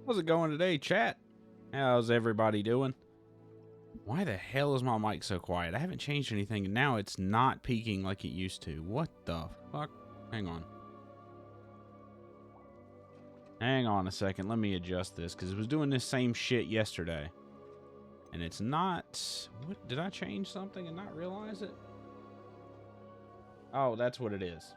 How's it going today, chat? How's everybody doing? Why the hell is my mic so quiet? I haven't changed anything, and now it's not peaking like it used to. What the fuck? Hang on. Hang on a second. Let me adjust this, because it was doing this same shit yesterday. And it's not... What? Did I change something and not realize it? Oh, that's what it is.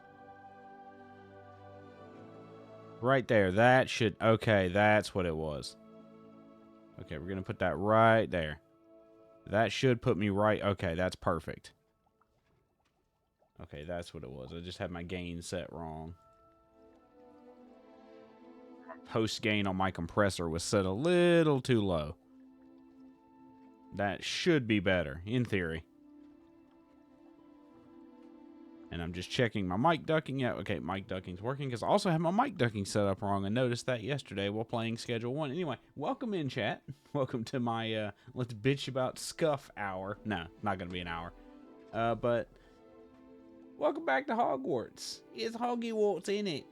Right there. That should... Okay, that's what it was. Okay, we're going to put that right there. That should put me right. Okay, that's perfect. Okay, that's what it was. I just had my gain set wrong. Post gain on my compressor was set a little too low. That should be better, in theory. And I'm just checking my mic ducking. Yeah, okay, mic ducking's working, because I also had my mic ducking set up wrong. I noticed that yesterday while playing Schedule 1. Anyway, welcome in, chat. Welcome to my Let's Bitch About Scuff hour. No, not going to be an hour. But welcome back to Hogwarts. It's Hogwarts in it.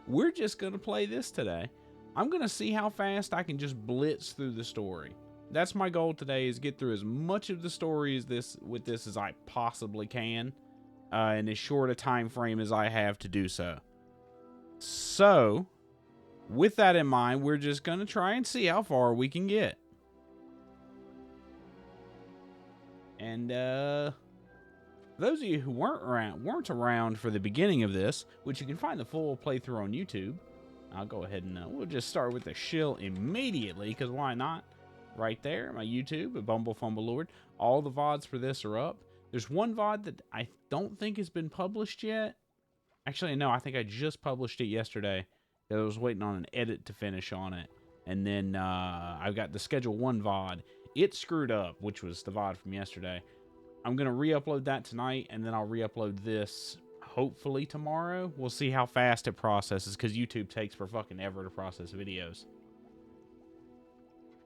We're just going to play this today. I'm going to see how fast I can just blitz through the story. That's my goal today, is get through as much of the story as as I possibly can. In as short a time frame as I have to do so. So, with that in mind, we're just going to try and see how far we can get. And those of you who weren't around for the beginning of this, which you can find the full playthrough on YouTube, I'll go ahead and we'll just start with the shill immediately, because why not? Right there, my YouTube at BumbleFumbleLord. All the VODs for this are up. There's one VOD that I don't think has been published yet. Actually, no, I think I just published it yesterday. I was waiting on an edit to finish on it. And then I've got the Schedule 1 VOD. It screwed up, which was the VOD from yesterday. I'm going to re-upload that tonight, and then I'll re-upload this hopefully tomorrow. We'll see how fast it processes, because YouTube takes for fucking ever to process videos.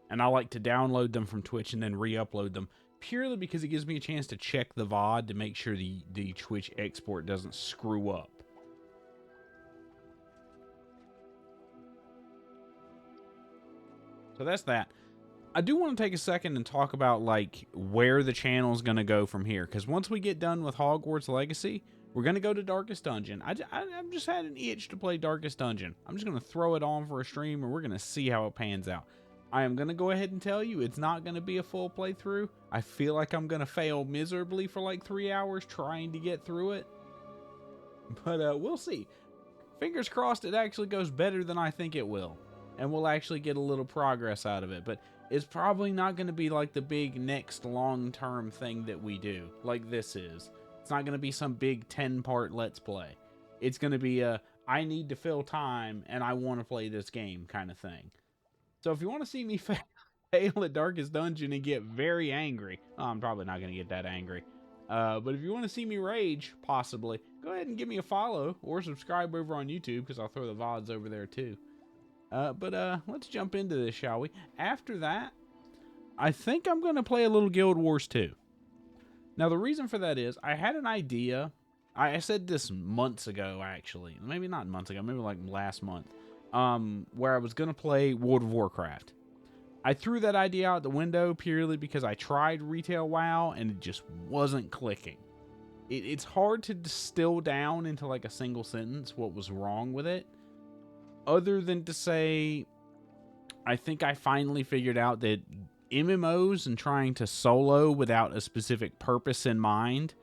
And I like to download them from Twitch and then re-upload them, purely because it gives me a chance to check the VOD to make sure the Twitch export doesn't screw up. So that's that. I do want to take a second and talk about, like, where the channel is going to go from here. Because once we get done with Hogwarts Legacy, we're going to go to Darkest Dungeon. I'm just had an itch to play Darkest Dungeon. I'm just going to throw it on for a stream, and we're going to see how it pans out. I am going to go ahead and tell you it's not going to be a full playthrough. I feel like I'm going to fail miserably for like 3 hours trying to get through it. But we'll see. Fingers crossed it actually goes better than I think it will. And we'll actually get a little progress out of it. But it's probably not going to be like the big next long-term thing that we do, like this is. It's not going to be some big 10-part Let's Play. It's going to be a, I need to fill time and I want to play this game kind of thing. So if you want to see me fail at Darkest Dungeon and get very angry, I'm probably not going to get that angry. But if you want to see me rage, possibly, go ahead and give me a follow or subscribe over on YouTube, because I'll throw the VODs over there too. But let's jump into this, shall we? After that, I think I'm going to play a little Guild Wars 2. Now, the reason for that is I had an idea. I said this months ago, actually. Maybe not months ago, maybe like last month. Where I was going to play World of Warcraft. I threw that idea out the window purely because I tried Retail WoW and it just wasn't clicking. It's hard to distill down into like a single sentence what was wrong with it. Other than to say, I think I finally figured out that MMOs and trying to solo without a specific purpose in mind,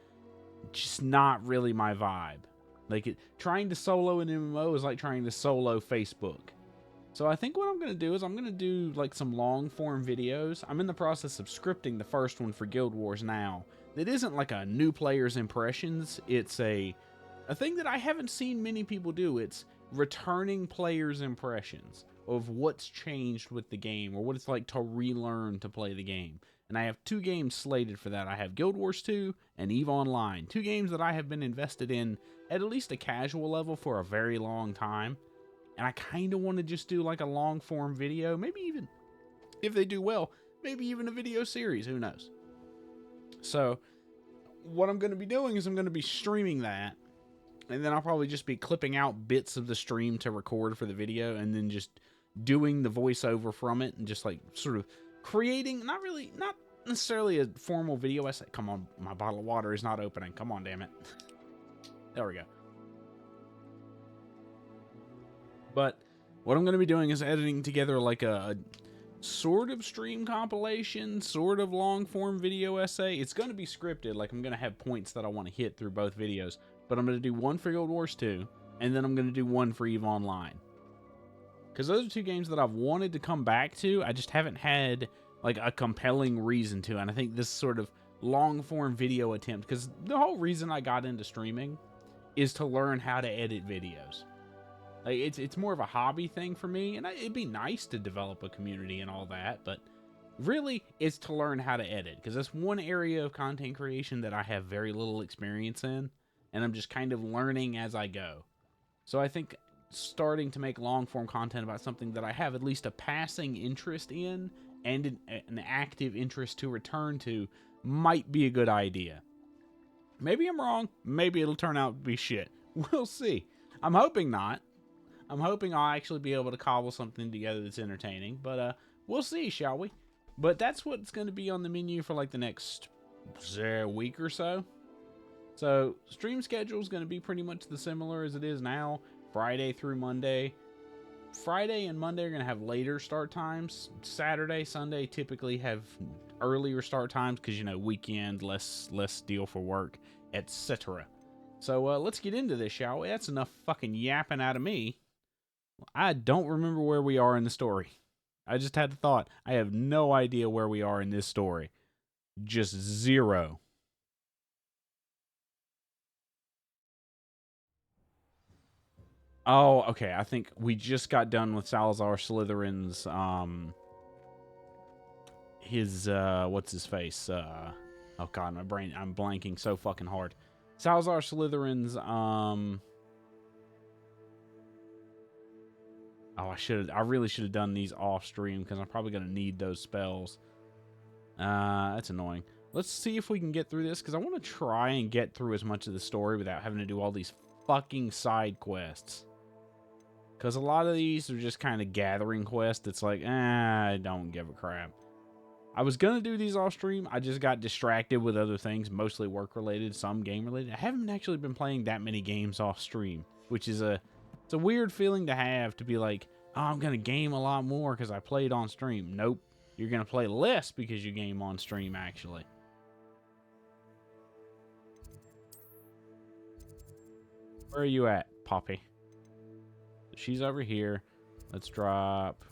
just not really my vibe. Like, trying to solo an MMO is like trying to solo Facebook. So I think what I'm going to do is I'm going to do like some long form videos. I'm in the process of scripting the first one for Guild Wars now. That isn't like a new player's impressions. It's a thing that I haven't seen many people do. It's returning players' impressions of what's changed with the game, or what it's like to relearn to play the game. And I have 2 games slated for that. I have Guild Wars 2 and EVE Online. 2 games that I have been invested in at least a casual level for a very long time. And I kind of want to just do like a long form video. Maybe even, if they do well, maybe even a video series. Who knows? So what I'm going to be doing is I'm going to be streaming that. And then I'll probably just be clipping out bits of the stream to record for the video. And then just doing the voiceover from it and just like sort of creating, not necessarily a formal video essay. Come on, my bottle of water is not opening. Come on, damn it. There we go. But what I'm going to be doing is editing together like a sort of stream compilation, sort of long form video essay. It's going to be scripted. Like, I'm going to have points that I want to hit through both videos, but I'm going to do one for Guild Wars 2, and then I'm going to do one for EVE Online. Because those are two games that I've wanted to come back to. I just haven't had like a compelling reason to. And I think this sort of long form video attempt, because the whole reason I got into streaming is to learn how to edit videos. Like, it's more of a hobby thing for me, and it'd be nice to develop a community and all that, but really it's to learn how to edit, because that's one area of content creation that I have very little experience in, and I'm just kind of learning as I go. So I think starting to make long form content about something that I have at least a passing interest in and an active interest to return to might be a good idea. Maybe I'm wrong. Maybe it'll turn out to be shit. We'll see. I'm hoping not. I'm hoping I'll actually be able to cobble something together that's entertaining. But we'll see, shall we? But that's what's going to be on the menu for like the next week or so. So stream schedule is going to be pretty much the similar as it is now. Friday through Monday. Friday and Monday are going to have later start times. Saturday, Sunday typically have earlier start times because, you know, weekend, less deal for work, etc. So let's get into this, shall we? That's enough fucking yapping out of me. I don't remember where we are in the story. I just had the thought. I have no idea where we are in this story. Just zero. Oh, okay. I think we just got done with Salazar Slytherin's, what's his face? Oh god, my brain, I'm blanking so fucking hard. Salazar Slytherin's, oh, I really should have done these off stream because I'm probably going to need those spells. That's annoying. Let's see if we can get through this because I want to try and get through as much of the story without having to do all these fucking side quests. Because a lot of these are just kind of gathering quests. It's like, I don't give a crap. I was going to do these off stream. I just got distracted with other things, mostly work related, some game related. I haven't actually been playing that many games off stream, which is it's a weird feeling to have, to be like, oh, I'm going to game a lot more because I played on stream. Nope. You're going to play less because you game on stream, actually. Where are you at, Poppy? She's over here. Let's drop.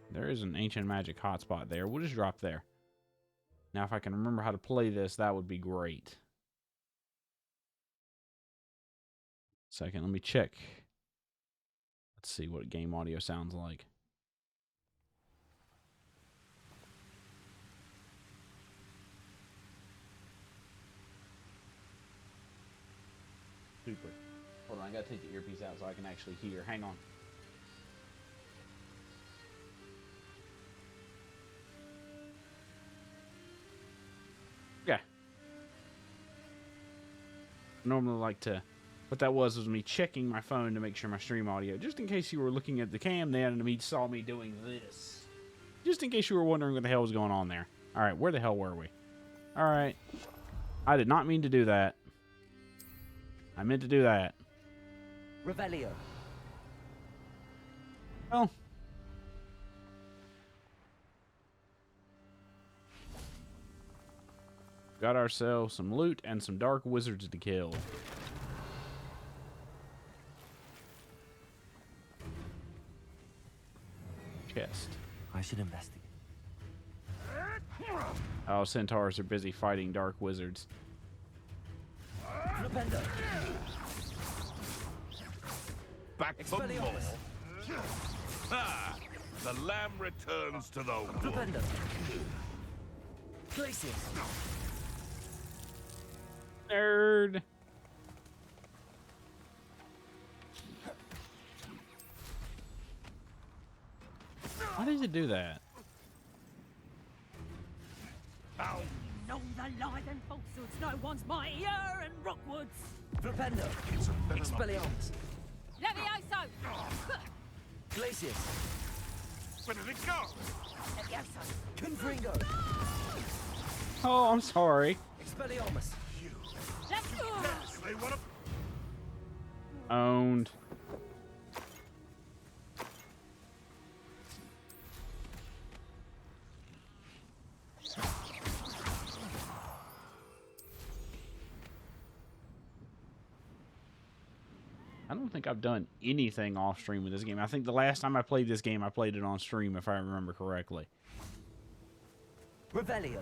There is an ancient magic hotspot there. We'll just drop there. Now, if I can remember how to play this, that would be great. Second, let me check. Let's see what game audio sounds like. Super. Hold on, I gotta take the earpiece out so I can actually hear. Hang on. Okay. I normally like to... What that was me checking my phone to make sure my stream audio, just in case you were looking at the cam then and saw me doing this. Just in case you were wondering what the hell was going on there. Alright, where the hell were we? Alright. I did not mean to do that. I meant to do that. Revelio. Well. Got ourselves some loot and some dark wizards to kill. Chest. I should investigate. Oh, centaurs are busy fighting dark wizards. Flipendo. Back for more. Ah, the lamb returns to the wood. Flipendo. Glacius. Nerd. Why does it do that? Ow. Know the lies and falsehoods, no one's mightier and Rockwoods. Flipendo. Expelliarmus. Levioso! Glacius. Where did it go? Confringo. Oh, I'm sorry. Expelliarmus. Let's go. Yes, they want to... Owned. I don't think I've done anything off stream with this game. I think the last time I played this game, I played it on stream, if I remember correctly. Revelio.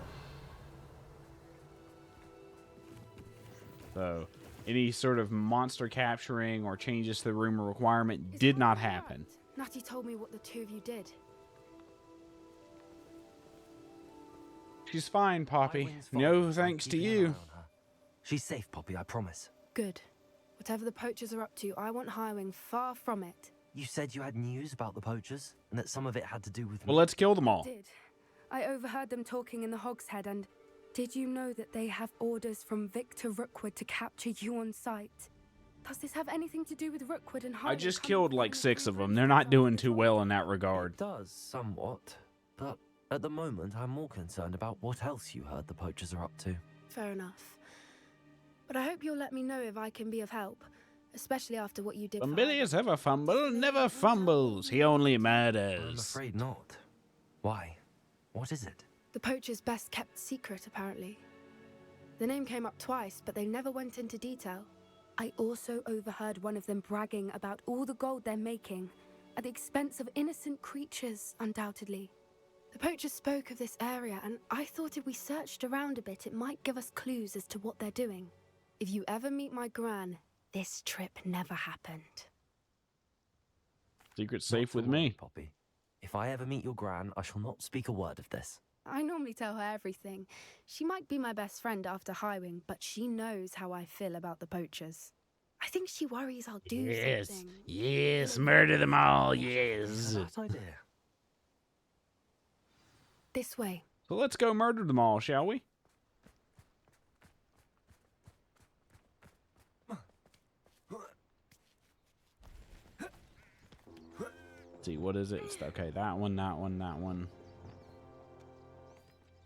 So, any sort of monster capturing or changes to the room requirement did not happen. Natty told me what the two of you did. She's fine, Poppy. Highwing's fine. No I'm thanks to keeping an eye you. on her. She's safe, Poppy, I promise. Good. Whatever the poachers are up to, I want Highwing far from it. You said you had news about the poachers, and that some of it had to do with me. Well, let's kill them all. Did. I overheard them talking in the Hogshead, and did you know that they have orders from Victor Rookwood to capture you on sight? Does this have anything to do with Rookwood and Highwing? I just coming killed from like the 6 three of them. They're not Bridges doing as too well in that regard. It does, somewhat. But at the moment, I'm more concerned about what else you heard the poachers are up to. Fair enough. But I hope you'll let me know if I can be of help, especially after what you did. Bumbilius Everfumble never fumbles. He only I'm murders. afraid not. Why? What is it? The poacher's best kept secret, apparently. The name came up twice, but they never went into detail. I also overheard one of them bragging about all the gold they're making, at the expense of innocent creatures, undoubtedly. The poacher spoke of this area, and I thought if we searched around a bit, it might give us clues as to what they're doing. If you ever meet my gran, this trip never happened. Secret Not safe to with worry, me. Poppy. If I ever meet your gran, I shall not speak a word of this. I normally tell her everything. She might be my best friend after Highwing, but she knows how I feel about the poachers. I think she worries I'll do something. Yes, murder them all, yes. That idea. This way. So let's go murder them all, shall we? Let's see, what is it? Okay, that one, that one, that one.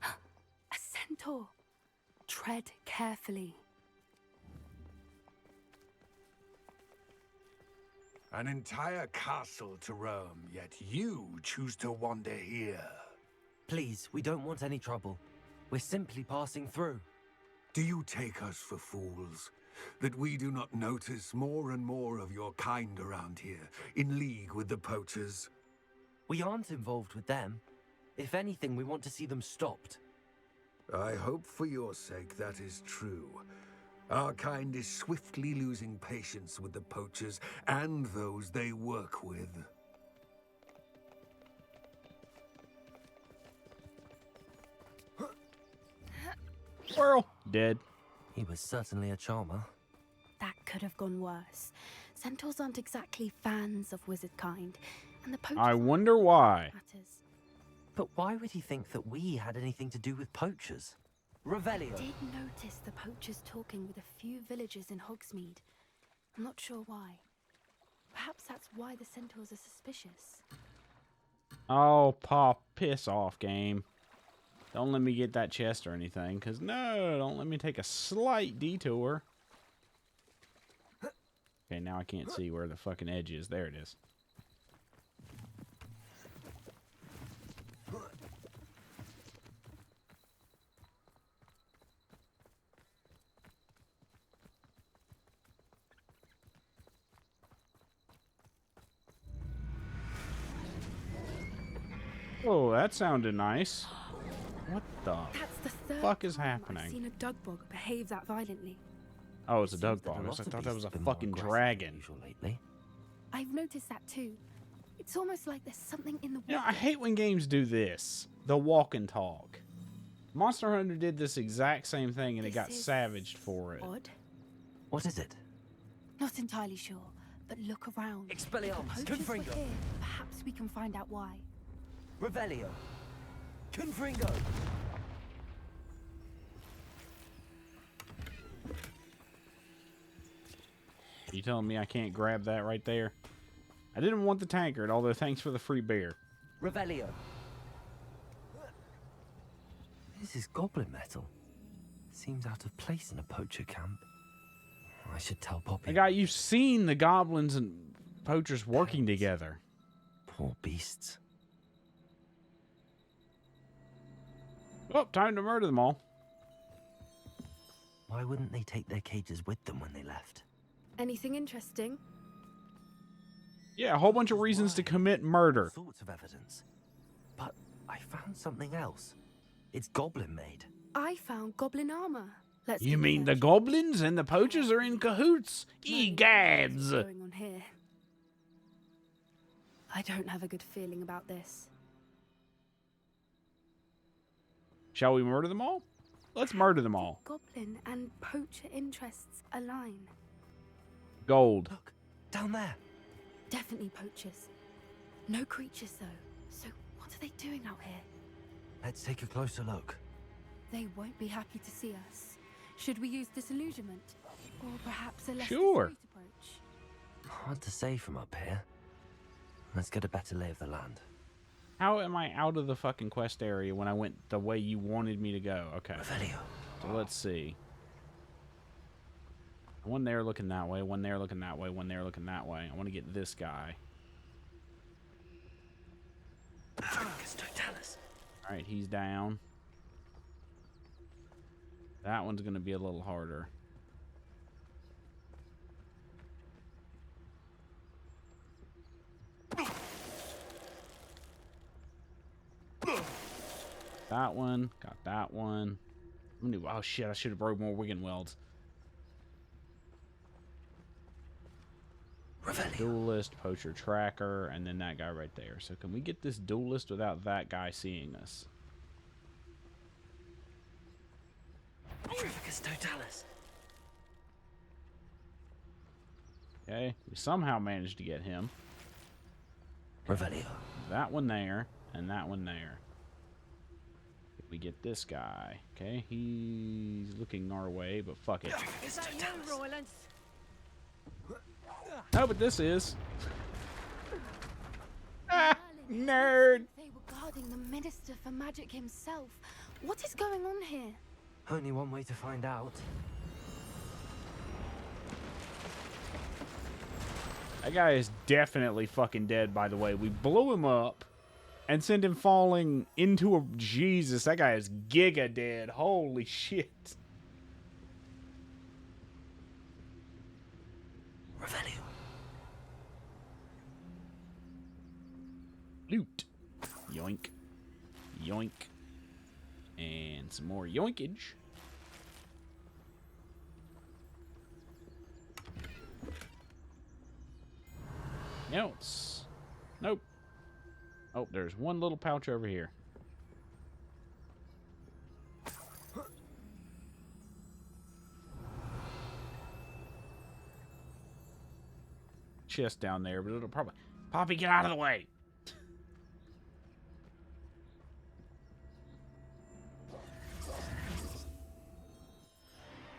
A centaur. Tread carefully. An entire castle to roam, yet you choose to wander here. Please, we don't want any trouble. We're simply passing through. Do you take us for fools? That we do not notice more and more of your kind around here, in league with the poachers? We aren't involved with them. If anything, we want to see them stopped. I hope for your sake that is true. Our kind is swiftly losing patience with the poachers and those they work with. Squirrel. Dead. He was certainly a charmer. That could have gone worse. Centaurs aren't exactly fans of wizard kind, and the poachers I aren't wonder why. matters. But why would he think that we had anything to do with poachers? Revelio. Did notice the poachers talking with a few villagers in Hogsmeade. I'm not sure why. Perhaps that's why the centaurs are suspicious. Oh, Pop, piss off, game. Don't let me get that chest or anything, because no, don't let me take a slight detour. Okay, now I can't see where the fucking edge is. There it is. Oh, that sounded nice. What the That's the third fuck is time happening? I've seen a dugbog behave that violently. Oh, it's a Seems dug that a bog. lot I of thought that was a beasts have been more fucking aggressive than dragon. usual lately. I've noticed that too. It's almost like there's something in the You know, I water. hate when games do this. The walk and talk. Monster Hunter did this exact same thing and it This got is savaged for it. Odd. What is it? Not entirely sure, but look around. Expelliarmus. Poachers were Confringo. here. Perhaps we can find out why. Revelio. Confringo. You telling me I can't grab that right there? I didn't want the tankard, although thanks for the free beer. Revelio. This is goblin metal. Seems out of place in a poacher camp. I should tell Poppy. I got you've seen the goblins and poachers working together. Poor beasts. Oh, time to murder them all. Why wouldn't they take their cages with them when they left? Anything interesting? Yeah, a whole bunch of reasons to commit murder. All sorts of evidence. But I found something else. It's goblin made. I found goblin armor. Let's You keep mean the searching. goblins and the poachers are in cahoots? Egads! What's going on here? I don't have a good feeling about this. Shall we murder them all? Let's murder them all. Goblin and poacher interests align. Gold. Look, down there. Definitely poachers. No creatures though. So what are they doing out here? Let's take a closer look. They won't be happy to see us. Should we use disillusionment? Or perhaps a less Sure. discreet approach? Hard to say from up here. Let's get a better lay of the land. How am I out of the fucking quest area when I went the way you wanted me to go? Okay. Revelio. So let's see. One there looking that way, one there looking that way, one there looking that way. I want to get this guy. Alright, he's down. That one's going to be a little harder. That one, got that one. Oh shit, I should have broke more Wigan welds. Revelio. Duelist, poacher tracker, and then that guy right there. So can we get this duelist without that guy seeing us? Trificus totalis. Okay, we somehow managed to get him. Revelio. That one there, and that one there. We get this guy. Okay, he's looking our way, but fuck it. Is that you, Roylance? No, but this is. Ah, nerd. They were guarding the Minister for Magic himself. What is going on here? Only one way to find out. That guy is definitely fucking dead, by the way. We blew him up and sent him falling into a... Jesus, that guy is giga dead. Holy shit. Revelio. Loot. Yoink. Yoink. And some more yoinkage. Else. Nope. Oh, there's one little pouch over here. Chest down there, but it'll probably... Poppy, get out of the way!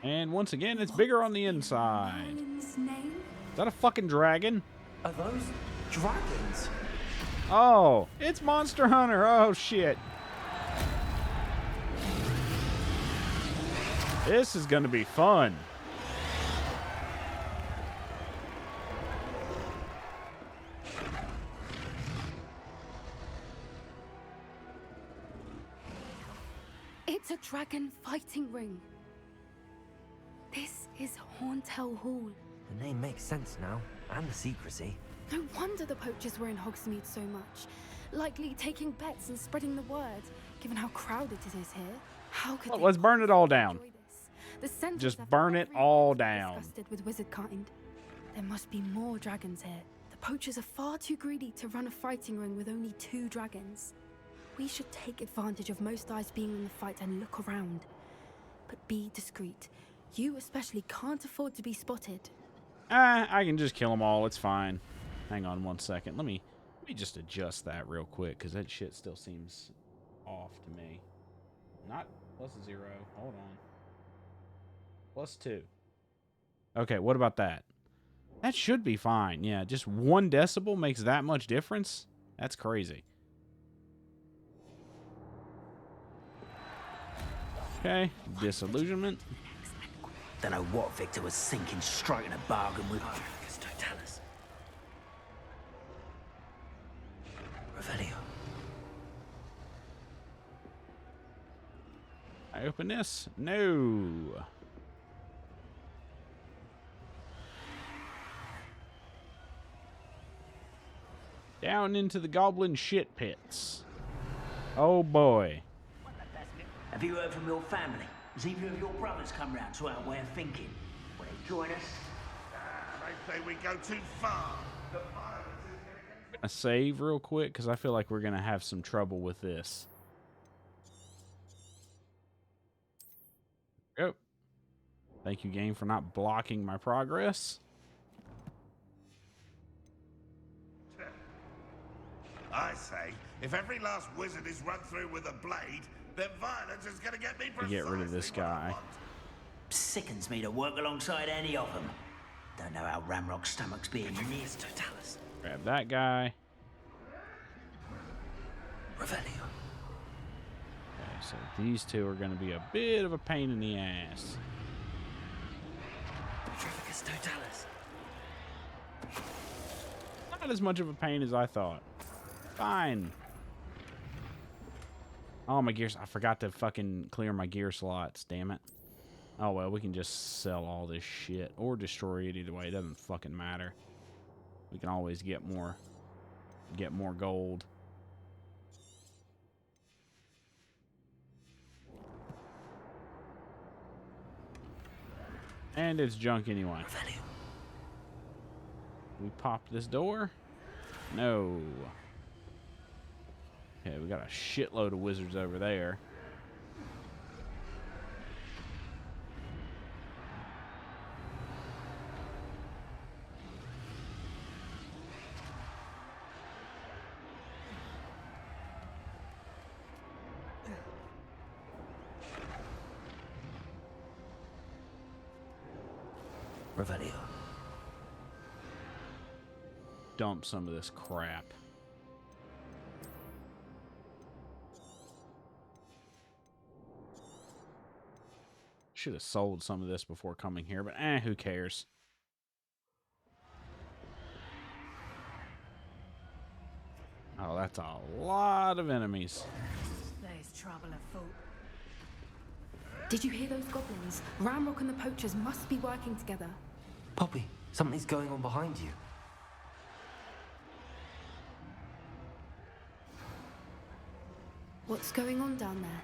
And once again, it's bigger on the inside. Merlin's name? Is that a fucking dragon? Are those dragons? Oh, it's Monster Hunter. Oh, shit. This is going to be fun. It's a dragon fighting ring. This is Horntail Hall. The name makes sense now, and the secrecy. No wonder the poachers were in Hogsmeade so much. Likely taking bets and spreading the word, given how crowded it is here. How could Well, they let's burn it all down. enjoy this? The centaurs Just have burn it every all right to be down. disgusted with wizard kind. There must be more dragons here. The poachers are far too greedy to run a fighting ring with only 2 dragons. We should take advantage of most eyes being in the fight and look around. But be discreet. You especially can't afford to be spotted. I can just kill them all. It's fine. Hang on one second. Let me just adjust that real quick, because that shit still seems off to me. Not +0. Hold on. +2. Okay, what about that? That should be fine. Yeah, just 1 decibel makes that much difference? That's crazy. Okay, disillusionment. Don't know what Victor was thinking, striking a bargain with. Totalis. Revelio. I open this? No. Down into the goblin shit pits. Oh boy. Have you heard from your family? Has either of your brothers come round to our way of thinking? Will they join us? They say we go too far. I save real quick because I feel like we're gonna have some trouble with this. Go. Thank you, game, for not blocking my progress. I say, if every last wizard is run through with a blade, then violence is gonna get me Get rid of this guy. Sickens me to work alongside any of them. Don't know how Ramrock's stomach's being near Totalis. Grab that guy. Revelio. Okay, so these two are going to be a bit of a pain in the ass. Totalis. Not as much of a pain as I thought. Fine. Oh, my gears. I forgot to fucking clear my gear slots. Damn it. Oh, well, we can just sell all this shit or destroy it either way. It doesn't fucking matter. We can always get more gold. And it's junk anyway. We popped this door? No. Okay, we got a shitload of wizards over there. Revelio. Dump some of this crap. Should have sold some of this before coming here, but who cares? Oh, that's a lot of enemies. There's trouble afoot. Did you hear those goblins? Ramrock and the poachers must be working together. Poppy, something's going on behind you. What's going on down there?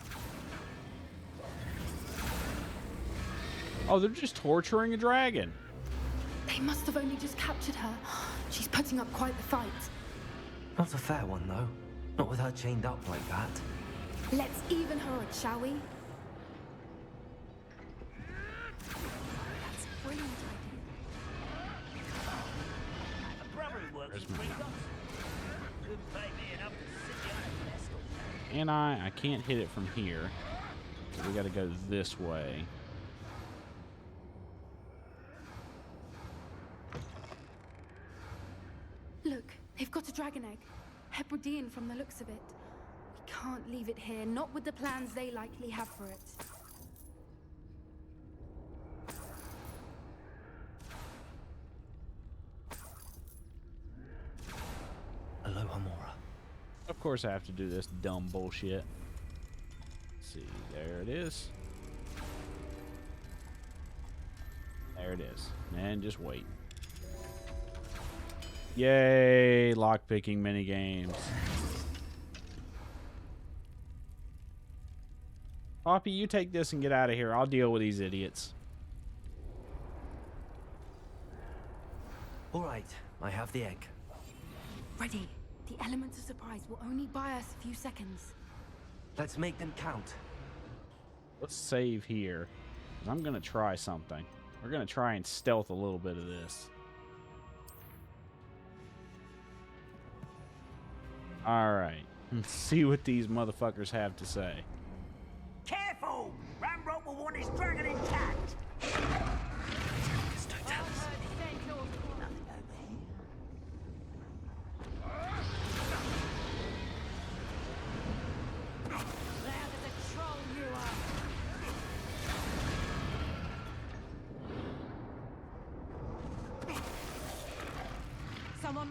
Oh, they're just torturing a dragon. They must have only just captured her. She's putting up quite the fight. Not a fair one, though. Not with her chained up like that. Let's even her out, shall we? That's a brilliant idea. A brother who works with freedom. Couldn't pay me enough to sit behind a desk all day. And I can't hit it from here. So we got to go this way. Look, they've got a dragon egg. Hebridean from the looks of it. We can't leave it here, not with the plans they likely have for it. Aloha Mora. Of course I have to do this dumb bullshit. Let's see, there it is. There it is. And just wait. Yay, lockpicking minigames. Poppy, you take this and get out of here. I'll deal with these idiots. All right, I have the egg. Ready. The element of surprise will only buy us a few seconds. Let's make them count. Let's save here. 'Cause I'm going to try something. We're going to try and stealth a little bit of this. Alright. Let's see what these motherfuckers have to say. Careful! Ramrock will want his dragon intact. Nothing over here. Loud as a troll you are.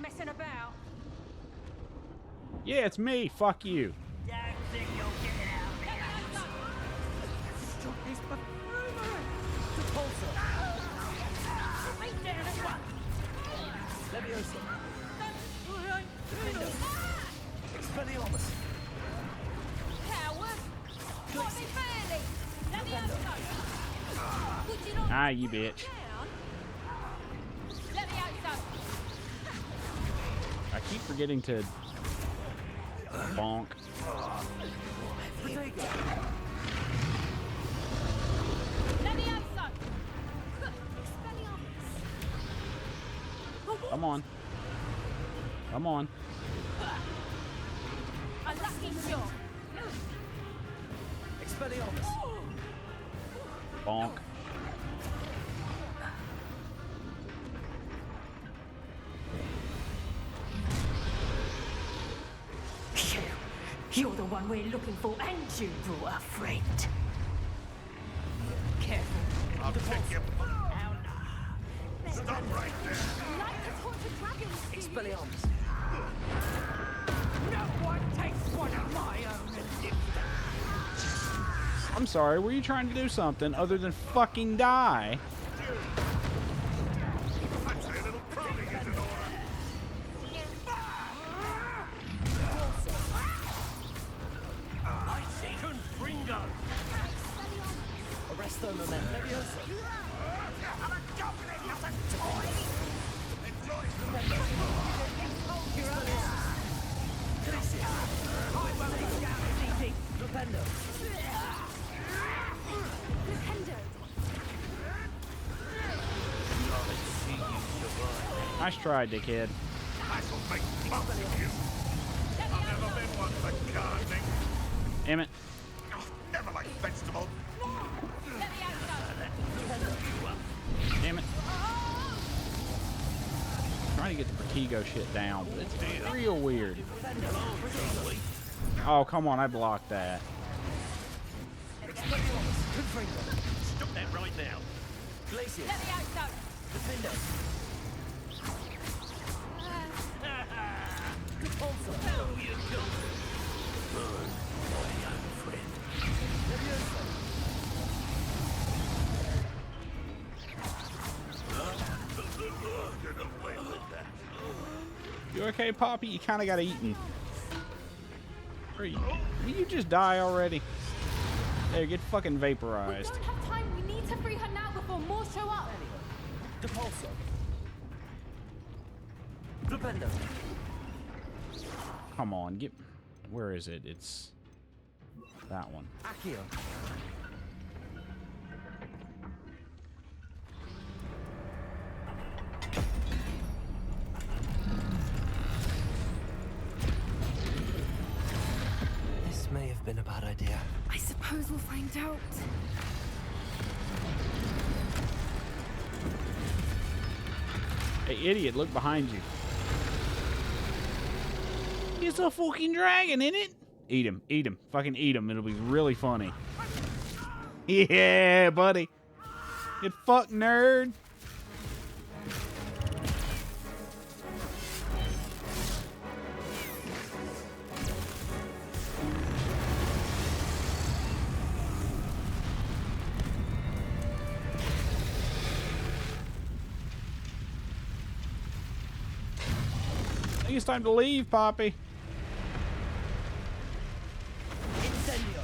I'm messing about. Yeah, it's me. Fuck you. Don't think you'll get it out of me. Stop this buffoonery! Repulsor! Right down at once. Leviosa! All right. Expelliarmus! Coward. What me fairly? Let me out. Would you not Ah, you bitch. down? Let me out. I keep forgetting to bonk. Protego! Let me out. Come on. Come on. A lucky shot. Expelliarmus! Bonk. You're the one we're looking for, and you brought a friend. Careful. I'll take you. Stop right there. Like the tortured dragon. Expelliarmus! No one takes one of my own and lives. I'm sorry, were you trying to do something other than fucking die? I'd say a little prodding is in order. I see Confringo! Arresto Moment Leviosa! I'm a goblin, not a toy. Enjoy Flipendo! Nice try, dickhead. This'll make bump of you. I've never been one for gardening. Damn it. Oh, never liked vegetables. Damn it. Trying to get the Protego shit down, but it's real weird. Oh, come on, I blocked that. Stop that right now! Glacier! Defendo! Repulsor! No, you don't! Burn, my young friend. Leviosa! Get away with that. You okay, Poppy? You kind of got eaten. Will you just die already? There, get fucking We vaporized. don't have time. We need to free her now before more show up. Depulso! Flipendo! Come on, get... Where is it? It's... that one. Accio! This may have been a bad idea. I suppose we'll find out. Hey, idiot, look behind you. It's a fucking dragon, isn't it? Eat him, eat him, fucking eat him. It'll be really funny. Yeah, buddy. You fuck nerd. I think it's time to leave, Poppy. Incendio!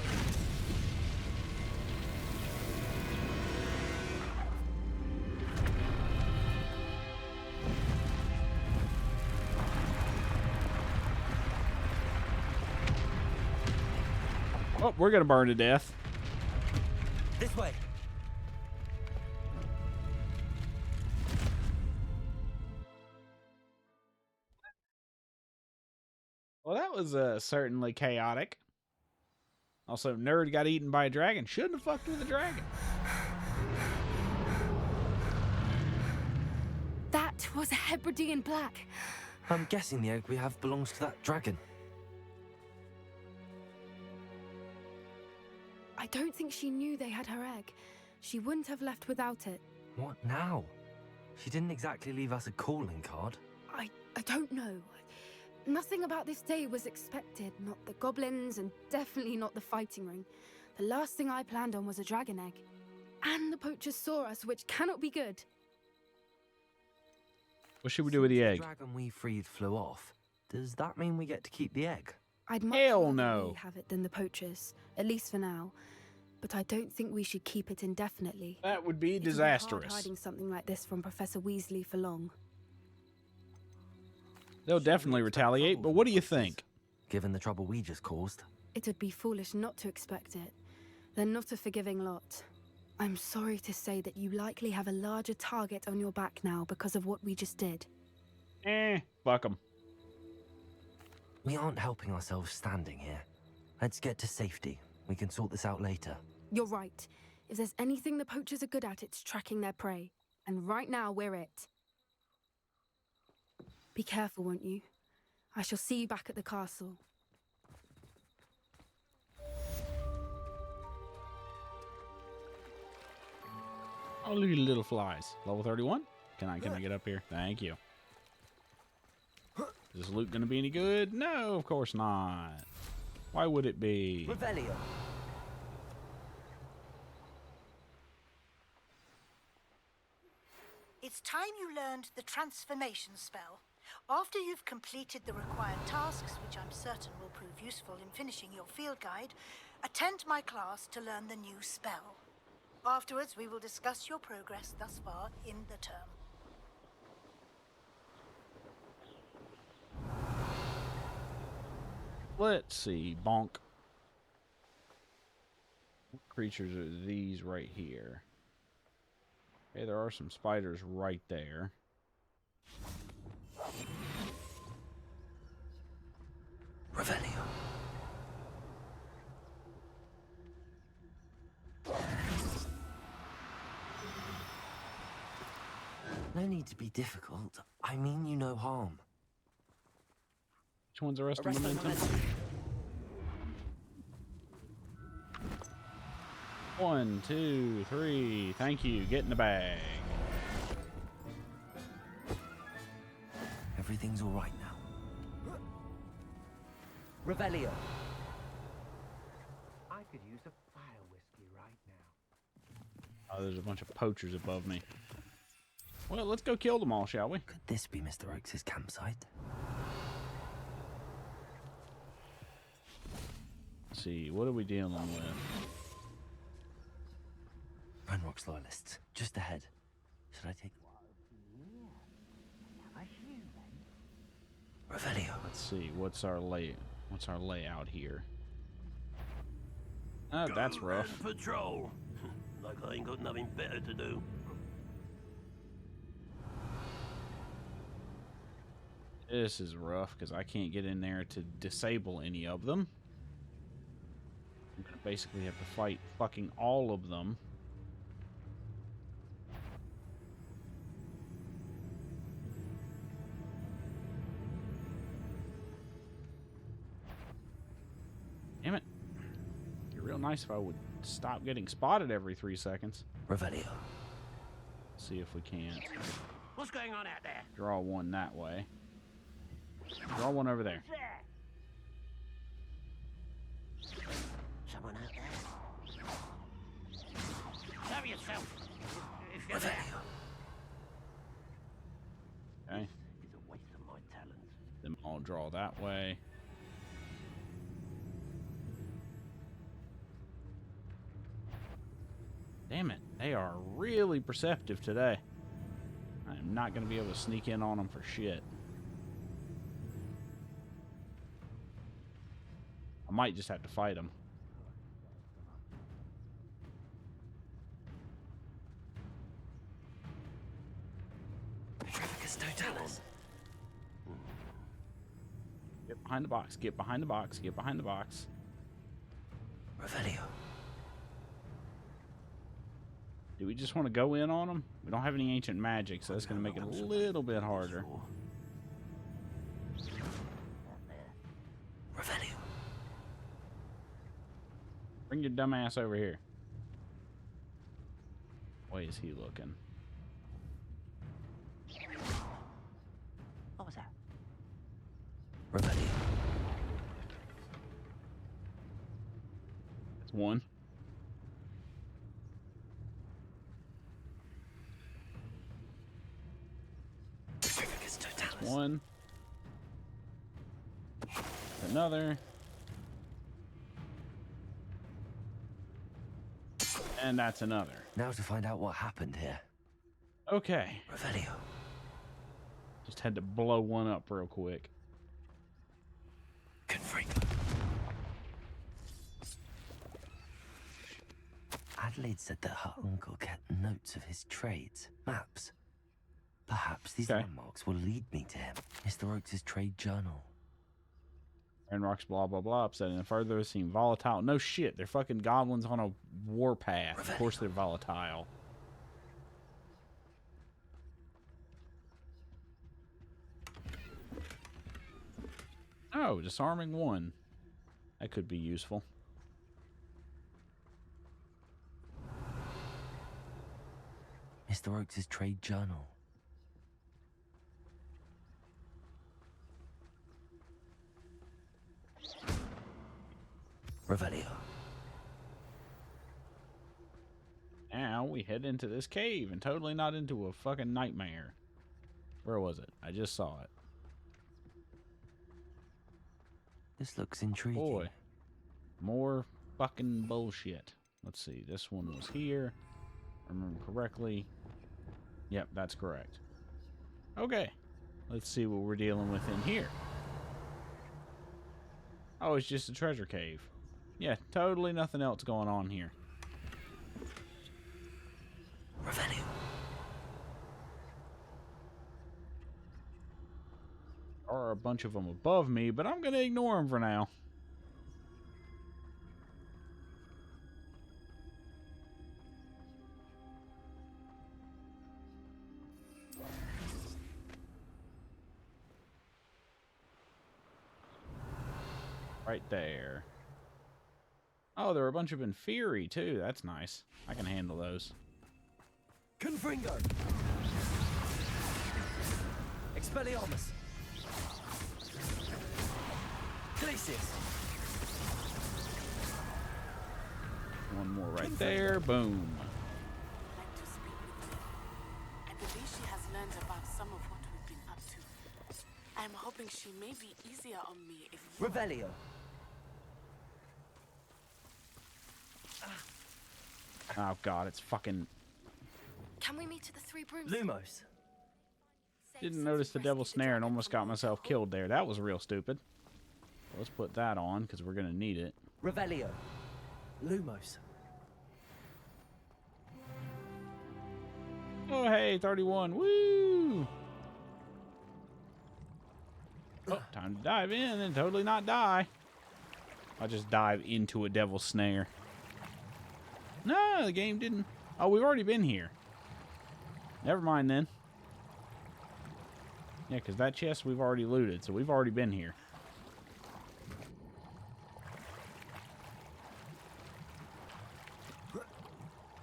Oh, we're gonna burn to death. This way! Well, that was certainly chaotic. Also, nerd got eaten by a dragon. Shouldn't have fucked with a dragon. That was a Hebridean black. I'm guessing the egg we have belongs to that dragon. I don't think she knew they had her egg. She wouldn't have left without it. What now? She didn't exactly leave us a calling card. I I don't know. Nothing about this day was expected. Not the goblins, and definitely not the fighting ring. The last thing I planned on was a dragon egg. And the poachers saw us, which cannot be good. What should we do with the egg? The dragon we freed flew off. Does that mean we get to keep the egg? I'd much Hell rather no. we have it than the poachers, at least for now. But I don't think we should keep it indefinitely. That would be It would hard disastrous. hiding something like this from Professor Weasley for long. They'll definitely retaliate, but what do you think? Given the trouble we just caused. It would be foolish not to expect it. They're not a forgiving lot. I'm sorry to say that you likely have a larger target on your back now because of what we just did. Fuck them. We aren't helping ourselves standing here. Let's get to safety. We can sort this out later. You're right. If there's anything the poachers are good at, it's tracking their prey. And right now, we're it. Be careful, won't you? I shall see you back at the castle. Oh, look at the little flies. Level 31? Can I get up here? Thank you. Is this loot gonna be any good? No, of course not. Why would it be? Revelio. It's time you learned the transformation spell. After you've completed the required tasks, which I'm certain will prove useful in finishing your field guide, attend my class to learn the new spell. Afterwards, we will discuss your progress thus far in the term. Let's see. Bonk. What creatures are these right here? Okay, there are some spiders right there. Revelio. No need to be difficult. I mean you no harm. Which one's arrest momentum? 1, 2, 3. Thank you. Get in the bag. Everything's all right now. Revelio. I could use a fire whiskey right now. Oh, there's a bunch of poachers above me. Well, let's go kill them all, shall we? Could this be Mr. Oakes' campsite? Let's see, what are we dealing with? Ranrock's loyalists, just ahead. Should I take... Revelio. Let's see, what's our layout here? Oh, that's rough. Patrol. Like I ain't got nothing better to do. This is rough because I can't get in there to disable any of them. I'm gonna basically have to fight fucking all of them. Damn it. It'd be real nice if I would stop getting spotted every 3 seconds. Revelio. See if we can't. What's going on out there? Draw one that way. Draw one over there. Someone out there? Show yourself. If you're there. Okay. It's a waste of my talents. Then I'll draw that way. Damn it. They are really perceptive today. I am not going to be able to sneak in on them for shit. I might just have to fight them. Petrificus totalis. Get behind the box. Get behind the box. Get behind the box. Revelio. Do we just want to go in on them? We don't have any ancient magic, so that's going to make it a little bit harder. Revelio. Bring your dumb ass over here. Way is he looking? What was that? one. That's one. Another. And that's another. Now to find out what happened here. Okay. Revelio. Just had to blow one up real quick. Confringo. Adelaide said that her uncle kept notes of his trades, maps. Perhaps these landmarks will lead me to him. Mr. Oakes' trade journal. Rocks, blah, blah, blah. Upsetting and further seem volatile. No shit. They're fucking goblins on a warpath. Of course they're volatile. Oh, disarming one. That could be useful. Mr. Oakes' trade journal. Revelio. Now we head into this cave and totally not into a fucking nightmare. Where was it? I just saw it. This looks intriguing. Boy. More fucking bullshit. Let's see. This one was here. If I remember correctly. Yep, that's correct. Okay. Let's see what we're dealing with in here. Oh, it's just a treasure cave. Yeah, totally nothing else going on here. Revelio. There are a bunch of them above me, but I'm going to ignore them for now. Right there. Oh, there are a bunch of Inferi, too. That's nice. I can handle those. Confringo. Expelliarmus. Glacius. One more right there. Boom. Like to speak with her. I believe she has learned about some of what we've been up to. I'm hoping she may be easier on me if... Revelio. Oh, God, it's fucking... Can we meet at the Three Brooms? Lumos. Didn't notice the devil's snare and almost got myself killed there. That was real stupid. Let's put that on, because we're going to need it. Revelio. Lumos. Oh, hey, 31. Woo! Oh, time to dive in and totally not die. I'll just dive into a devil's snare. No, the game didn't. Oh, we've already been here. Never mind then. Yeah, because that chest we've already looted, so we've already been here.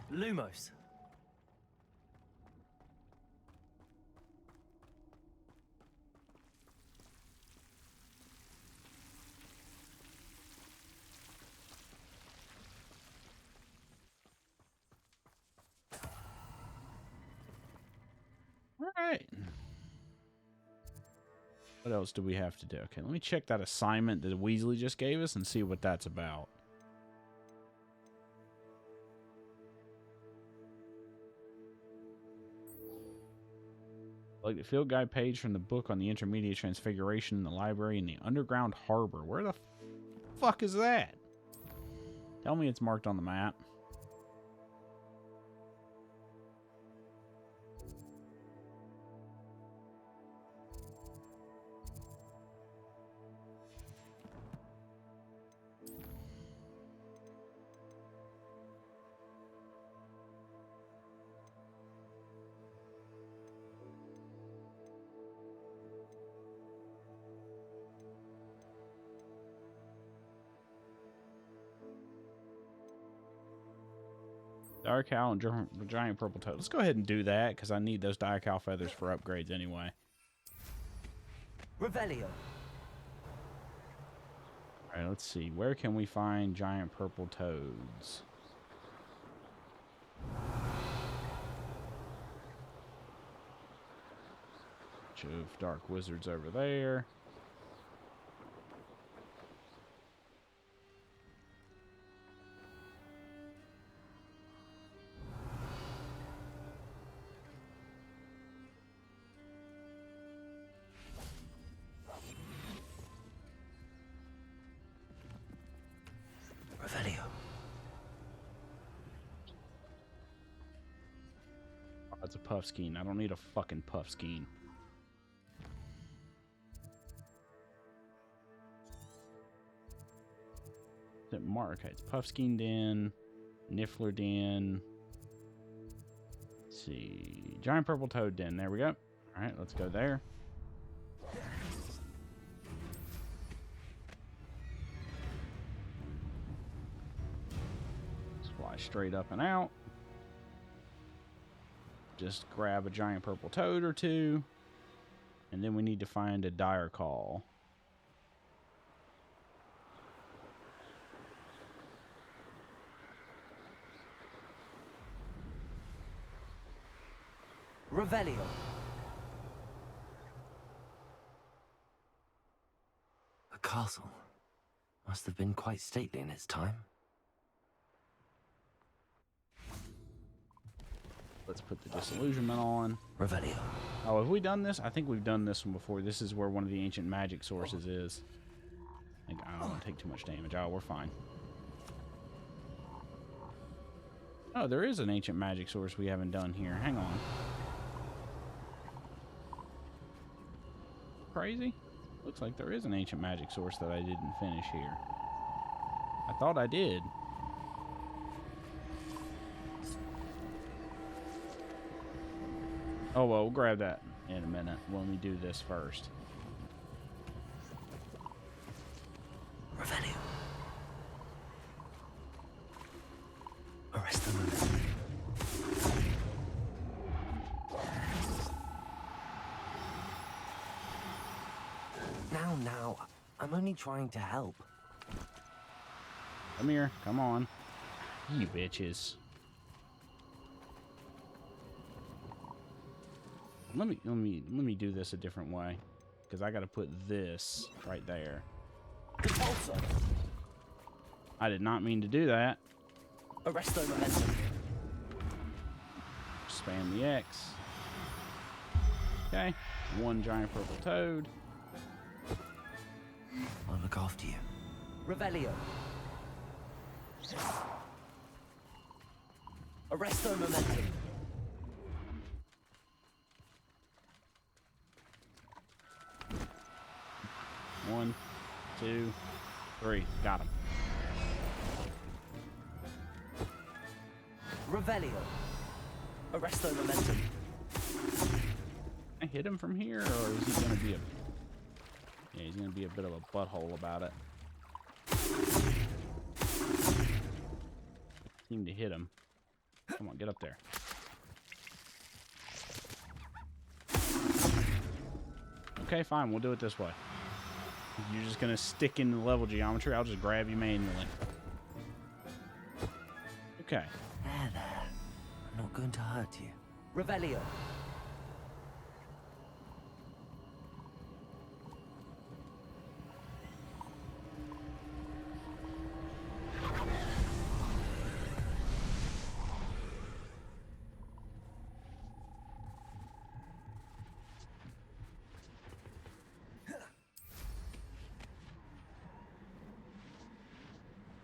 Lumos. Alright. What else do we have to do? Okay, let me check that assignment that Weasley just gave us and see what that's about. Like the field guide page from the book on the intermediate transfiguration in the library in the underground harbor. Where the fuck is that? Tell me it's marked on the map. Dark Owl and giant purple toad. Let's go ahead and do that, because I need those Dark Owl feathers for upgrades anyway. Revelio. Alright, Alright, let's see. Where can we find giant purple toads? Bunch of dark wizards over there. Revelio. Oh, that's a puff skein. I don't need a fucking puff skein. Is it Mark? Okay, it's puff skein den, Niffler den. Let's see. Giant purple toad den. There we go. Alright, let's go there. Fly straight up and out. Just grab a giant purple toad or two. And then we need to find a dire call. Revelio. The castle must have been quite stately in its time. Let's put the disillusionment on. Revelio. Oh, have we done this? I think we've done this one before. This is where one of the ancient magic sources is. I don't want to take too much damage. Oh, we're fine. Oh, there is an ancient magic source we haven't done here. Hang on. Crazy? Looks like there is an ancient magic source that I didn't finish here. I thought I did. Oh, well, we'll grab that in a minute when we do this first. Revelio. Arrest them. Now, I'm only trying to help. Come here, come on. You bitches. Let me do this a different way, because I got to put this right there. Also, I did not mean to do that. arrest the momentum. Spam the X. Okay, one giant purple toad. I'll look after you. Revelio. Arrest the momentum. One, two, three. Got him. Revelio. Arrest the momentum. I hit him from here, or is he gonna be a... Yeah, he's gonna be a bit of a butthole about it. Seem to hit him. Come on, get up there. Okay, fine. We'll do it this way. You're just gonna stick in the level geometry. I'll just grab you manually. Okay. There. I'm not going to hurt you. Revelio.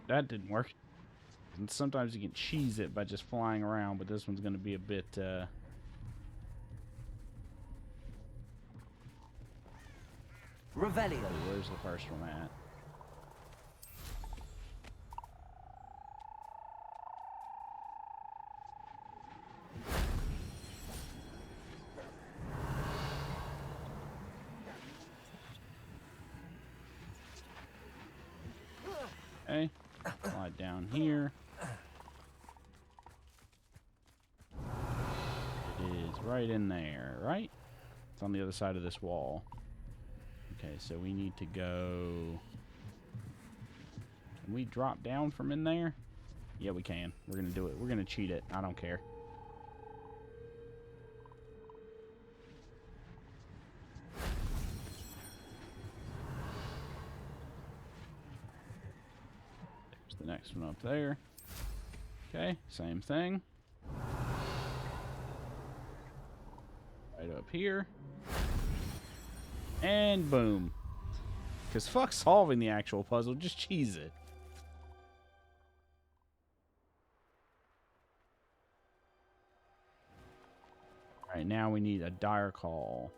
That didn't work. And sometimes you can cheese it by just flying around, but this one's going to be a bit, Revelio. Oh, where's the first one at? Okay. Slide down here. It is right in there, right? It's on the other side of this wall. Okay, so we need to go Can we drop down from in there? Yeah, we can. We're going to do it. We're going to cheat it. I don't care. There's the next one up there. Okay, same thing. Right up here. And boom. Because fuck solving the actual puzzle, just cheese it. Alright, now we need a dire call.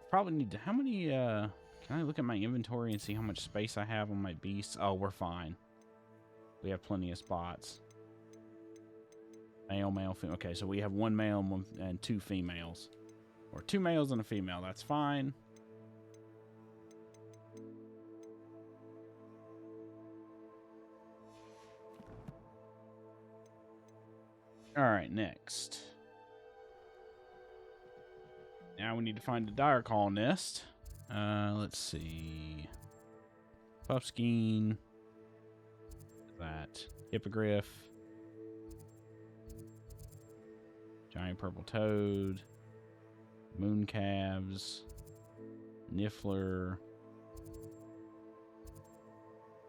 Probably need to... How many, Can I look at my inventory and see how much space I have on my beasts? Oh, we're fine. We have plenty of spots. Male, male, female. Okay, so we have one male and two females. Or two males and a female. That's fine. Alright, next. Now we need to find a dire call nest. Let's see. Puffskein. That. Hippogriff. Giant purple toad. Mooncalves. Niffler.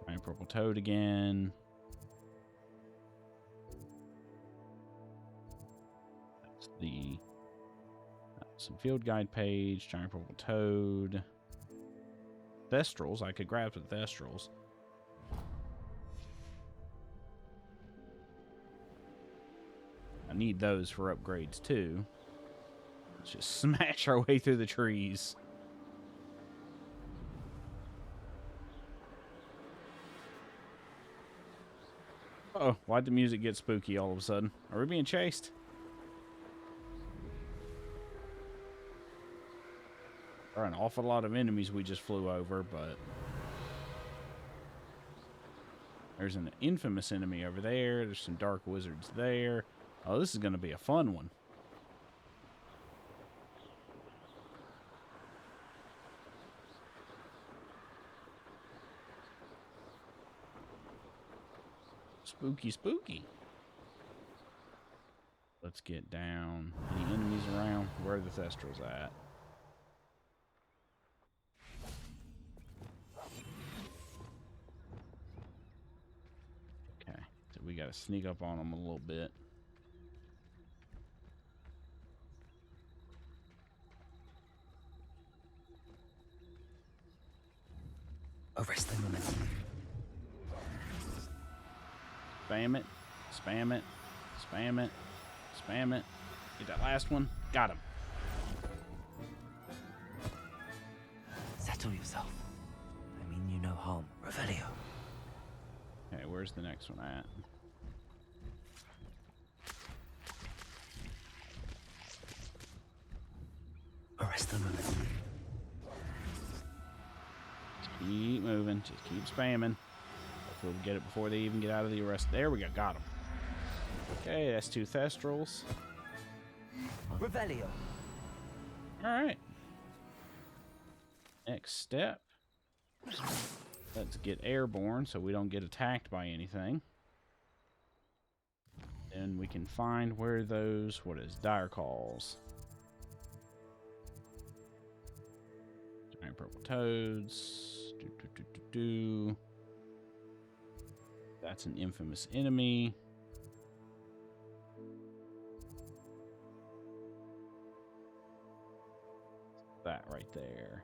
Giant purple toad again. That's the some field guide page. Giant purple toad. Thestrals. I could grab the Thestrals. I need those for upgrades too. Let's just smash our way through the trees. Uh-oh, why'd the music get spooky all of a sudden? Are we being chased? There are an awful lot of enemies we just flew over, but... There's an infamous enemy over there. There's some dark wizards there. Oh, this is going to be a fun one. Spooky, spooky. Let's get down. Any enemies around? Where are the Thestrals at? Okay, so we got to sneak up on them a little bit. Arrest them momentum. Spam it, spam it, spam it, spam it. Get that last one. Got him. Settle yourself. I mean you no harm. Revelio. Okay, where's the next one at? Arrest them momentum. Just keep moving. Just keep spamming. Hopefully we'll get it before they even get out of the arrest. There we go. Got them. Okay, that's two Thestrals. Revelio. Alright. Next step. Let's get airborne so we don't get attacked by anything. And we can find where those, what is, dire calls. Giant purple toads. That's an infamous enemy. That right there.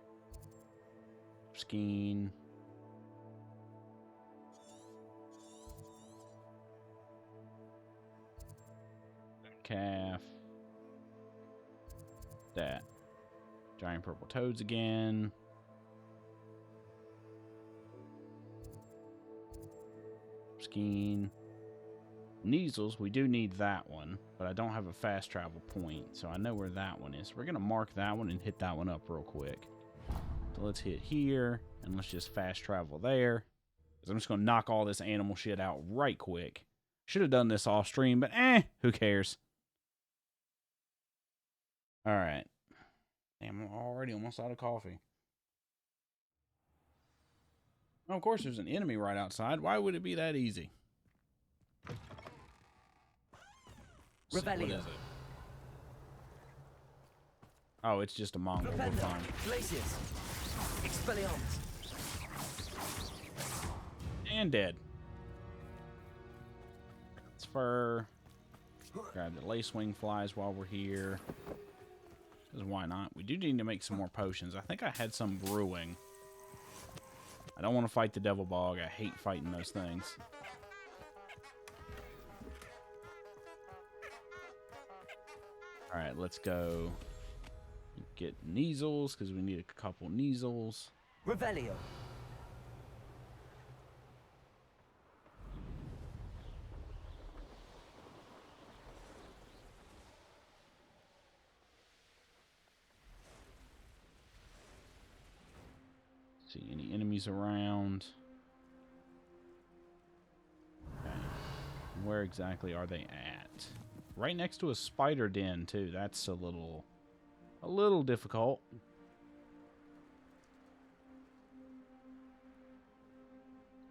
Skeen. Calf. That. Giant purple toads again. Skeen. Measles, we do need that one, but I don't have a fast travel point, so I know where that one is. We're going to mark that one and hit that one up real quick. So let's hit here, and let's just fast travel there. Because I'm just going to knock all this animal shit out right quick. Should have done this off stream, but who cares? Alright. Damn, I'm already almost out of coffee. Oh, of course, there's an enemy right outside. Why would it be that easy? What is it? Oh, it's just a Mongol. We're fine. Glaciers. Expelliarmus. And dead. Transfer. Grab the lacewing flies while we're here. Because why not? We do need to make some more potions. I think I had some brewing. I don't want to fight the devil bog. I hate fighting those things. Alright, let's go get Neasels, because we need a couple Neasels. Revelio. See any enemies around? Okay. Where exactly are they at? Right next to a spider den too. That's a little difficult.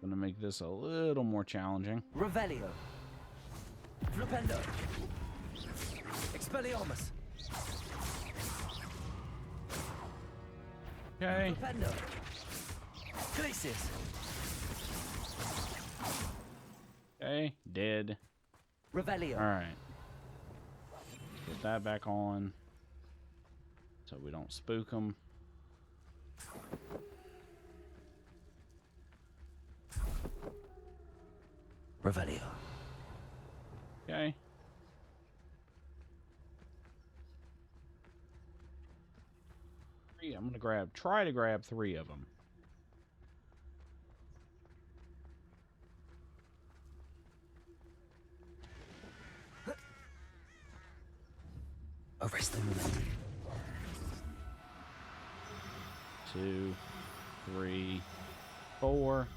Gonna make this a little more challenging. Revelio. Flupendo. Expelliarmus. Okay. Flupendo. Glaciers. Okay. Dead. Revelio. Alright. Get that back on. So we don't spook them. Revelio. Okay. I'm gonna try to grab 3 of them. Arrest them. 2, 3, 4.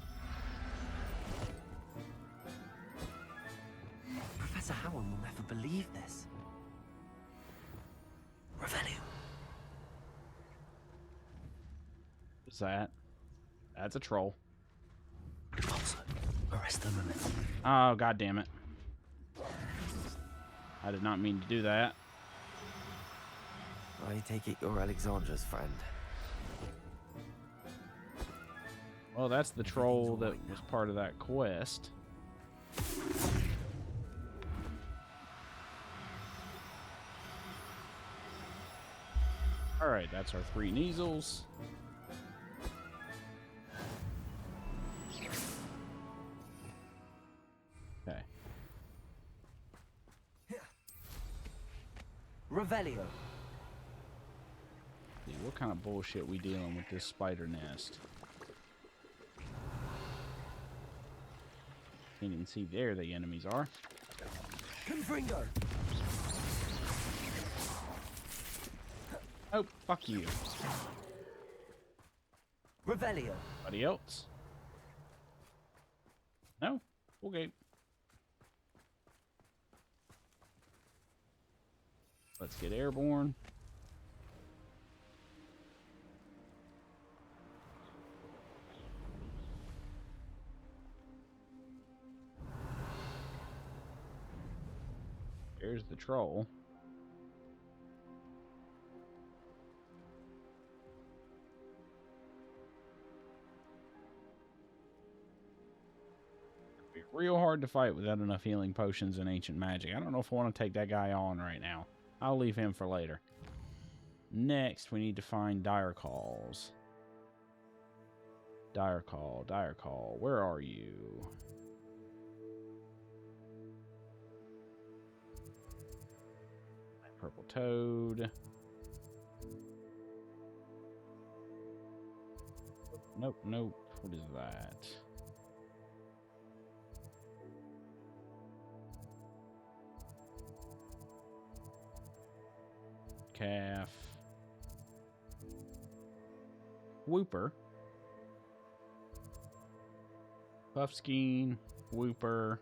Professor Howard will never believe this. Revelio. What's that? That's a troll. Also, arrest them. Oh, god damn it. I did not mean to do that. I take it you're Alexandra's friend. Well, that's the troll that was part of that quest. Alright, that's our 3 Neasels. Okay. Revelio. See, what kind of bullshit we dealing with this spider nest? Can't even see there the enemies are. Confringo. Oh, fuck you. Revelio. Anybody else? No? Okay. Let's get airborne. There's the troll. It'd be real hard to fight without enough healing potions and ancient magic. I don't know if I want to take that guy on right now. I'll leave him for later. Next, we need to find dire calls. Dire call. Where are you? Purple toad. Nope. What is that? Calf. Whooper. Puffskein. Whooper.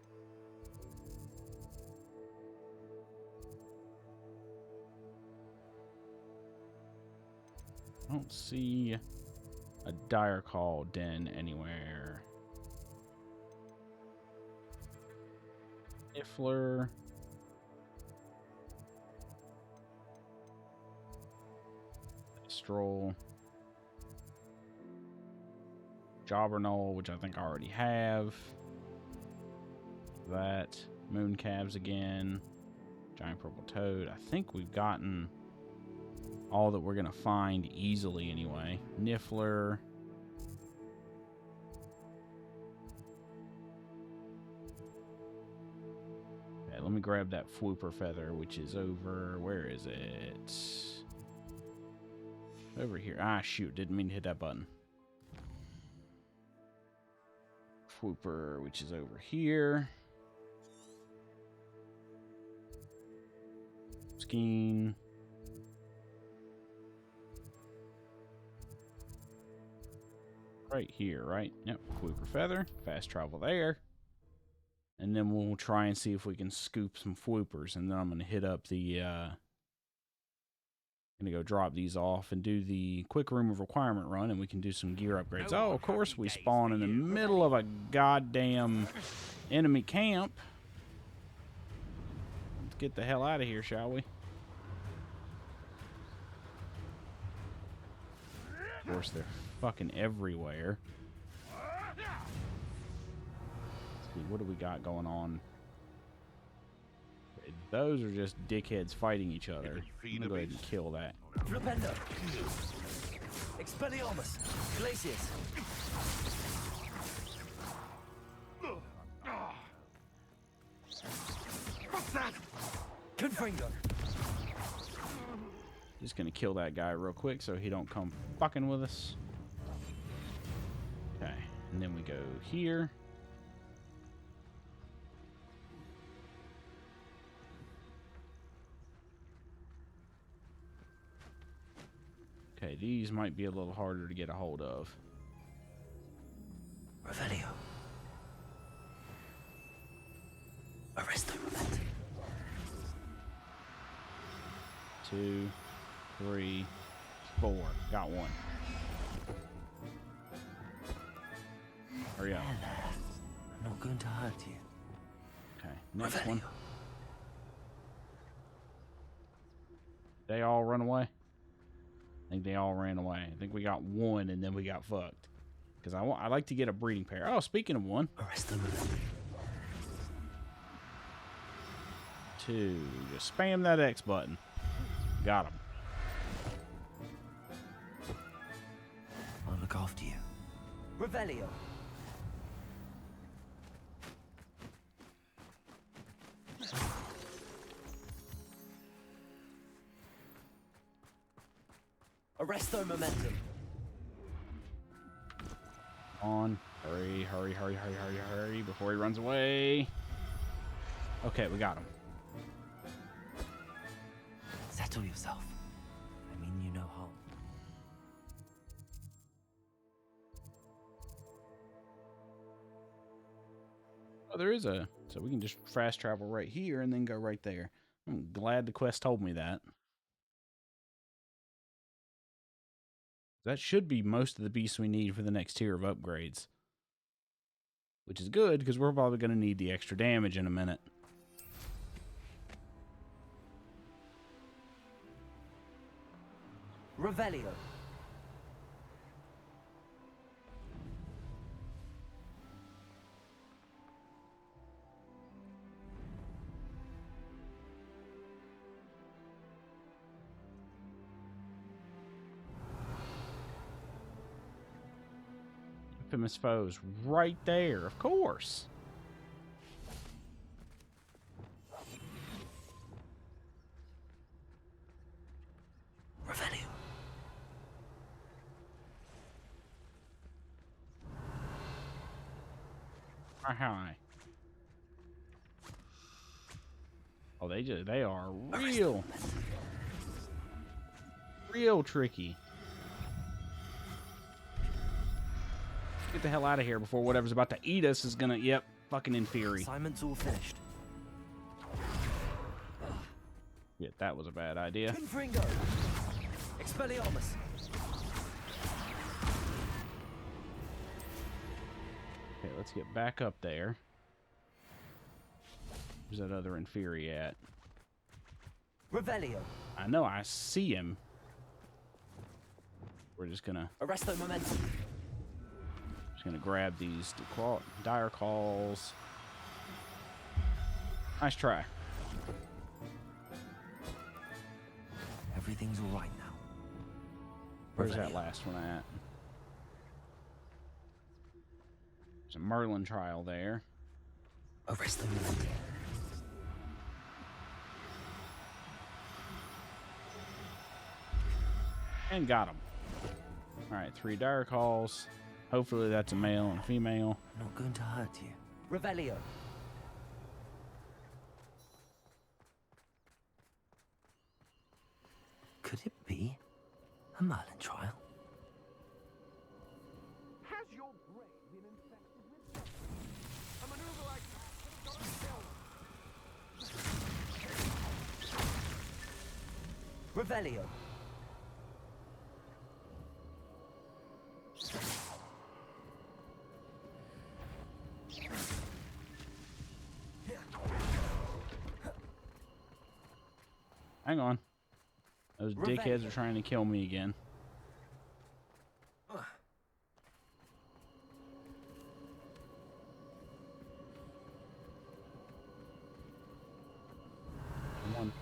I don't see a dire call den anywhere. Ifler. Stroll. Jobberknoll, which I think I already have. That. Mooncalves again. Giant purple toad. I think we've gotten all that we're going to find easily anyway. Niffler. Okay, let me grab that Fwooper feather, which is over... Where is it? Over here. Ah, shoot. Didn't mean to hit that button. Fwooper, which is over here. Skeen. Right here, right? Yep, Fwooper feather. Fast travel there. And then we'll try and see if we can scoop some Fwoopers. And then I'm going to hit up the... going to go drop these off and do the quick room of requirement run, and we can do some gear upgrades. Oh, of course, we spawn in the middle of a goddamn enemy camp. Let's get the hell out of here, shall we? Of course, they're fucking everywhere. Let's see, what do we got going on? Those are just dickheads fighting each other. I'm gonna go ahead and kill that. Flipendo. Expelliarmus. Glacius. What's that? Confringo. Just gonna kill that guy real quick so he don't come fucking with us. Okay, and then we go here. Okay, these might be a little harder to get a hold of. Revelio. Arresto Momento. 2, 3, 4. Got one. Hurry up. I'm not going to hurt you. Okay, next Revelio. one. They all run away? I think they all ran away. I think we got one and then we got fucked. Because I like to get a breeding pair. Oh, speaking of one. Arrest them. 2. Just spam that X button. Got him. I'll look after you. Revelio. Arresto Momentum. On. Hurry, hurry, hurry, hurry, hurry, hurry before he runs away. Okay, we got him. Settle yourself. I mean you no harm. Oh, there is a... So we can just fast travel right here and then go right there. I'm glad the quest told me that. That should be most of the beasts we need for the next tier of upgrades. Which is good, because we're probably going to need the extra damage in a minute. Revelio. Infamous foes right there, of course. Revelio. Hi. Oh, they are real tricky. Get the hell out of here before whatever's about to eat us is gonna, yep, fucking in theory. Assignment's all finished. Yeah, that was a bad idea. Confringo. Expelliarmus. Okay, let's get back up there. Where's that other Inferi at? Revelio. I know, I see him. We're just gonna... Arresto momentum. Just gonna grab these dire calls. Nice try. Everything's all right now. Where's that last one at? There's a Merlin trial there. Arresto momentum. And got him. Alright, 3 dire calls. Hopefully that's a male and a female. Not going to hurt you. Revelio. Could it be a Merlin trial? Has your brain been infected with a maneuver like that could have Revelio. Hang on. Those dickheads are trying to kill me again.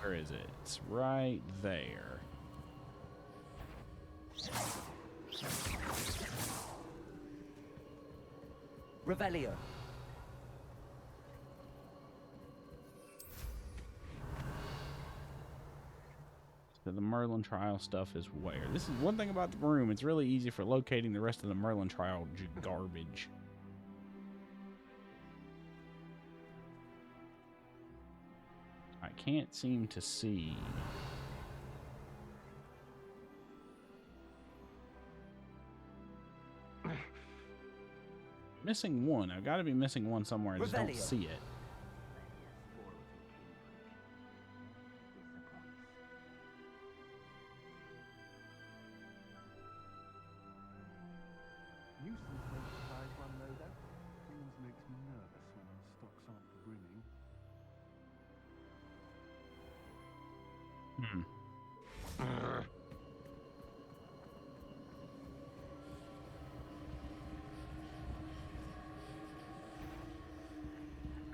Where is it? It's right there. Revelio. So the Merlin trial stuff is where? This is one thing about the room. It's really easy for locating the rest of the Merlin trial garbage. I can't seem to see. Missing one. I've got to be missing one somewhere. I just don't see it.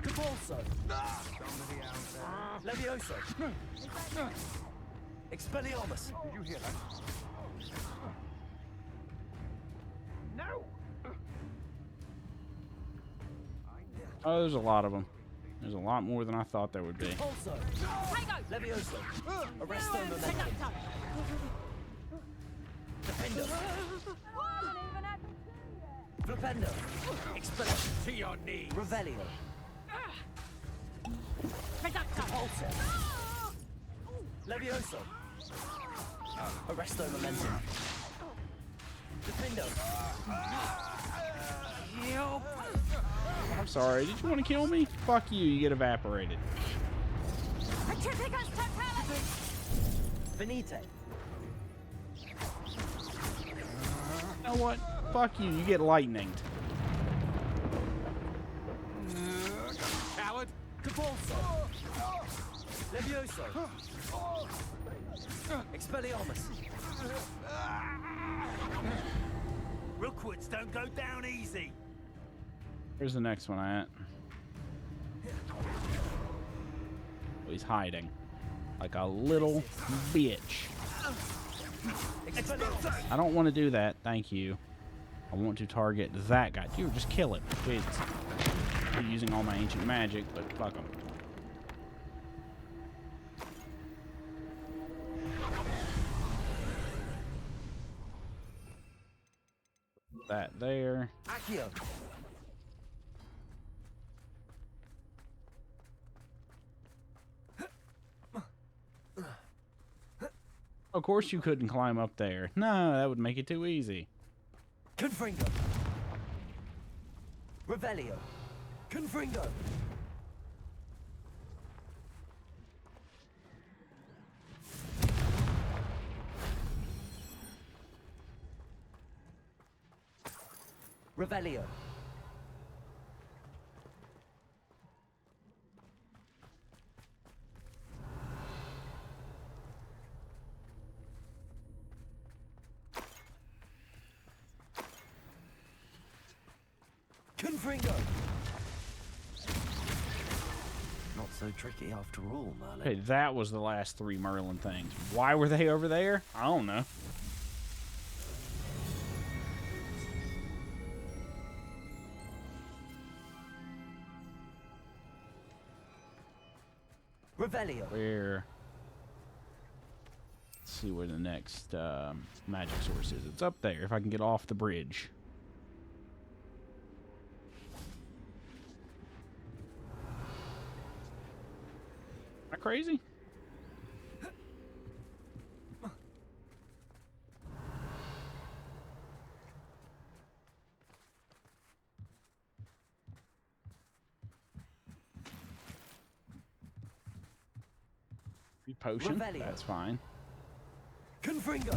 Cabalso. Levioso. Expelliarmus. Did you hear that? No. Oh, there's a lot of them. There's a lot more than I thought there would be. Cabalso. Levioso. Arresto momentum. Defendo. Flipendo. Expelliarmus. To your knees. Revelio. Repulsor. Levioso. Arresto momentum. Defendo. I'm sorry. Did you want to kill me? Fuck you. You get evaporated. Venite. You know what? Fuck you. You get lightninged. Coward. Cabalso. Levioso. Expelliarmus. Rookwoods don't go down easy. Where's the next one at? Oh, he's hiding. Like a little bitch. I don't want to do that. Thank you. I want to target that guy. Dude, just kill him. Jesus. I'm using all my ancient magic, but fuck him. That there. Accio. Of course you couldn't climb up there. No, that would make it too easy. Confringo. Revelio. Confringo. Revelio. Confringo! Not so tricky after all, Merlin. Okay, that was the last 3 Merlin things. Why were they over there? I don't know. Revelio. Where? Let's see where the next magic source is. It's up there, if I can get off the bridge. Am I crazy? Potion? Revelio. That's fine. Confringo.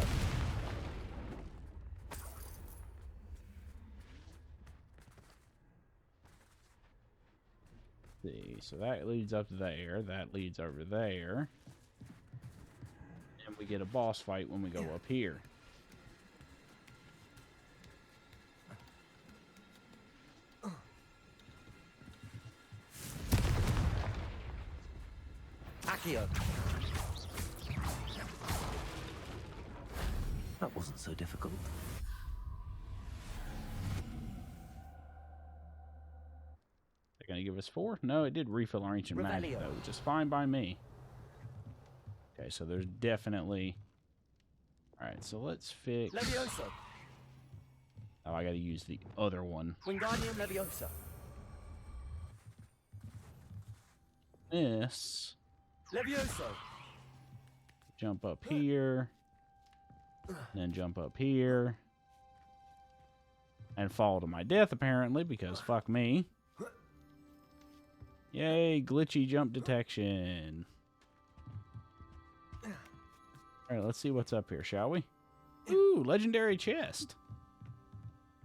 See, so that leads up there. That leads over there. And we get a boss fight when we go up here. Accio. That wasn't so difficult. They're going to give us 4? No, it did refill our ancient magic, though, which is fine by me. Okay, so there's definitely... Alright, so let's fix... Leviosa. Oh, I got to use the other one. Wingardium Leviosa. This. Leviosa. Jump up here. Then jump up here. And fall to my death, apparently, because fuck me. Yay, glitchy jump detection. Alright, let's see what's up here, shall we? Ooh, legendary chest.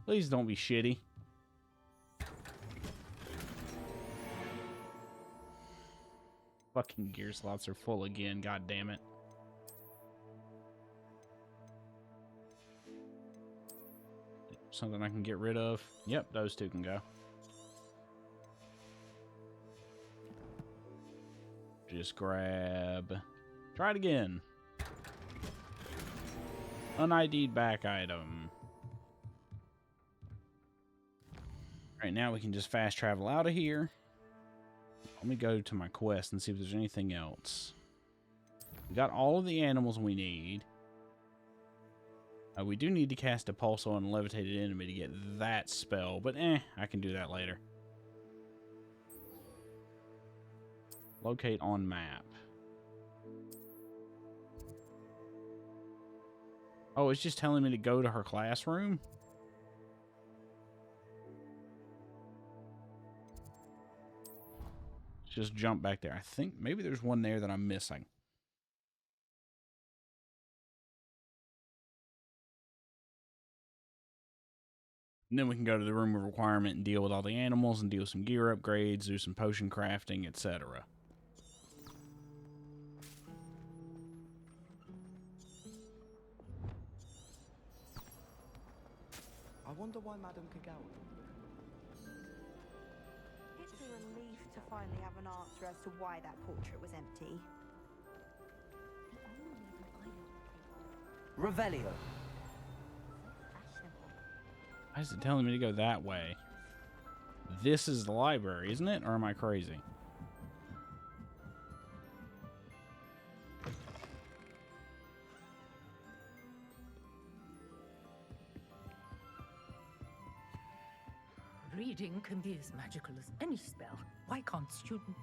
Please don't be shitty. Fucking gear slots are full again, god damn it. Something I can get rid of. Yep, those 2 can go. Just grab... Try it again. Unid'd back item. Alright, now we can just fast travel out of here. Let me go to my quest and see if there's anything else. We got all of the animals we need. We do need to cast a pulse on a levitated enemy to get that spell, but I can do that later. Locate on map. Oh, it's just telling me to go to her classroom? Just jump back there. I think maybe there's one there that I'm missing. And then we can go to the room of requirement and deal with all the animals and deal some gear upgrades, do some potion crafting, etc. I wonder why Madame Kagawa. It's a relief to finally have an answer as to why that portrait was empty. Revelio. Why is it telling me to go that way? This is the library, isn't it? Or am I crazy? Reading can be as magical as any spell. Why can't students...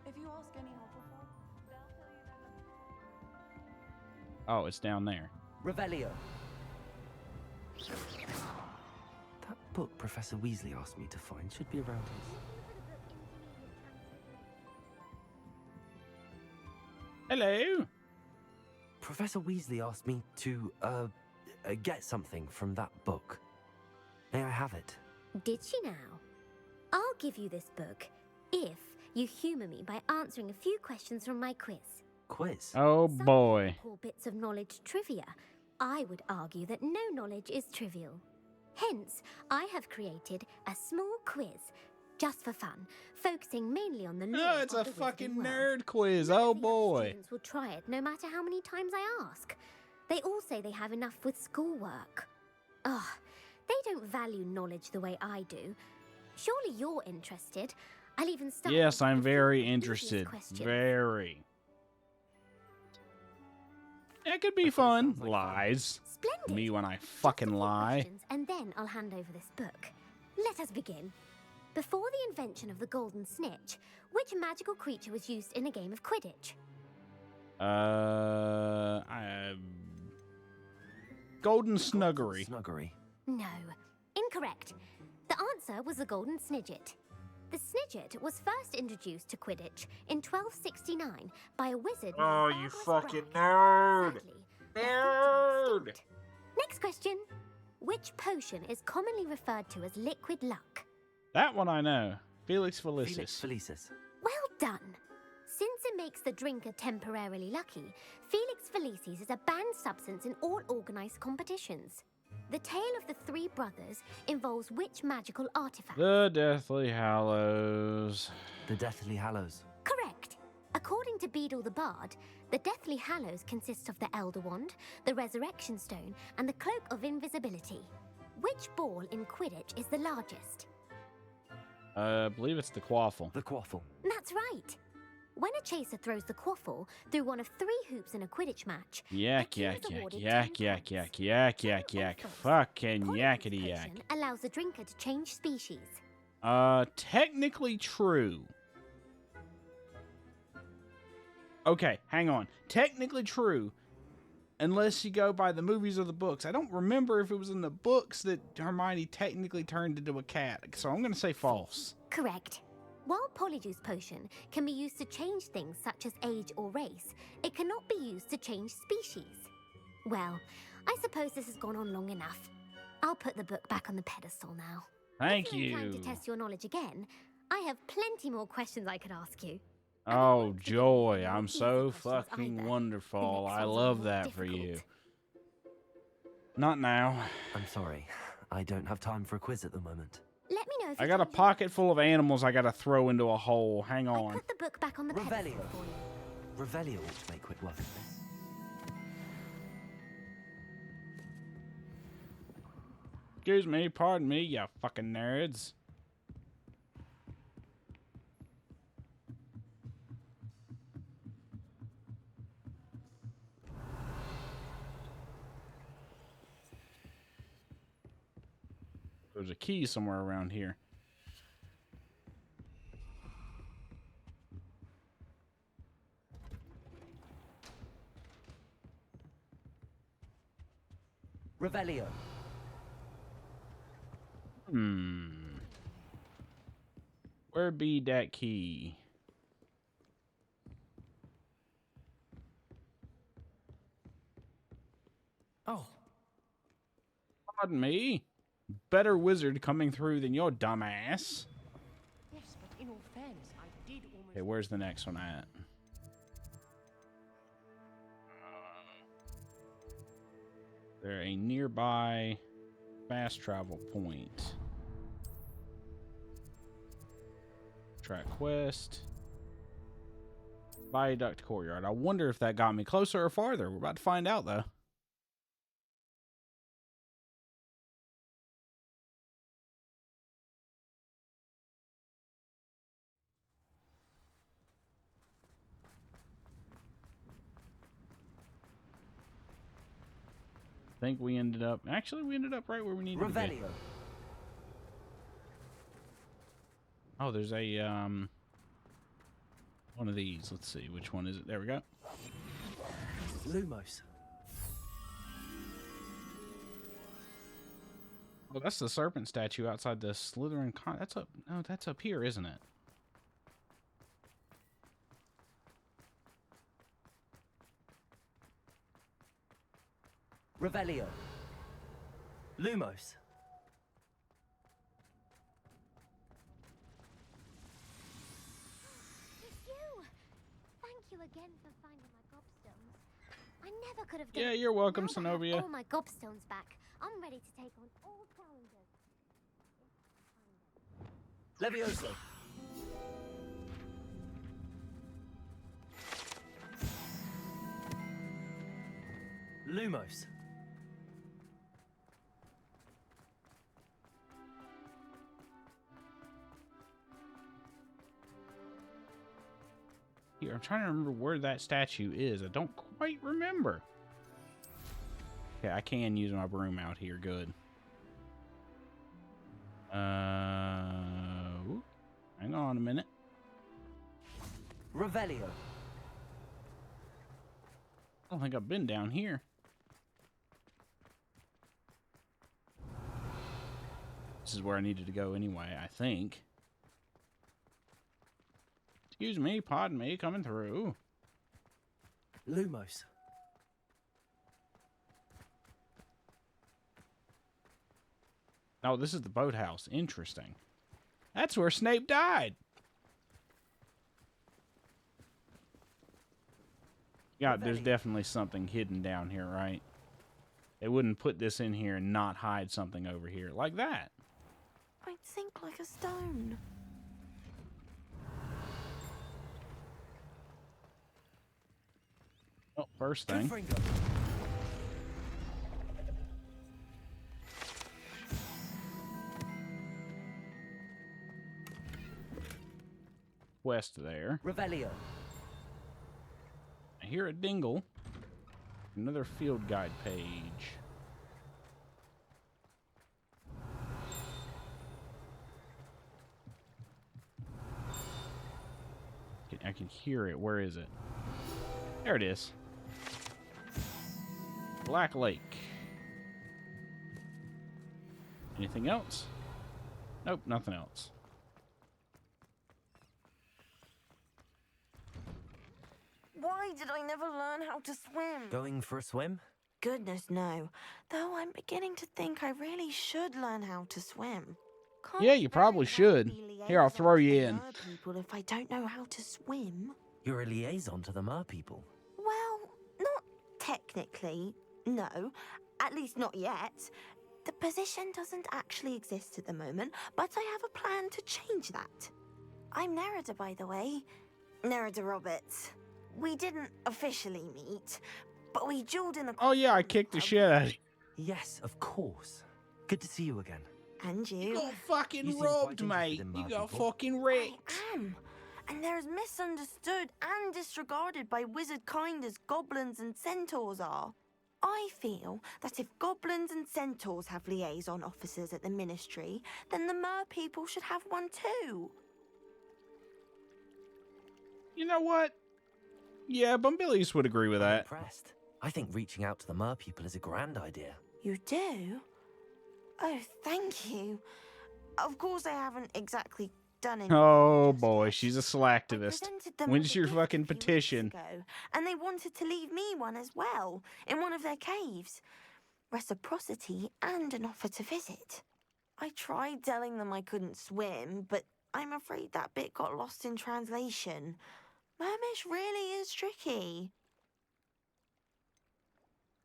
If you ask any Hufflepuff, they'll tell you that. Oh, it's down there. Revelio. That book Professor Weasley asked me to find should be around here. Hello. Professor Weasley asked me to, get something from that book. May I have it? Did she now? I'll give you this book. if you humour me by answering a few questions from my quiz. Quiz? Oh Some boy. people call bits of knowledge trivia. I would argue that no knowledge is trivial. Hence, I have created a small quiz, just for fun, focusing mainly on the lore Oh, it's of a the fucking wizarding nerd world. quiz. None Oh of the other boy. Students will try it no matter how many times I ask. They all say they have enough with schoolwork. Ugh, they don't value knowledge the way I do. Surely you're interested. I'll even start. Yes, I'm with the very easiest interested. questions. Very. It could be fun. Lies. Splendid. Me when I fucking lie. Questions, and then I'll hand over this book. Let us begin. Before the invention of the golden snitch, which magical creature was used in a game of Quidditch? Golden Snuggery. Snuggery. No, incorrect. The answer was the golden snidget. The snidget was first introduced to Quidditch in 1269 by a wizard. Oh, named you Barbara fucking Sprague. nerd! Sadly, their thinking stopped. Next question. Which potion is commonly referred to as liquid luck? That one I know. Felix Felicis. Felix Felicis. Well done. Since it makes the drinker temporarily lucky, Felix Felicis is a banned substance in all organised competitions. The tale of the three brothers involves which magical artifact? The Deathly Hallows. The Deathly Hallows. Correct. According to Beadle the Bard, the Deathly Hallows consists of the Elder Wand, the Resurrection Stone, and the Cloak of Invisibility. Which ball in Quidditch is the largest? I believe it's the Quaffle. The Quaffle. That's right. When a chaser throws the quaffle through one of 3 hoops in a Quidditch match, Yak, the team yak, is yak, awarded yak, 10 yak, points. yak, yak, yak, yak. Fucking yakety yak. Potion allows the drinker to change species. Technically true. Okay, hang on. Technically true. Unless you go by the movies or the books. I don't remember if it was in the books that Hermione technically turned into a cat. So I'm going to say false. Correct. While Polyjuice Potion can be used to change things such as age or race, it cannot be used to change species. Well, I suppose this has gone on long enough. I'll put the book back on the pedestal now. Thank If you're inclined you. to test your knowledge again, I have plenty more questions I could ask you. Oh, joy. I'm so fucking wonderful. I love that for you. Not now. I'm sorry. I don't have time for a quiz at the moment. Let me know if I you got a find pocket full of animals I got to throw into a hole. Hang I on. put the book back on the pedestal Revelio. for you. Revelio ought to make quick work of this. Excuse me, pardon me, you fucking nerds. There's a key somewhere around here. Revelio. Where be that key? Oh. Pardon me. Better wizard coming through than your dumbass. Yes, but in all fairness, I did almost... Okay, where's the next one at? There a nearby fast travel point. Track quest. Viaduct courtyard. I wonder if that got me closer or farther. We're about to find out though. I think we ended up... Actually, we ended up right where we needed to be. Revelio. Oh, there's a, one of these. Let's see. Which one is it? There we go. Lumos. Oh, that's the serpent statue outside the Slytherin con... That's up... No, that's up here, isn't it? Revelio. Lumos. again for finding my gobstones. I never could have Yeah, done it. you're welcome, Now that I have Zenobia. all my gobstones back, I'm ready to take on all challenges. Levioso. Lumos. Here, I'm trying to remember where that statue is. I don't quite remember. Okay, I can use my broom out here. Good. Ooh, hang on a minute. Revelio. I don't think I've been down here. This is where I needed to go anyway, I think. Excuse me, pardon me, coming through. Lumos. Oh, this is the boathouse. Interesting. That's where Snape died. Yeah, there's definitely something hidden down here, right? They wouldn't put this in here and not hide something over here like that. I'd sink like a stone. Oh, first thing. West there. Revelio. I hear a dingle. Another field guide page. I can hear it. Where is it? There it is. Black Lake. Anything else? Nope, nothing else. Why did I never learn how to swim? Going for a swim? Goodness, no. Though I'm beginning to think I really should learn how to swim. Can't Yeah, you probably should. Here, I'll throw you in. People if I don't know how to swim. You're a liaison to the mer people. Well, not technically, no. At least not yet. The position doesn't actually exist at the moment, but I have a plan to change that. I'm Nerida, by the way. Nerida Roberts. We didn't officially meet, but we dueled in the... Oh yeah, I kicked the shit out of you. Yes, of course. Good to see you again. And you. You got fucking robbed, mate. You got fucking wrecked. I am. And they're as misunderstood and disregarded by wizard kind as goblins and centaurs are. I feel that if goblins and centaurs have liaison officers at the ministry, then the mer people should have one too. You know what? Yeah, Bumbilius would agree with that. Impressed. I think reaching out to the mer people is a grand idea. You do? Oh, thank you. Of course I haven't exactly done anything. Oh boy, she's a slacktivist. Presented them When's with a your gift fucking a few weeks petition? ago, and they wanted to leave me one as well, in one of their caves. Reciprocity and an offer to visit. I tried telling them I couldn't swim, but I'm afraid that bit got lost in translation. Mermish really is tricky.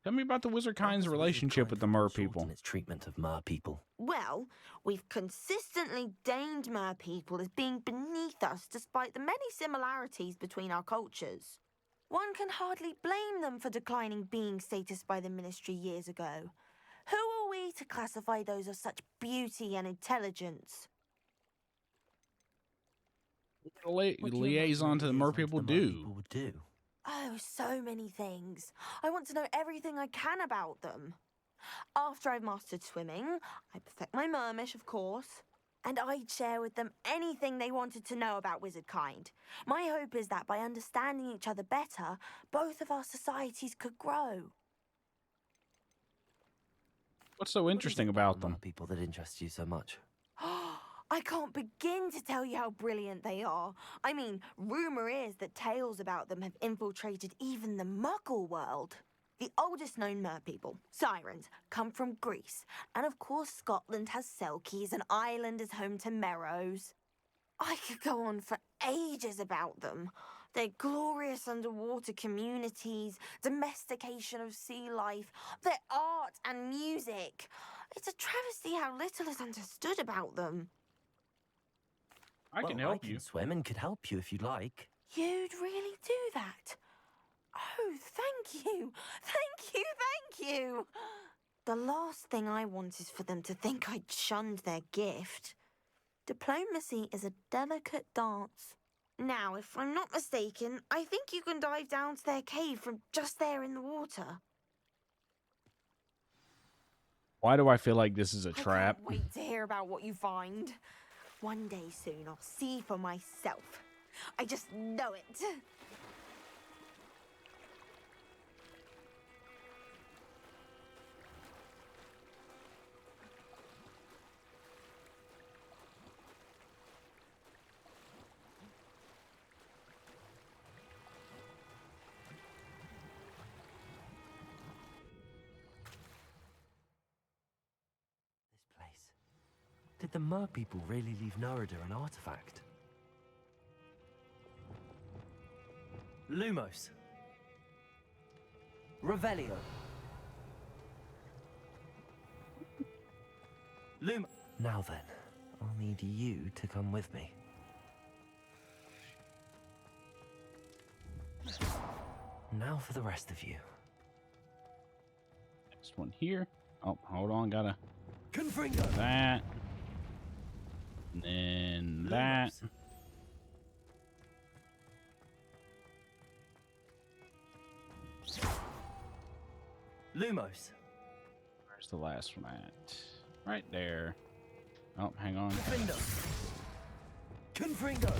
Tell me about the Wizard Kind's relationship with the mer people. Its treatment of mer people. Well, we've consistently deemed mer people as being beneath us despite the many similarities between our cultures. One can hardly blame them for declining being status by the ministry years ago. Who are we to classify those of such beauty and intelligence? Liaison to the mer people do. Oh, so many things. I want to know everything I can about them. After I've mastered swimming, I perfect my mermish, of course, and I'd share with them anything they wanted to know about wizard kind. My hope is that by understanding each other better, both of our societies could grow. What's so interesting about them? People that interest you so much. I can't begin to tell you how brilliant they are. I mean, rumour is that tales about them have infiltrated even the Muggle world. The oldest known mer people, sirens, come from Greece. And of course Scotland has Selkies and Ireland is home to Merrows. I could go on for ages about them. Their glorious underwater communities, domestication of sea life, their art and music. It's a travesty how little is understood about them. I can help you. I can swim and could help you if you'd like. You'd really do that? Oh, thank you. Thank you, thank you. The last thing I want is for them to think I'd shunned their gift. Diplomacy is a delicate dance. Now, if I'm not mistaken, I think you can dive down to their cave from just there in the water. Why do I feel like this is a trap? I can't wait to hear about what you find. One day soon, I'll see for myself. I just know it. Did the Mer people really leave Narada an artifact? Lumos. Revelio. Now then, I'll need you to come with me. Now for the rest of you. Next one here. Oh, hold on, gotta Confringo. that. And then that. Lumos. Where's the last one at? Right there. Oh, hang on. Confringo.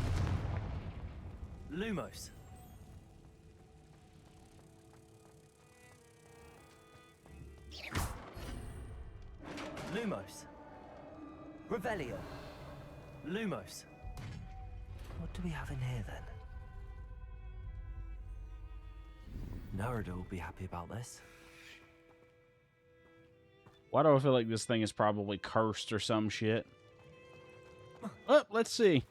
Lumos. Lumos. Revelio. Lumos. What do we have in here then? Narada will be happy about this. Why do I feel like this thing is probably cursed or some shit? Oh, let's see.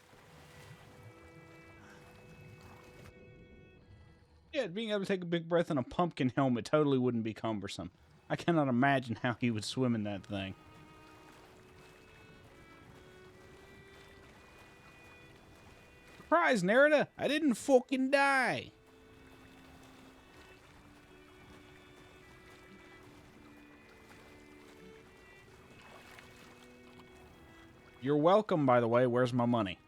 Yeah, being able to take a big breath in a pumpkin helmet totally wouldn't be cumbersome. I cannot imagine how he would swim in that thing. Surprise, Narada! I didn't fucking die! You're welcome, by the way. Where's my money?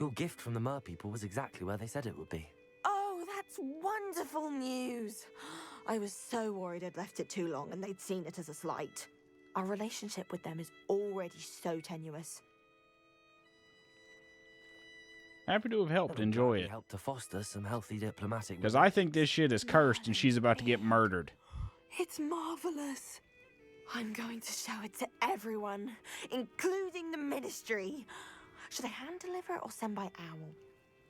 Your gift from the Mer people was exactly where they said it would be. Oh, that's wonderful news. I was so worried I'd left it too long and they'd seen it as a slight. Our relationship with them is already so tenuous. Happy to have helped. Enjoy it. Helped to foster some healthy diplomatic. Because I think this shit is cursed and she's about to get murdered. It's marvelous. I'm going to show it to everyone, including the ministry. Should I hand deliver it or send by owl?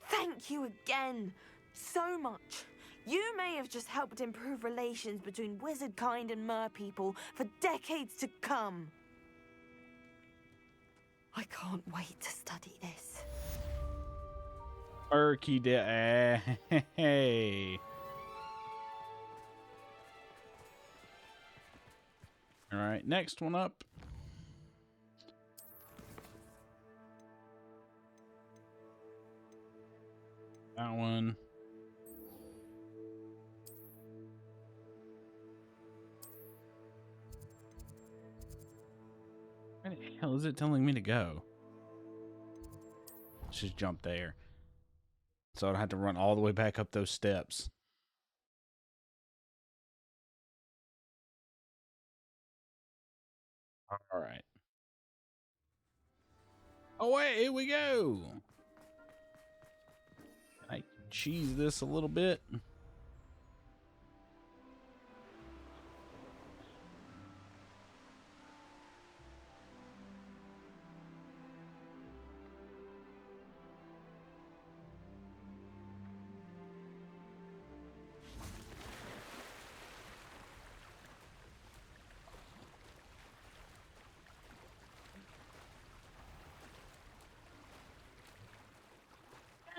Thank you again so much. You may have just helped improve relations between wizard kind and mer people for decades to come. I can't wait to study this. Erky hey. All right, next one up. That one. Where the hell is it telling me to go? Let's just jump there. So I don't have to run all the way back up those steps. All right. Oh, wait, here we go. I cheese this a little bit.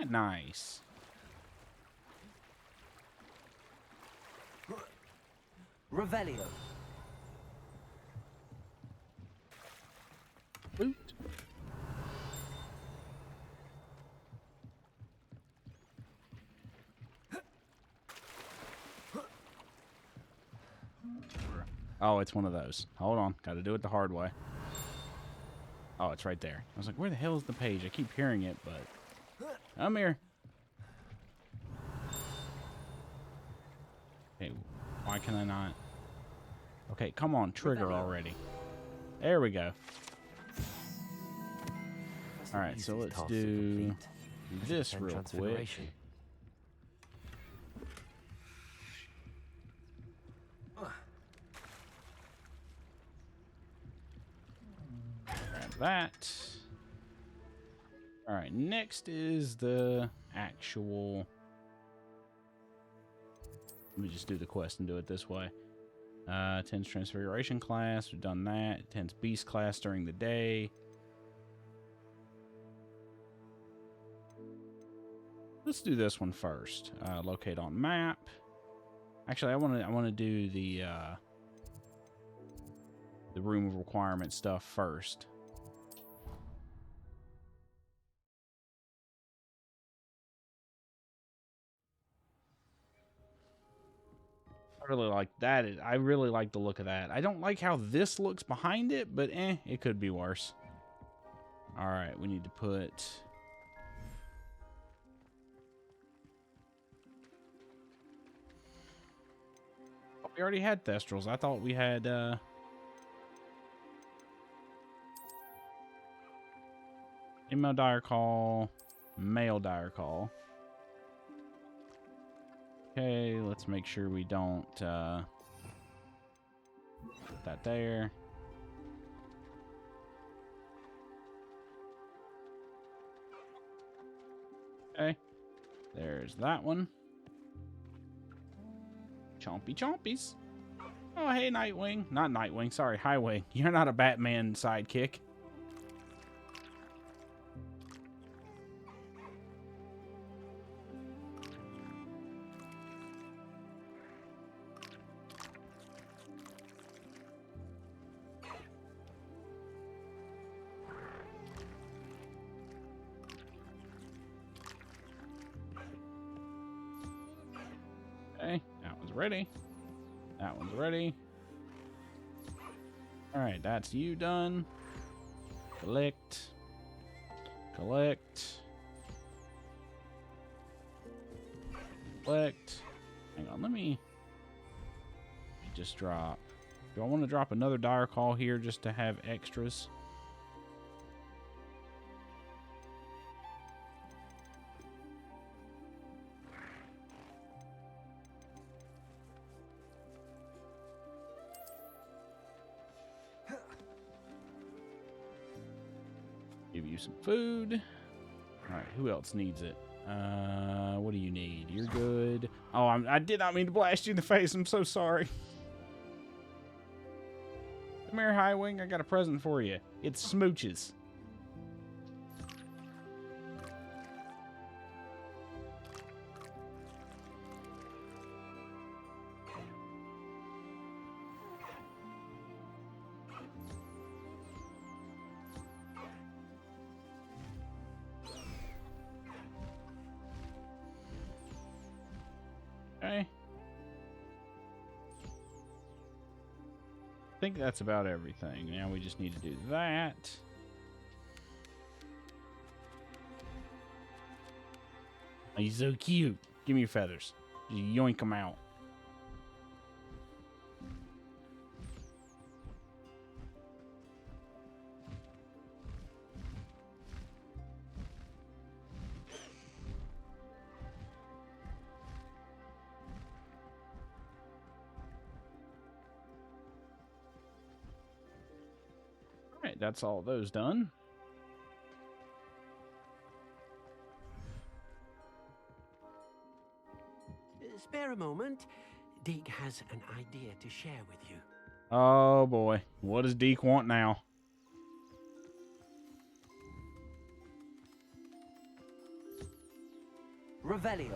that nice? Revelio. Boot. Oh, it's one of those. Hold on. Got to do it the hard way. Oh, it's right there. I was like, where the hell is the page? I keep hearing it, but... Come here. Okay, why can I not? Okay, come on. Trigger already. There we go. Alright, so let's do this real quick. Grab that. Alright, next is the actual... Let me just do the quest and do it this way. 10's Transfiguration class. We've done that. 10's Beast class during the day. Let's do this one first. Locate on map. Actually, I want to do the room of requirement stuff first. I really like that. I really like the look of that. I don't like how this looks behind it, but it could be worse. All right, we need to put... Oh, we already had Thestrals. I thought we had... Female dire call, male dire call. Okay, let's make sure we don't put that there. Okay, there's that one. Chompy chompies. Oh, hey, Nightwing. Not Nightwing, sorry, Highwing. You're not a Batman sidekick. Okay, that one's ready. That one's ready. Alright, that's you done. Collect. Collect. Collect. Hang on, let me just drop. Do I want to drop another dire call here just to have extras? Give you some food. All right, who else needs it? What do you need? You're good. Oh, I did not mean to blast you in the face. I'm so sorry. Come here, Highwing. I got a present for you. It's smooches. Okay. I think that's about everything. Now we just need to do that. Oh, he's so cute. Give me your feathers. Just yoink them out. Alright, that's all those done. Spare a moment. Deke has an idea to share with you. Oh boy. What does Deke want now? Revelio.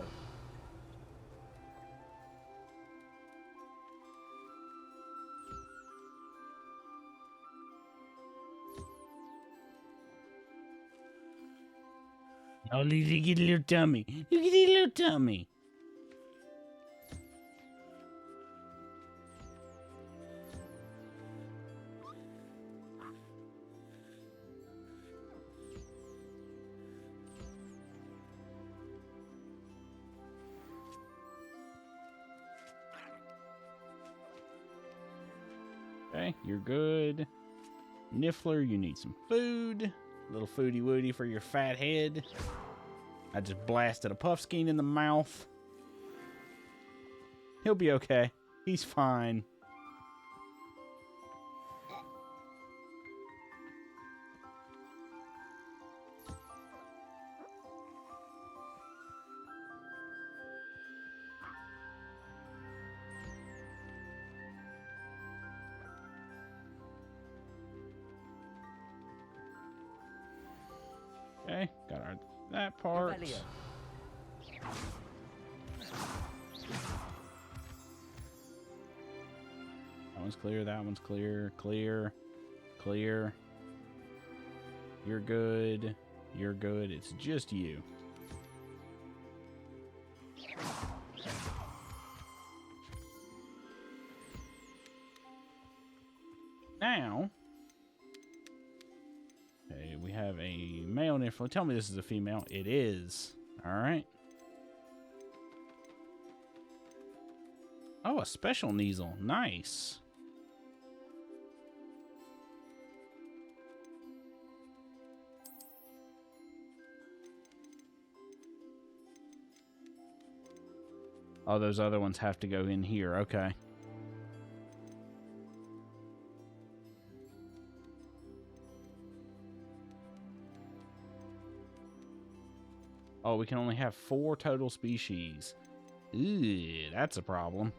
Oh, look at the little tummy. Look at the little tummy. Okay, you're good. Niffler, you need some food. A little foodie woody for your fat head. I just blasted a Puffskein in the mouth. He'll be okay. He's fine. Okay, got our that part. Revelio. That one's clear, that one's clear. Clear. Clear. You're good. You're good. It's just you. Now, okay, we have a male Niffler. Tell me this is a female. It is. All right. Oh, a special Kneasel. Nice. Oh, those other ones have to go in here. Okay. Oh, we can only have 4 total species. Ooh, that's a problem.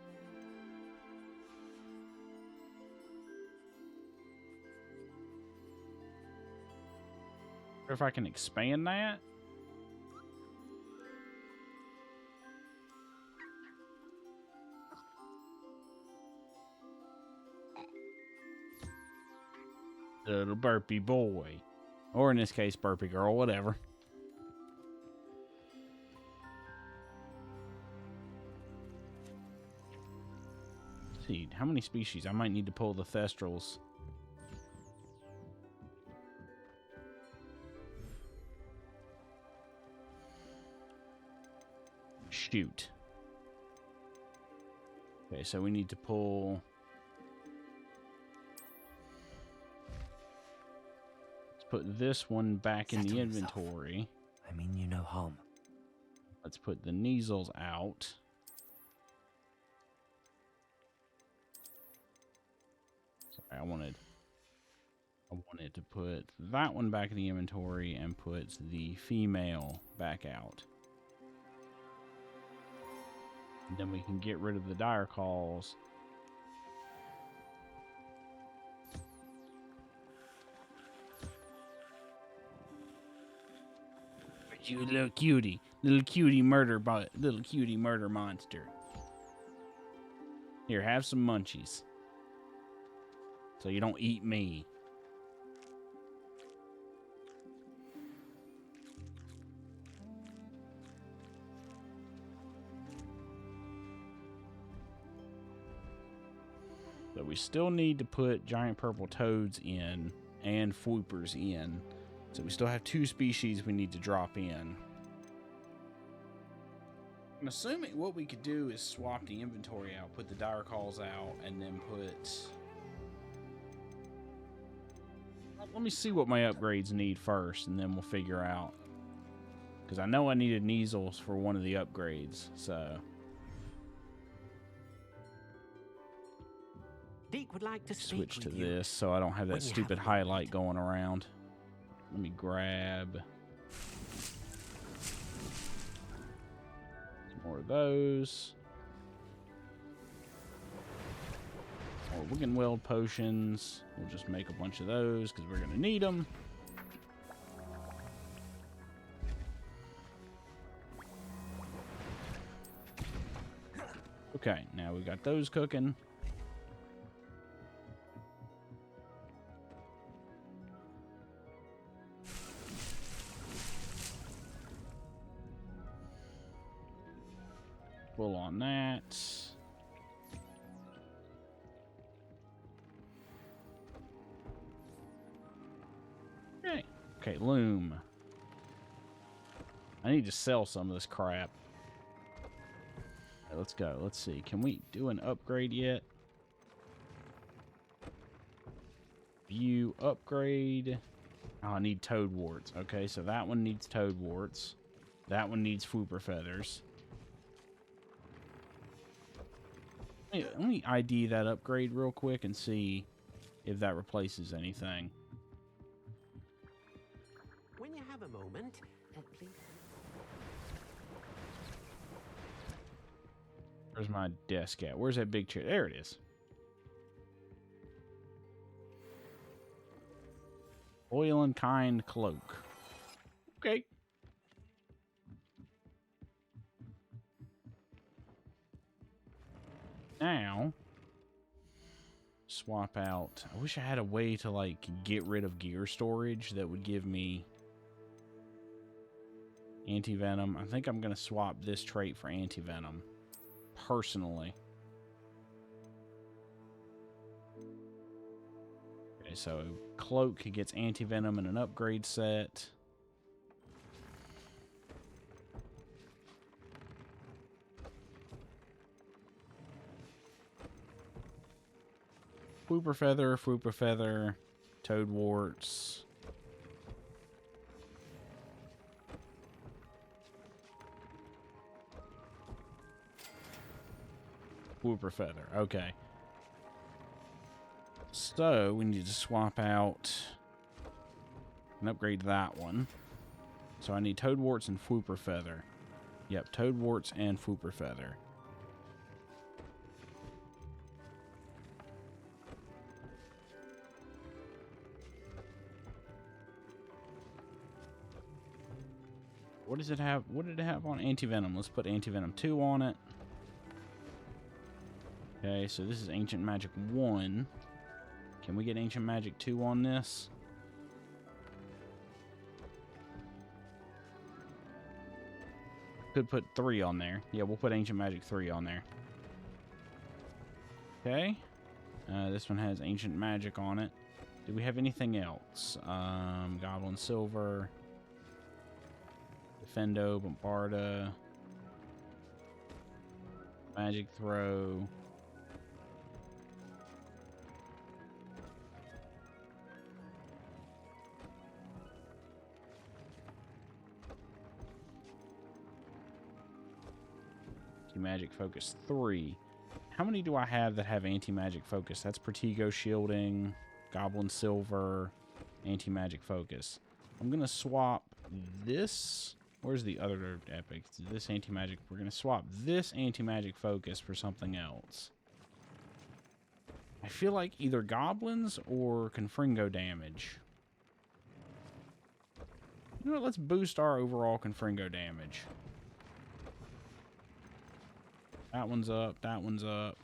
If I can expand that. Little burpy boy. Or in this case, burpy girl, whatever. Let's see, how many species? I might need to pull the Thestrals. Shoot. Okay, so we need to pull... Put this one back in the inventory. I mean you no harm. Let's put the Kneasels out. Sorry, I wanted to put that one back in the inventory and put the female back out. And then we can get rid of the dire calls. You little cutie murder monster. Here, have some munchies. So you don't eat me. So we still need to put giant purple toads in and fwoopers in. So we still have 2 species we need to drop in. I'm assuming what we could do is swap the inventory out, put the dire calls out, and then put... Let me see what my upgrades need first, and then we'll figure out. Because I know I needed Kneasels for one of the upgrades, so... Deke would like to switch to this so I don't have that stupid highlight going around. Let me grab some more of those. More Wiggenweld potions. We'll just make a bunch of those because we're going to need them. Okay, now we got those cooking. Full on that. Okay. Okay, loom. I need to sell some of this crap. Okay, let's go. Let's see. Can we do an upgrade yet? View upgrade. Oh, I need toad warts. Okay, so that one needs toad warts. That one needs fooper feathers. Let me ID that upgrade real quick and see if that replaces anything. When you have a moment, please. Where's my desk at? Where's that big chair? There it is. Oil and kind cloak. Okay. Now, swap out. I wish I had a way to, like, get rid of gear storage that would give me anti-venom. I think I'm going to swap this trait for anti-venom, personally. Okay, so cloak gets anti-venom and an upgrade set. Fooper feather, toad warts. Fooper feather, okay. So, we need to swap out and upgrade that one. So I need toad warts and fooper feather. Yep, toad warts and fooper feather. What does it have? What did it have on anti-venom? Let's put anti-venom 2 on it. Okay, so this is Ancient Magic 1. Can we get Ancient Magic 2 on this? Could put 3 on there. Yeah, we'll put Ancient Magic 3 on there. Okay. This one has Ancient Magic on it. Do we have anything else? Goblin Silver. Defendo, Bombarda. Magic Throw. Anti-Magic Focus 3. How many do I have that have Anti-Magic Focus? That's Protego Shielding, Goblin Silver, Anti-Magic Focus. I'm going to swap this. Where's the other epic? This Anti-Magic. We're going to swap this Anti-Magic Focus for something else. I feel like either Goblins or Confringo damage. You know what? Let's boost our overall Confringo damage. That one's up. That one's up.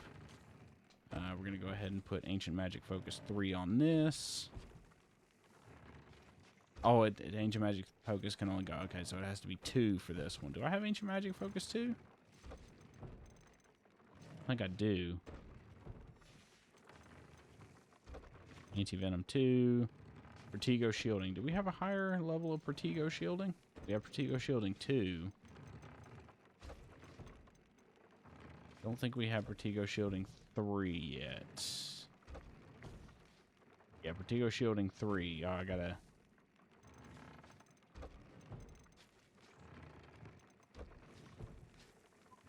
We're going to go ahead and put Ancient Magic Focus 3 on this. Oh, Ancient Magic Focus can only go... Okay, so it has to be 2 for this one. Do I have Ancient Magic Focus 2? I think I do. Anti-Venom 2. Protego Shielding. Do we have a higher level of Protego Shielding? We have Protego Shielding 2. Don't think we have Protego Shielding 3 yet. Yeah, Protego Shielding 3. Oh, I gotta...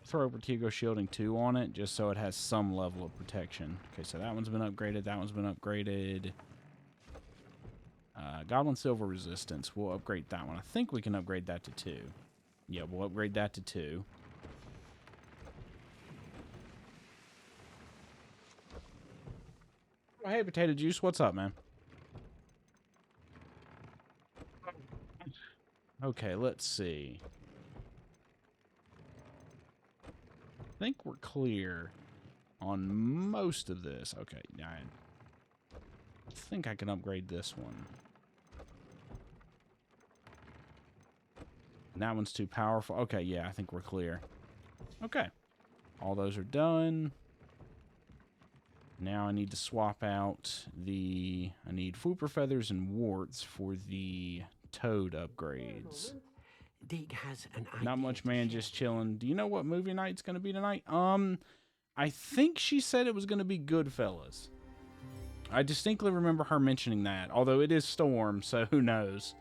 throw Protego Shielding 2 on it, just so it has some level of protection. Okay, so that one's been upgraded. That one's been upgraded. Goblin Silver Resistance. We'll upgrade that one. I think we can upgrade that to 2. Yeah, we'll upgrade that to 2. Oh, hey, Potato Juice. What's up, man? Okay, let's see. think we're clear on most of this. Okay, I think I can upgrade this one. And that one's too powerful. Okay, yeah, I think we're clear. Okay. All those are done. Now I need to swap out the... I need Fwooper Feathers and Warts for the Toad upgrades. Dig has an idea. Not much, man, just chilling. Do you know what movie night's going to be tonight? I think she said it was going to be Goodfellas. I distinctly remember her mentioning that. Although it is Storm, so who knows?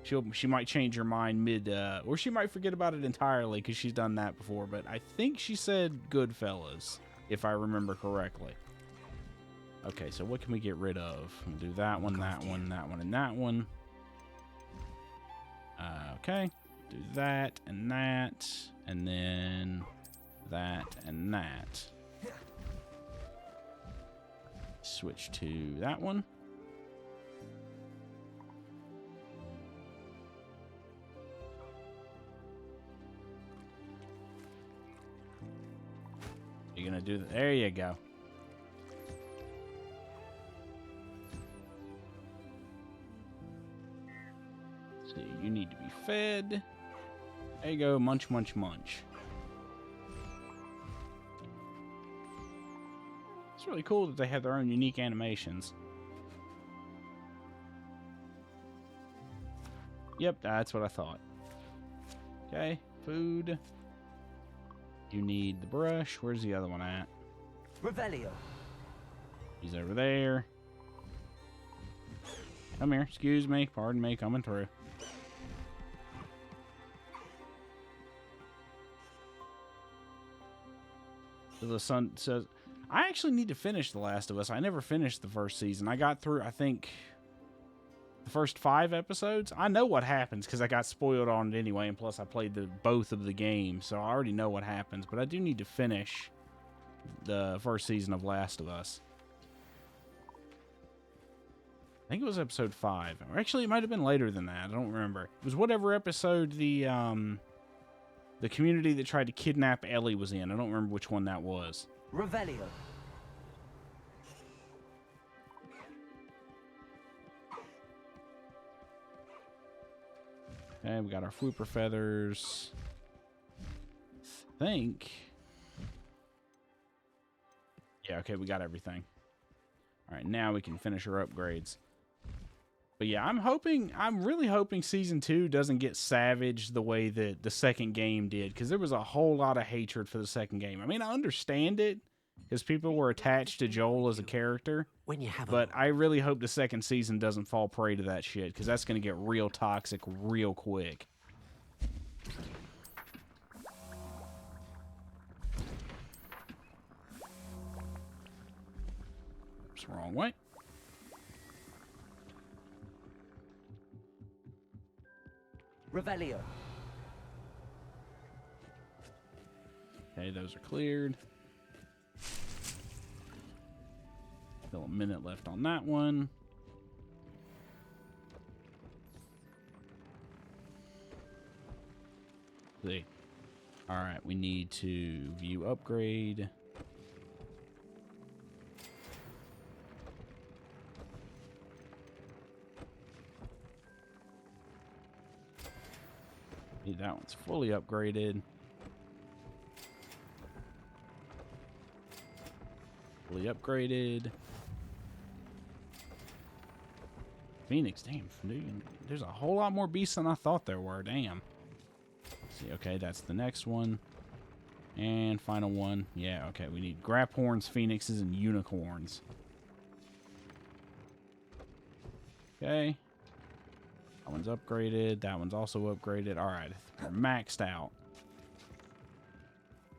She might change her mind mid... or she might forget about it entirely because she's done that before. But I think she said Goodfellas, if I remember correctly. Okay, so what can we get rid of? We'll do that one, that one, that one, and that one. Okay. Do that and that. And then that and that. Switch to that one. You're gonna do that. There you go. See, you need to be fed. There you go. Munch, munch, munch. It's really cool that they have their own unique animations. Yep, that's what I thought. Okay, food. You need the brush. Where's the other one at? Revelio. He's over there. Come here. Excuse me. Pardon me. Coming through. So the sun says, I actually need to finish The Last of Us. I never finished the first season. I got through, I think, the first 5 episodes. I know what happens because I got spoiled on it anyway, and plus I played both of the games, so I already know what happens. But I do need to finish the first season of Last of Us. I think it was episode 5. Or actually, it might have been later than that. I don't remember. It was whatever episode the community that tried to kidnap Ellie was in. I don't remember which one that was. Revelio. Okay, we got our Fwooper Feathers. I think. Yeah, okay, we got everything. All right, now we can finish our upgrades. But yeah, I'm really hoping Season 2 doesn't get savage the way that the second game did, because there was a whole lot of hatred for the second game. I mean, I understand it, because people were attached to Joel as a character, but I really hope the second season doesn't fall prey to that shit, because that's going to get real toxic real quick. Oops, wrong way. Revelio. Okay, those are cleared. Still a minute left on that one. See. All right, we need to view upgrade. That one's fully upgraded. Fully upgraded. Phoenix, damn, dude, there's a whole lot more beasts than I thought there were. Damn. Let's see, okay, that's the next one. And final one. Yeah, okay, we need Graphorns, Phoenixes, and Unicorns. Okay. That one's upgraded. That one's also upgraded. All right, we're maxed out.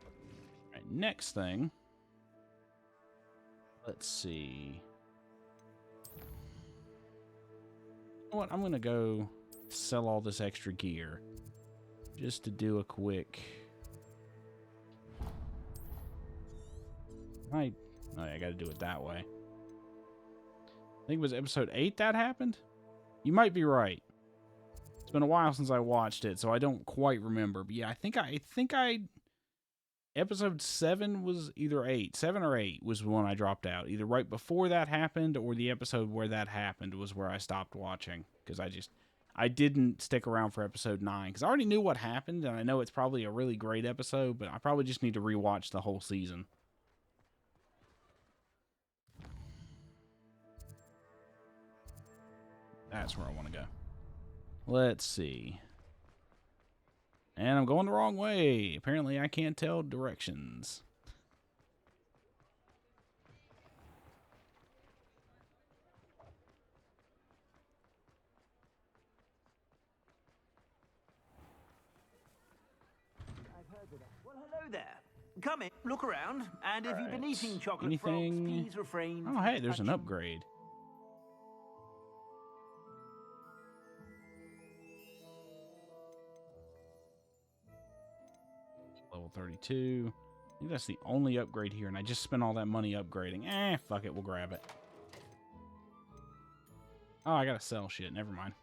All right, next thing. Let's see. You know what? I'm going to go sell all this extra gear just to do a quick... Oh, yeah, I got to do it that way. I think it was episode 8 that happened. You might be right. It's been a while since I watched it, so I don't quite remember. But yeah, I think I episode 7 was either 8. 7 or 8 was the one I dropped out. Either right before that happened or the episode where that happened was where I stopped watching. Because I didn't stick around for episode 9. Because I already knew what happened, and I know it's probably a really great episode, but I probably just need to rewatch the whole season. That's where I want to go. Let's see. And I'm going the wrong way. Apparently, I can't tell directions. Well, hello there. Come in, look around, and if you've been eating chocolate Anything? frogs, please refrain. Oh, hey, there's an upgrade. Level 32. I think that's the only upgrade here, and I just spent all that money upgrading. Fuck it, we'll grab it. Oh, I gotta sell shit. Never mind.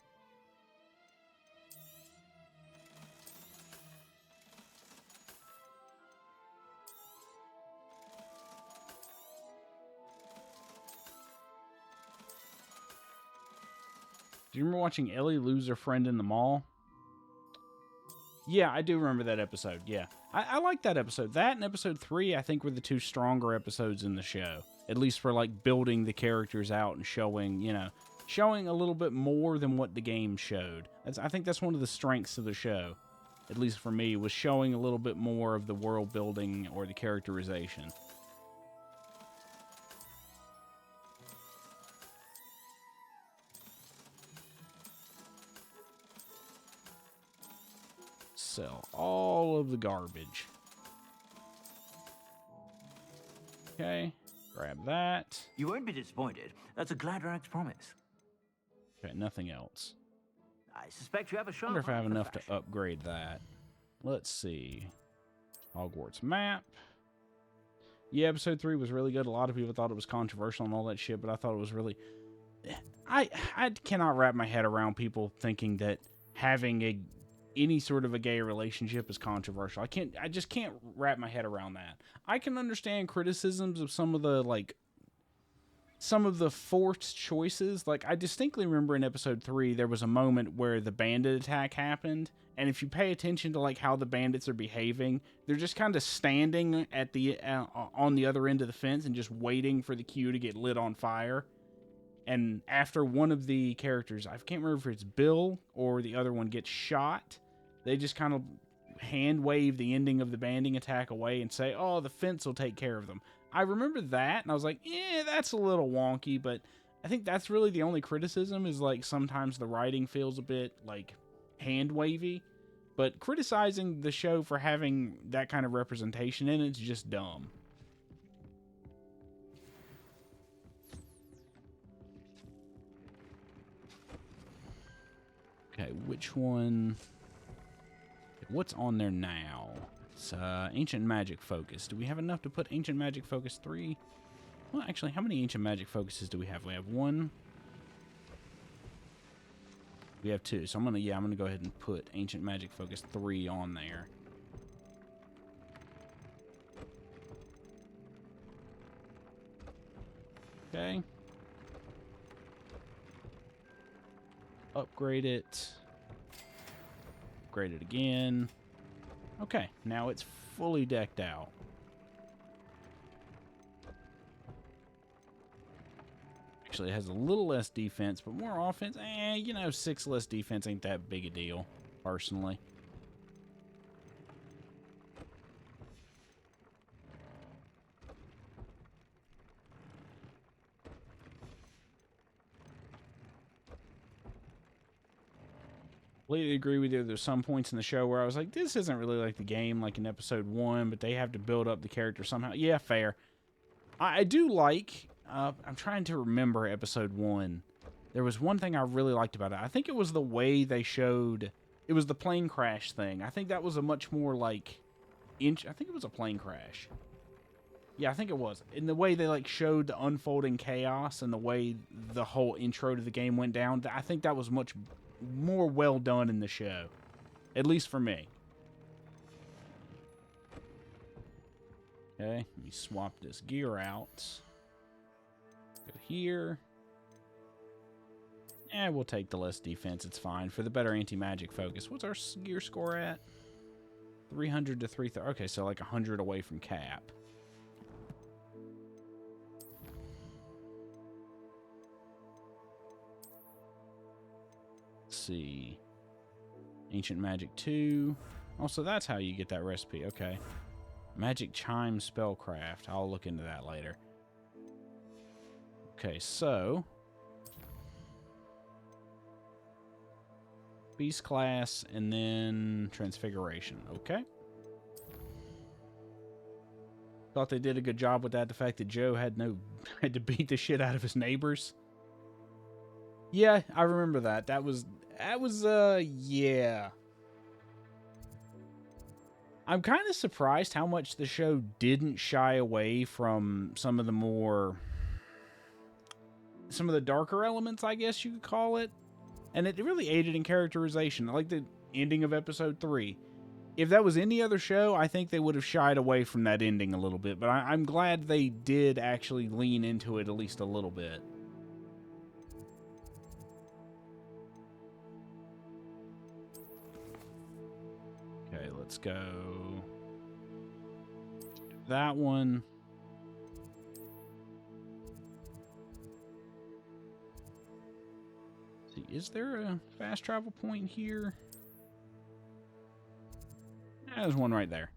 Do you remember watching Ellie lose her friend in the mall? Yeah, I do remember that episode. Yeah. I like that episode. That and episode 3, I think, were the two stronger episodes in the show. At least for, like, building the characters out and showing, you know, showing a little bit more than what the game showed. I think that's one of the strengths of the show, at least for me, was showing a little bit more of the world building or the characterization. Sell all of the garbage. Okay, grab that. You won't be disappointed. That's a Gladrax promise. Okay, nothing else. I suspect you have a I sharp wonder if I have eye for enough to fashion. upgrade that. Let's see. Hogwarts map. Yeah, episode 3 was really good. A lot of people thought it was controversial and all that shit, but I thought it was really... I cannot wrap my head around people thinking that having any sort of a gay relationship is controversial. I just can't wrap my head around that. I can understand criticisms of some of the forced choices. Like, I distinctly remember in episode 3, there was a moment where the bandit attack happened, and if you pay attention to, like, how the bandits are behaving, they're just kind of standing at the on the other end of the fence and just waiting for the queue to get lit on fire. And after one of the characters, I can't remember if it's Bill or the other one, gets shot, they just kind of hand wave the ending of the banding attack away and say, oh, the fence will take care of them. I remember that, and I was like, that's a little wonky, but I think that's really the only criticism is, like, sometimes the writing feels a bit, like, hand-wavy. But criticizing the show for having that kind of representation in it's just dumb. Okay, which one... What's on there now? It's Ancient Magic Focus. Do we have enough to put Ancient Magic Focus 3? Well, actually, how many Ancient Magic Focuses do we have? We have 1. We have 2. So I'm gonna go ahead and put Ancient Magic Focus 3 on there. Okay. Upgrade it. Upgrade it again. Okay, now it's fully decked out. Actually, it has a little less defense, but more offense. 6 less defense ain't that big a deal, personally. Completely agree with you. There's some points in the show where I was like, this isn't really like the game, like in episode 1, but they have to build up the character somehow. Yeah, fair. I do like, I'm trying to remember episode 1. There was one thing I really liked about it. I think it was the way they showed, it was the plane crash thing. I think that was a much more like, I think it was a plane crash. Yeah, I think it was. In the way they like showed the unfolding chaos and the way the whole intro to the game went down, I think that was much more well done in the show, at least for me. Okay, let me swap this gear out. Go here. And we'll take the less defense. It's fine. For the better anti-magic focus. What's our gear score at? 300 to 330. Okay, so like 100 away from cap. Let's see. Ancient Magic 2. Also, that's how you get that recipe. Okay. Magic Chime Spellcraft. I'll look into that later. Okay, so... Beast class, and then Transfiguration. Okay. Thought they did a good job with that. The fact that Joe had to beat the shit out of his neighbors. Yeah, I remember that. That was, yeah. I'm kind of surprised how much the show didn't shy away from some of the darker elements, I guess you could call it. And it really aided in characterization. I like the ending of episode 3. If that was any other show, I think they would have shied away from that ending a little bit. But I'm glad they did actually lean into it at least a little bit. Okay, let's go. That one. Is there a fast travel point here? Yeah, there's one right there.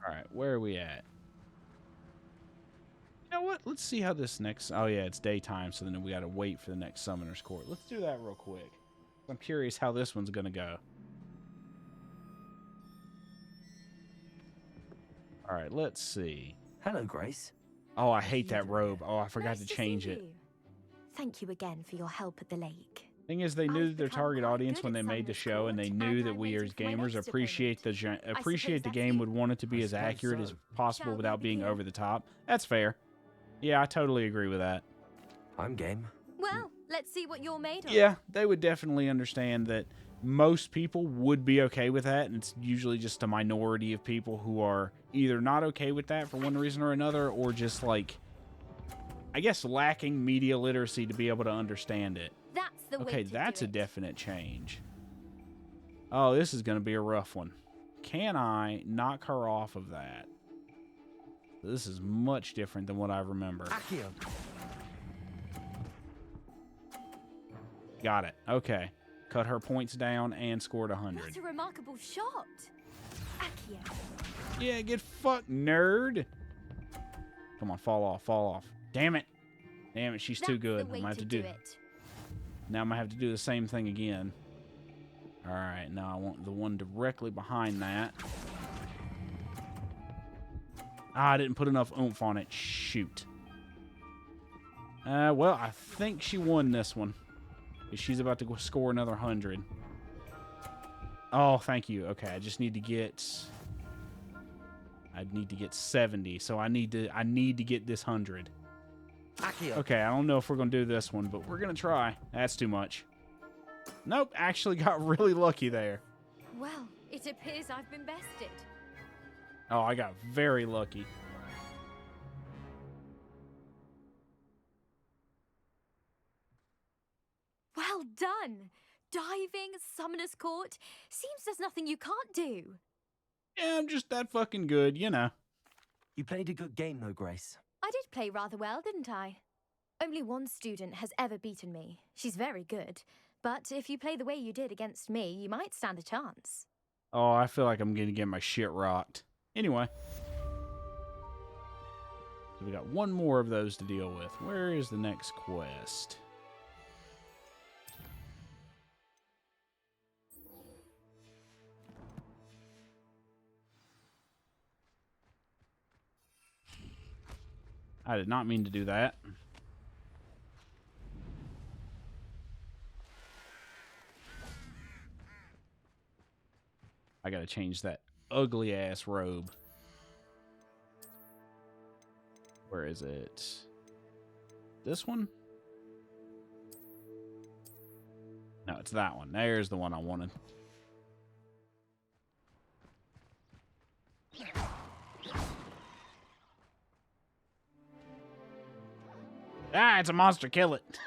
Alright, where are we at? You know what? Let's see how this next... Oh, yeah, it's daytime, so then we gotta wait for the next Summoner's Court. Let's do that real quick. I'm curious how this one's gonna go. Alright, let's see. Hello, Grace. Oh, I hate that robe. Oh, I forgot to change it. Thank you again for your help at the lake. Thing is, they knew their target audience when they made the show, and they knew that we as gamers appreciate the game, would want it to be as accurate as possible without being over the top. That's fair. Yeah, I totally agree with that. I'm game. Well, let's see what you're made of. Yeah, they would definitely understand that most people would be okay with that, and it's usually just a minority of people who are either not okay with that for one reason or another, or just like, I guess, lacking media literacy to be able to understand it. That's the way Okay, to that's do a it. definite change. Oh, this is going to be a rough one. Can I knock her off of that? This is much different than what I remember. Accio. Got it. Okay. Cut her points down and scored 100. What a remarkable shot. Accio. Yeah, get fucked, nerd. Come on, fall off, fall off. Damn it. Damn it, she's too good. I'm going to have to do it. Now I'm going to have to do the same thing again. All right, now I want the one directly behind that. Ah, I didn't put enough oomph on it. Shoot. Well, I think she won this one. She's about to go score another 100. Oh, thank you. Okay, I just need to get... I need to get 70, so I need to get this 100. Okay, I don't know if we're going to do this one, but we're going to try. That's too much. Nope, actually got really lucky there. Well, it appears I've been bested. Oh, I got very lucky. Well done. Diving, Summoner's Court. Seems there's nothing you can't do. Yeah, I'm just that fucking good, you know. You played a good game, though, Grace. I did play rather well, didn't I? Only one student has ever beaten me. She's very good. But if you play the way you did against me, you might stand a chance. Oh, I feel like I'm going to get my shit rocked. Anyway. So we got one more of those to deal with. Where is the next quest? I did not mean to do that. I gotta change that ugly ass robe. Where is it? This one? No, it's that one. There's the one I wanted. Ah, it's a monster. Kill it.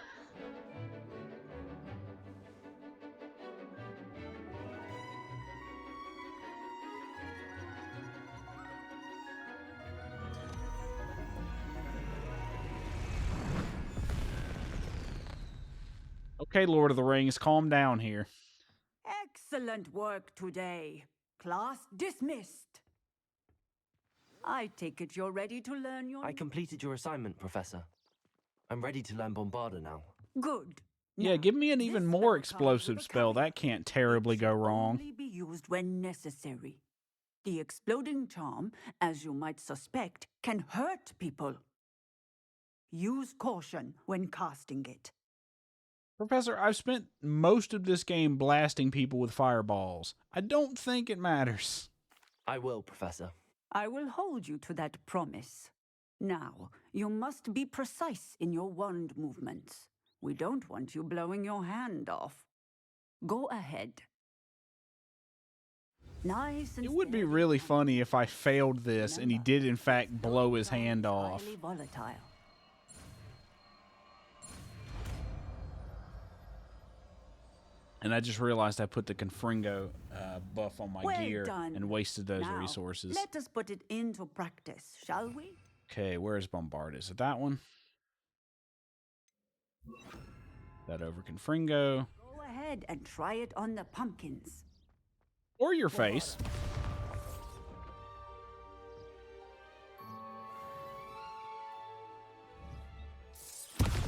Okay, Lord of the Rings, calm down here. Excellent work today. Class dismissed. I take it you're ready to learn your... I completed your assignment, Professor. I'm ready to learn Bombarda now. Good. Yeah, give me an even more explosive spell. That can't terribly go wrong. Only be used when necessary. The exploding charm, as you might suspect, can hurt people. Use caution when casting it. Professor, I've spent most of this game blasting people with fireballs. I don't think it matters. I will, Professor. I will hold you to that promise. Now, you must be precise in your wand movements. We don't want you blowing your hand off. Go ahead. Nice and It would be really funny if I failed this and he did in fact blow his hand off. highly volatile. And I just realized I put the Confringo buff on my Well gear done. and wasted those Now, resources. Let us put it into practice, shall we? Okay, where's Bombard? Is it that one? That over Confringo. Go ahead and try it on the pumpkins. Or your face.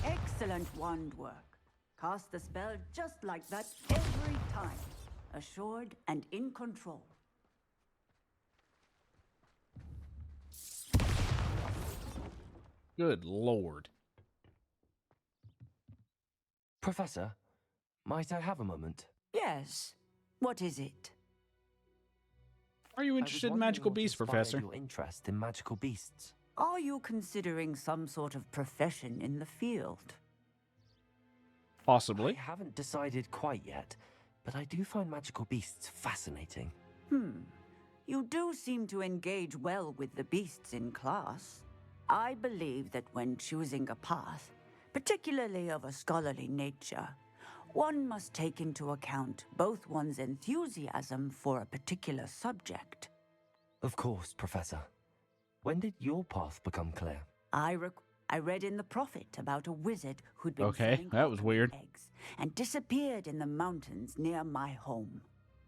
Excellent wand work. Cast the spell just like that every time. Assured and in control. Good Lord. Professor, might I have a moment? Yes. What is it? Are you interested in magical beasts, Professor? Your interest in magical beasts. Are you considering some sort of profession in the field? Possibly. I haven't decided quite yet, but I do find magical beasts fascinating. You do seem to engage well with the beasts in class. I believe that when choosing a path, particularly of a scholarly nature, one must take into account both one's enthusiasm for a particular subject. Of course, Professor. When did your path become clear? I read in the Prophet about a wizard who'd been Okay, selling that was alchemy weird. eggs and disappeared in the mountains near my home.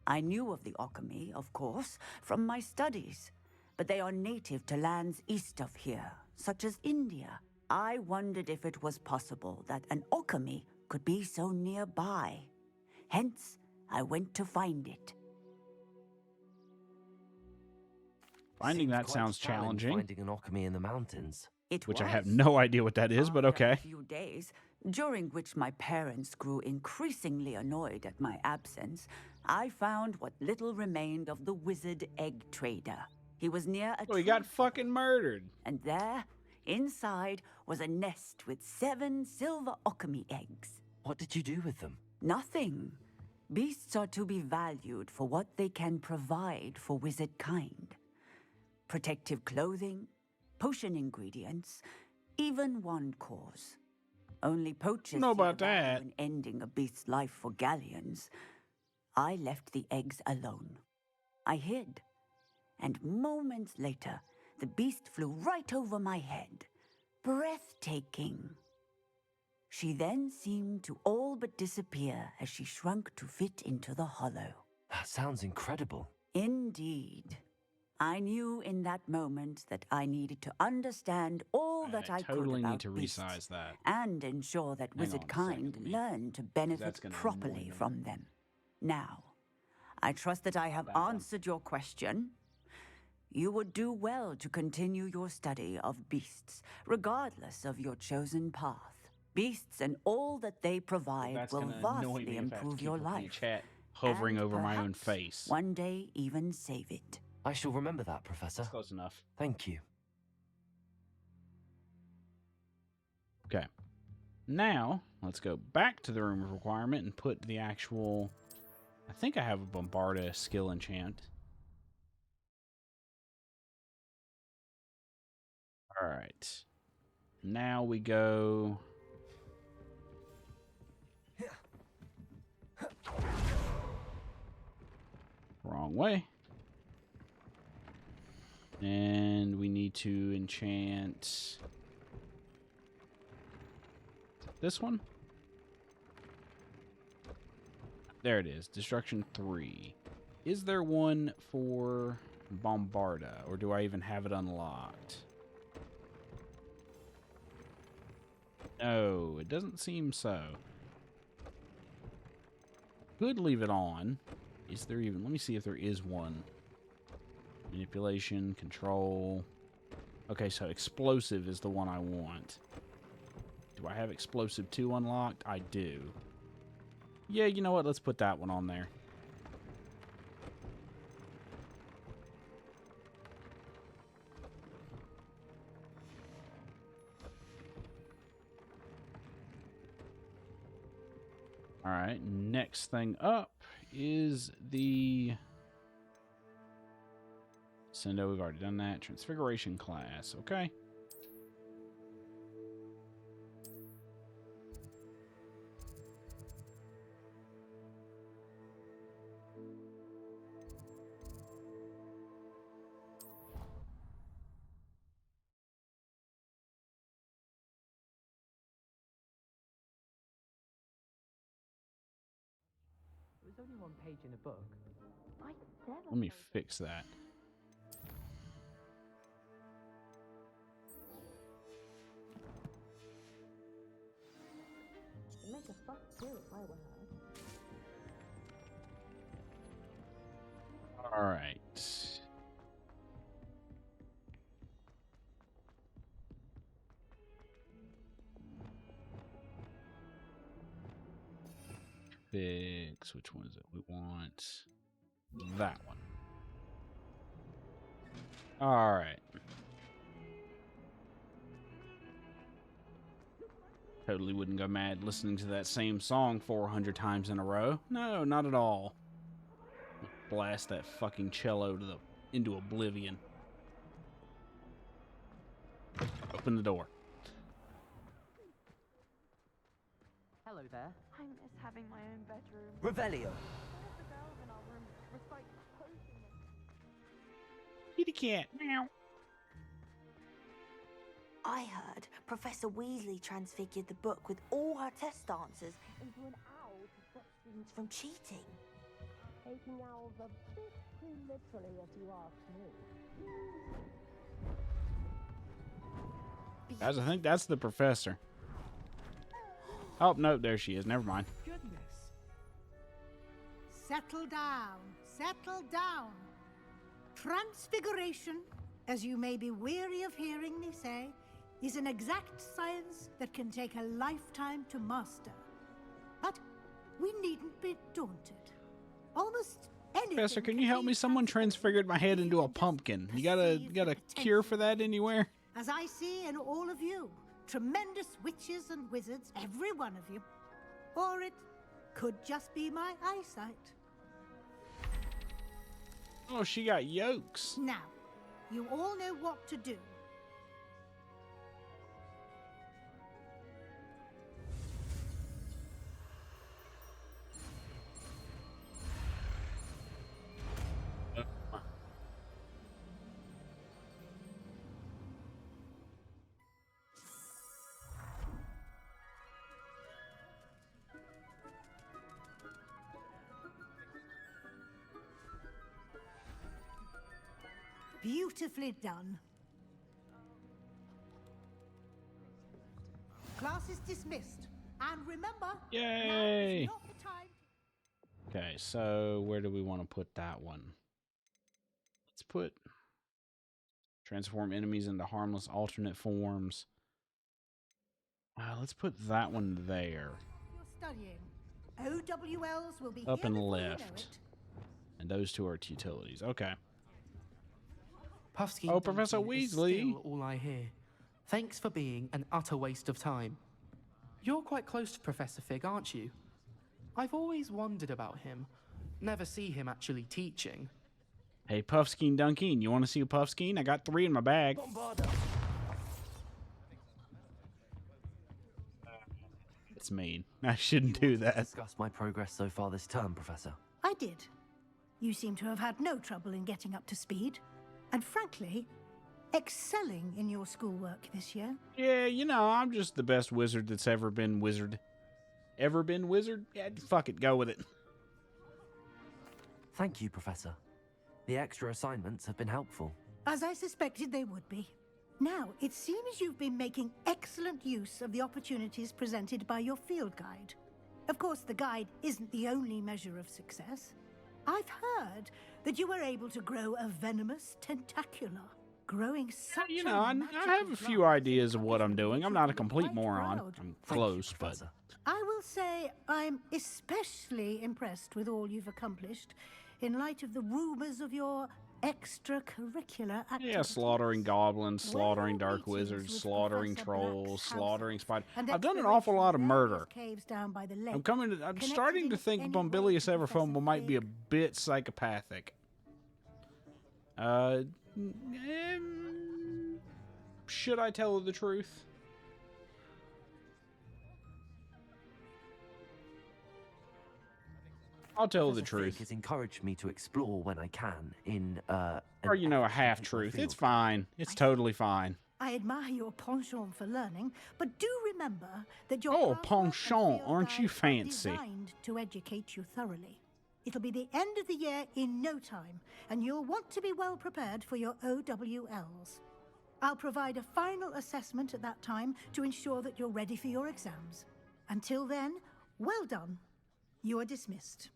I knew of the alchemy, of course, from my studies, but they are native to lands east of here, such as India. I wondered if it was possible that an alchemy could be so nearby. Hence, I went to find it. Finding that quite sounds a challenge, challenging. Finding an alchemy in the mountains. Which I have no idea what that is, but okay. A few days, during which my parents grew increasingly annoyed at my absence, I found what little remained of the wizard egg trader. He was near a Oh, he got fucking murdered. And there, inside, was a nest with 7 silver alchemy eggs. What did you do with them? Nothing. Beasts are to be valued for what they can provide for wizard kind. Protective clothing, potion ingredients, even wand cores. Only poachers know about see the value that. in ending a beast's life for galleons. I left the eggs alone. I hid. And moments later, the beast flew right over my head. Breathtaking. She then seemed to all but disappear as she shrunk to fit into the hollow. That sounds incredible. Indeed. I knew in that moment that I needed to understand all that I totally could need about to beasts resize that. and ensure that Hang on wizard a kind second, learned to that's benefit gonna annoy properly me. from them. Now, I trust that I have answered your question. You would do well to continue your study of beasts, regardless of your chosen path. Beasts and all that they provide That's will gonna annoy vastly me if I have to improve keep your looking at life. chat hovering and over my own perhaps face. One day, even save it. I shall remember that, Professor. Close enough. Thank you. Okay. Now, let's go back to the room of requirement and put the actual... I think I have a Bombarda skill enchant. Alright. Now we go... Wrong way. And we need to enchant... this one? There it is. Destruction 3. Is there one for Bombarda? Or do I even have it unlocked? No, it doesn't seem so. Could leave it on. Is there even... let me see if there is one. Manipulation, control. Okay, so explosive is the one I want. Do I have explosive 2 unlocked? I do. Yeah, you know what? Let's put that one on there. Alright, next thing up is the... Sendo, we've already done that. Transfiguration class, okay. There's only one page in a book. Let me fix that. Make a fuss too if I were her. All right. Fix. Which one is it? We want that one. All right. Totally wouldn't go mad listening to that same song 400 times in a row. No, not at all. Blast that fucking cello into oblivion. Open the door. Hello there. I miss having my own bedroom. Revelio. Kitty cat. Meow. I heard Professor Weasley transfigured the book with all her test answers into an owl to stop students from cheating. Taking owls a bit too literally, if you ask me. Guys, I think that's the professor. Oh, no, there she is. Never mind. Goodness. Settle down. Settle down. Transfiguration, as you may be weary of hearing me say, is an exact science that can take a lifetime to master. But we needn't be daunted. Almost anything. Professor, can you help me? Someone transfigured my head into a pumpkin. You got a cure for that anywhere? As I see in all of you, tremendous witches and wizards, every one of you. Or it could just be my eyesight. Oh, she got yolks. Now, you all know what to do. Beautifully done. Class is dismissed. And remember, Yay! now is not the time. Okay, so where do we want to put that one? Let's put transform enemies into harmless alternate forms. Let's put that one there. You're studying. OWLs will be Up here and before you know left. it. And those two are its utilities. Okay. Puffskein Oh, Professor Dungeon is Weasley. still all I hear. Thanks for being an utter waste of time. You're quite close to Professor Fig, aren't you? I've always wondered about him. Never see him actually teaching. Hey, Puffskein Dunkeen, you want to see a Puffskein? I got 3 in my bag. It's mean. I shouldn't do that. Discuss my progress so far this term, Professor. I did. You seem to have had no trouble in getting up to speed. And frankly, excelling in your schoolwork this year. Yeah, you know, I'm just the best wizard that's ever been wizard. Ever been wizard? Yeah, fuck it, go with it. Thank you, Professor. The extra assignments have been helpful. As I suspected they would be. Now, it seems you've been making excellent use of the opportunities presented by your field guide. Of course, the guide isn't the only measure of success. I've heard that you were able to grow a venomous tentacula, growing such You know, I have a few ideas of what I'm doing. I'm not a complete moron. I'm close, but... I will say I'm especially impressed with all you've accomplished in light of the rumors of your extracurricular activities. Yeah, slaughtering goblins, slaughtering dark wizards, slaughtering trolls, slaughtering spiders. I've done an awful lot of murder. I'm starting to think Bumbilius Everfumble might be a bit psychopathic. Should I tell her the truth? I'll tell the truth. Has encouraged me to explore when I can in or you know, a half truth. It's fine. It's totally fine. I admire your penchant for learning, but do remember that your oh penchant, aren't you fancy? Designed to educate you thoroughly. It'll be the end of the year in no time, and you'll want to be well prepared for your OWLs. I'll provide a final assessment at that time to ensure that you're ready for your exams. Until then, well done. You are dismissed.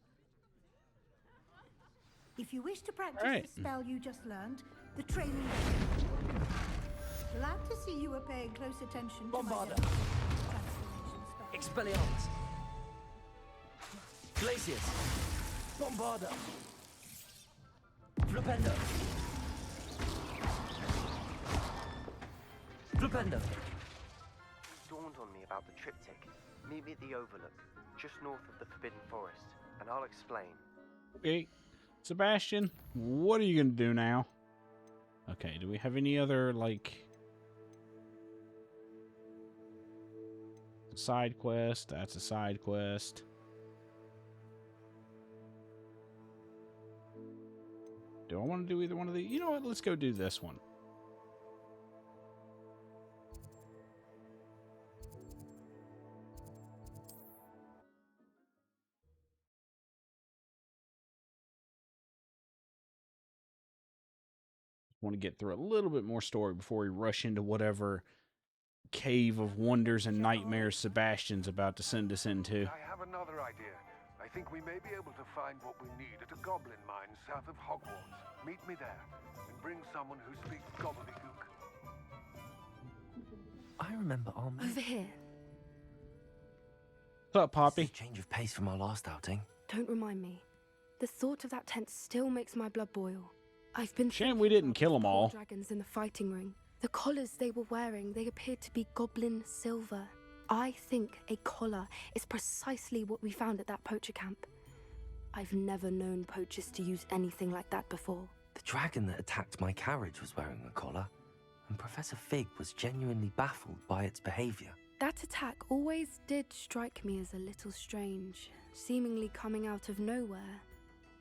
If you wish to practice the spell you just learned, the training... Glad to see you are paying close attention to my transformation spell. Expelliarmus. Glacius. Bombarda. Flipendo. Flipendo. Dawned on me about the triptych. Meet me at the Overlook, just north of the Forbidden Forest, and I'll explain. Okay. Sebastian, what are you going to do now? Okay, do we have any other, like... side quest? That's a side quest. Do I want to do either one of these? You know what? Let's go do this one. Want to get through a little bit more story before we rush into whatever cave of wonders and nightmares Sebastian's about to send us into. I have another idea. I think we may be able to find what we need at a goblin mine south of Hogwarts. Meet me there, and bring someone who speaks gobbledygook. I remember our... Over here. What's up, Poppy? Change of pace from our last outing. Don't remind me. The thought of that tent still makes my blood boil. I've been shame we didn't kill them all. Dragons in the fighting ring. The collars they were wearing, they appeared to be goblin silver. I think a collar is precisely what we found at that poacher camp. I've never known poachers to use anything like that before. The dragon that attacked my carriage was wearing a collar, and Professor Fig was genuinely baffled by its behavior. That attack always did strike me as a little strange, seemingly coming out of nowhere.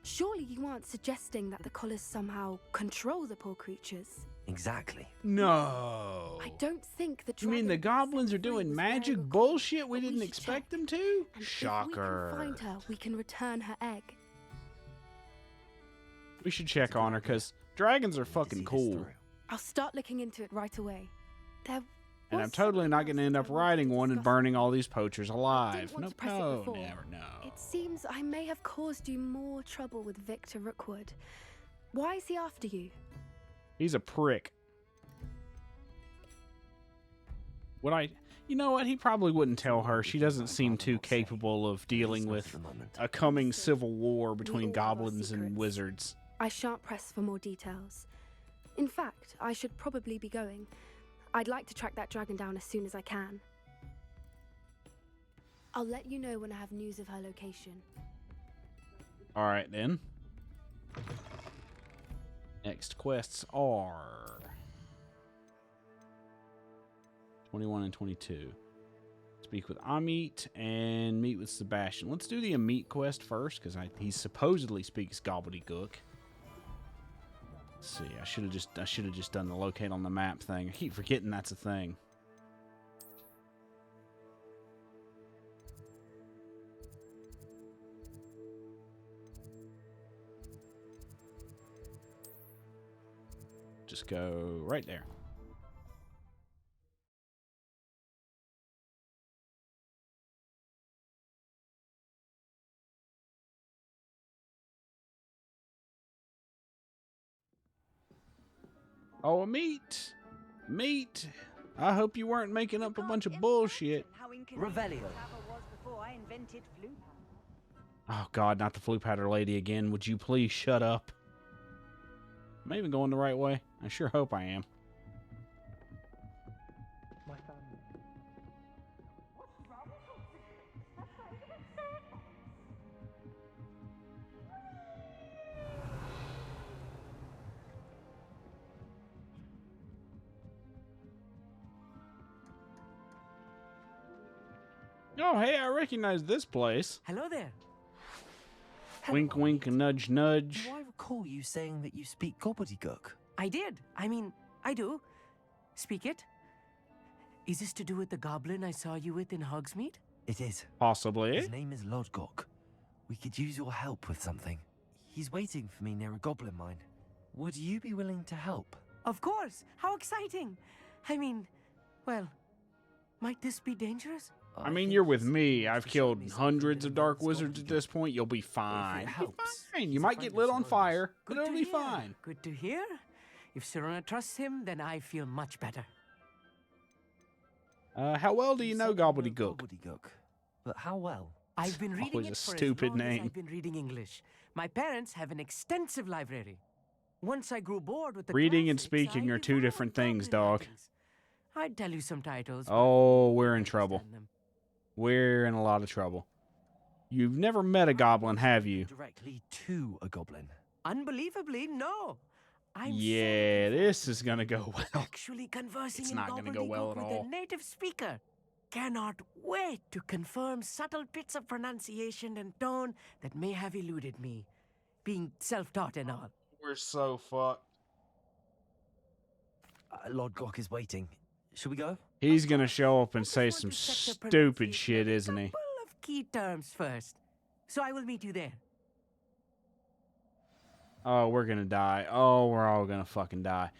Surely you aren't suggesting that the collars somehow control the poor creatures? Exactly. No. I don't think the You mean the goblins are doing magic bullshit we didn't expect them to? Shocker. If we can find her, we can return her egg. We should check on her, because dragons are fucking cool. I'll start looking into it right away. And I'm totally not going to end up riding one and burning all these poachers alive. Nope, no, never, no. It seems I may have caused you more trouble with Victor Rookwood. Why is he after you? He's a prick. You know what? He probably wouldn't tell her. She doesn't seem too capable of dealing with a coming civil war between goblins and wizards. I shan't press for more details. In fact, I should probably be going. I'd like to track that dragon down as soon as I can. I'll let you know when I have news of her location. All right, then. Next quests are 21 and 22. Speak with Amit and meet with Sebastian. Let's do the Amit quest first, because he supposedly speaks gobbledygook. Let's see, I should have just done the locate on the map thing. I keep forgetting that's a thing. Just go right there. Oh, meat. I hope you weren't making up a bunch of bullshit. Revelio. Oh, God, not the flute powder lady again. Would you please shut up? Am I even going the right way? I sure hope I am. My family. Oh, hey, I recognize this place. Hello there. Wink, wink, nudge, nudge. Do I recall you saying that you speak gobbledygook? I did. I mean, I do. Speak it. Is this to do with the goblin I saw you with in Hogsmeade? It is. Possibly. His name is Lodgok. We could use your help with something. He's waiting for me near a goblin mine. Would you be willing to help? Of course. How exciting. I mean, well, might this be dangerous? I mean, you're with me. I've killed hundreds of dark wizards at this point. You'll be fine. Fine. You might get lit on fire, but it'll be fine. Good to hear. If Serena trusts him, then I feel much better. How well do you know gobbledygook? Gobbledygook. But how well? I've been reading Always it a for stupid as long name. as I've been reading English. My parents have an extensive library. Once I grew bored with the Reading and classics, speaking I are two different things, dog. I'd tell you some titles. Oh, we're in trouble. We're in a lot of trouble. You've never met a goblin, have you? Directly to a goblin. Unbelievably, no. Yeah, this is gonna go well. Actually conversing It's in not gonna go well gobbledygook at with all. a native speaker. Cannot wait to confirm subtle bits of pronunciation and tone that may have eluded me, being self-taught and all. We're so fucked. Lodgok is waiting. Should we go? He's gonna show up and say some stupid shit, isn't he? Couple of key terms first. So I will meet you there. Oh, we're gonna die. Oh, we're all gonna fucking die.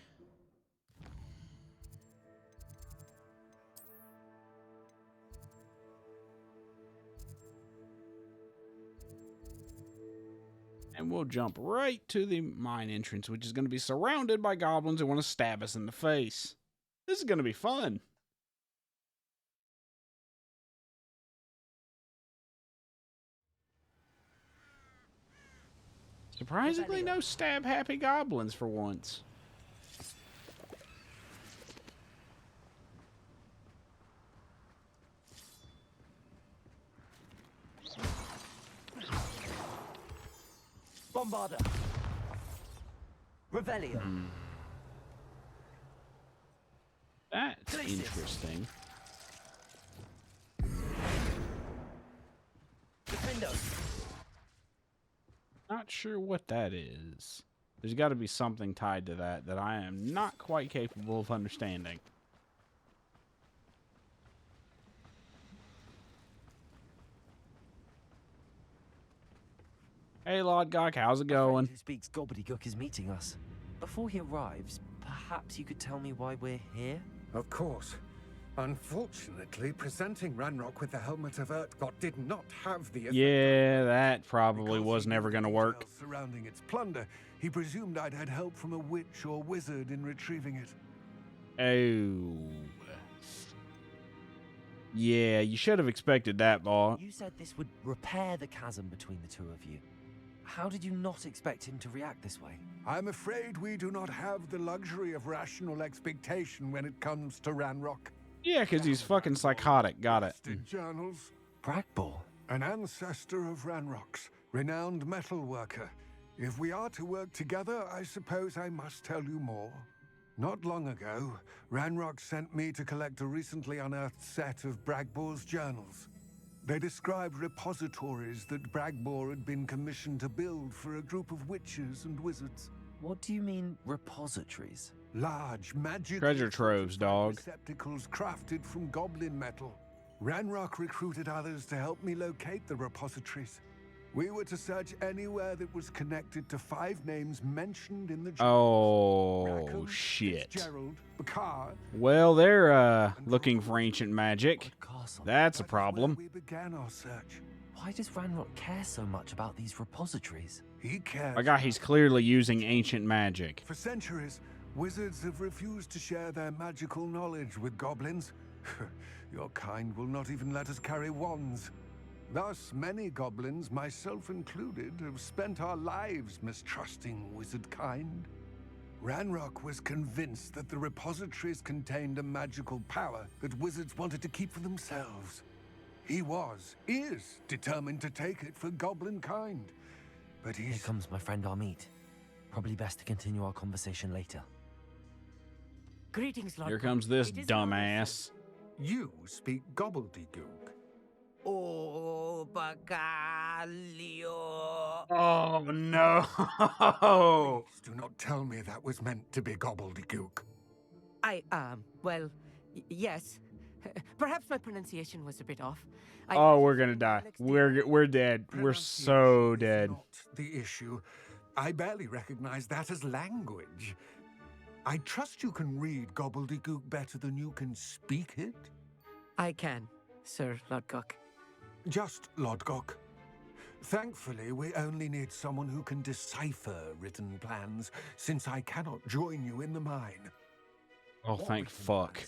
And we'll jump right to the mine entrance, which is going to be surrounded by goblins who want to stab us in the face. This is going to be fun. Surprisingly, no stab-happy goblins for once. Bombarder. Revelio. That's interesting. Defendo. Not sure what that is. There's got to be something tied to that I am not quite capable of understanding. Hey, Lodgok, how's it going? Who speaks gobbledygook is meeting us. Before he arrives, perhaps you could tell me why we're here? Of course. Unfortunately, presenting Ranrock with the Helmet of Urtkot did not have the effect. Yeah, that probably was never going to work. Surrounding its plunder, he presumed I'd had help from a witch or wizard in retrieving it. Oh. Yeah, you should have expected that, boy. You said this would repair the chasm between the two of you. How did you not expect him to react this way? I'm afraid we do not have the luxury of rational expectation when it comes to Ranrock. Yeah, because he's fucking psychotic. Got it. Journals, Bragbor? An ancestor of Ranrock's, renowned metal worker. If we are to work together, I suppose I must tell you more. Not long ago, Ranrock sent me to collect a recently unearthed set of Bragbor's journals. They described repositories that Bragbor had been commissioned to build for a group of witches and wizards. What do you mean, repositories? Large, magic treasure troves, dog. receptacles crafted from goblin metal. Ranrock recruited others to help me locate the repositories. We were to search anywhere that was connected to 5 names mentioned in the Oh, Rackham, shit. Fitzgerald, Bacard. Well, they're looking for ancient magic. That's a problem. We began our search. Why does Ranrock care so much about these repositories? He cares. My God, he's clearly using ancient magic. For centuries, wizards have refused to share their magical knowledge with goblins. Your kind will not even let us carry wands. Thus, many goblins, myself included, have spent our lives mistrusting wizard kind. Ranrock was convinced that the repositories contained a magical power that wizards wanted to keep for themselves. He is determined to take it for goblin kind. But Here comes my friend Amit. Probably best to continue our conversation later. Greetings, Lord. Here comes this dumbass. You speak gobbledygook. Oh, Bacalio. Oh, no. Please do not tell me that was meant to be gobbledygook. Well, yes. Perhaps my pronunciation was a bit off. Oh, we're gonna die. We're dead. We're so dead. Not the issue. I barely recognize that as language. I trust you can read gobbledygook better than you can speak it. I can, Sir Lodgok. Just Lodgok. Thankfully, we only need someone who can decipher written plans, since I cannot join you in the mine. Oh, thank fuck.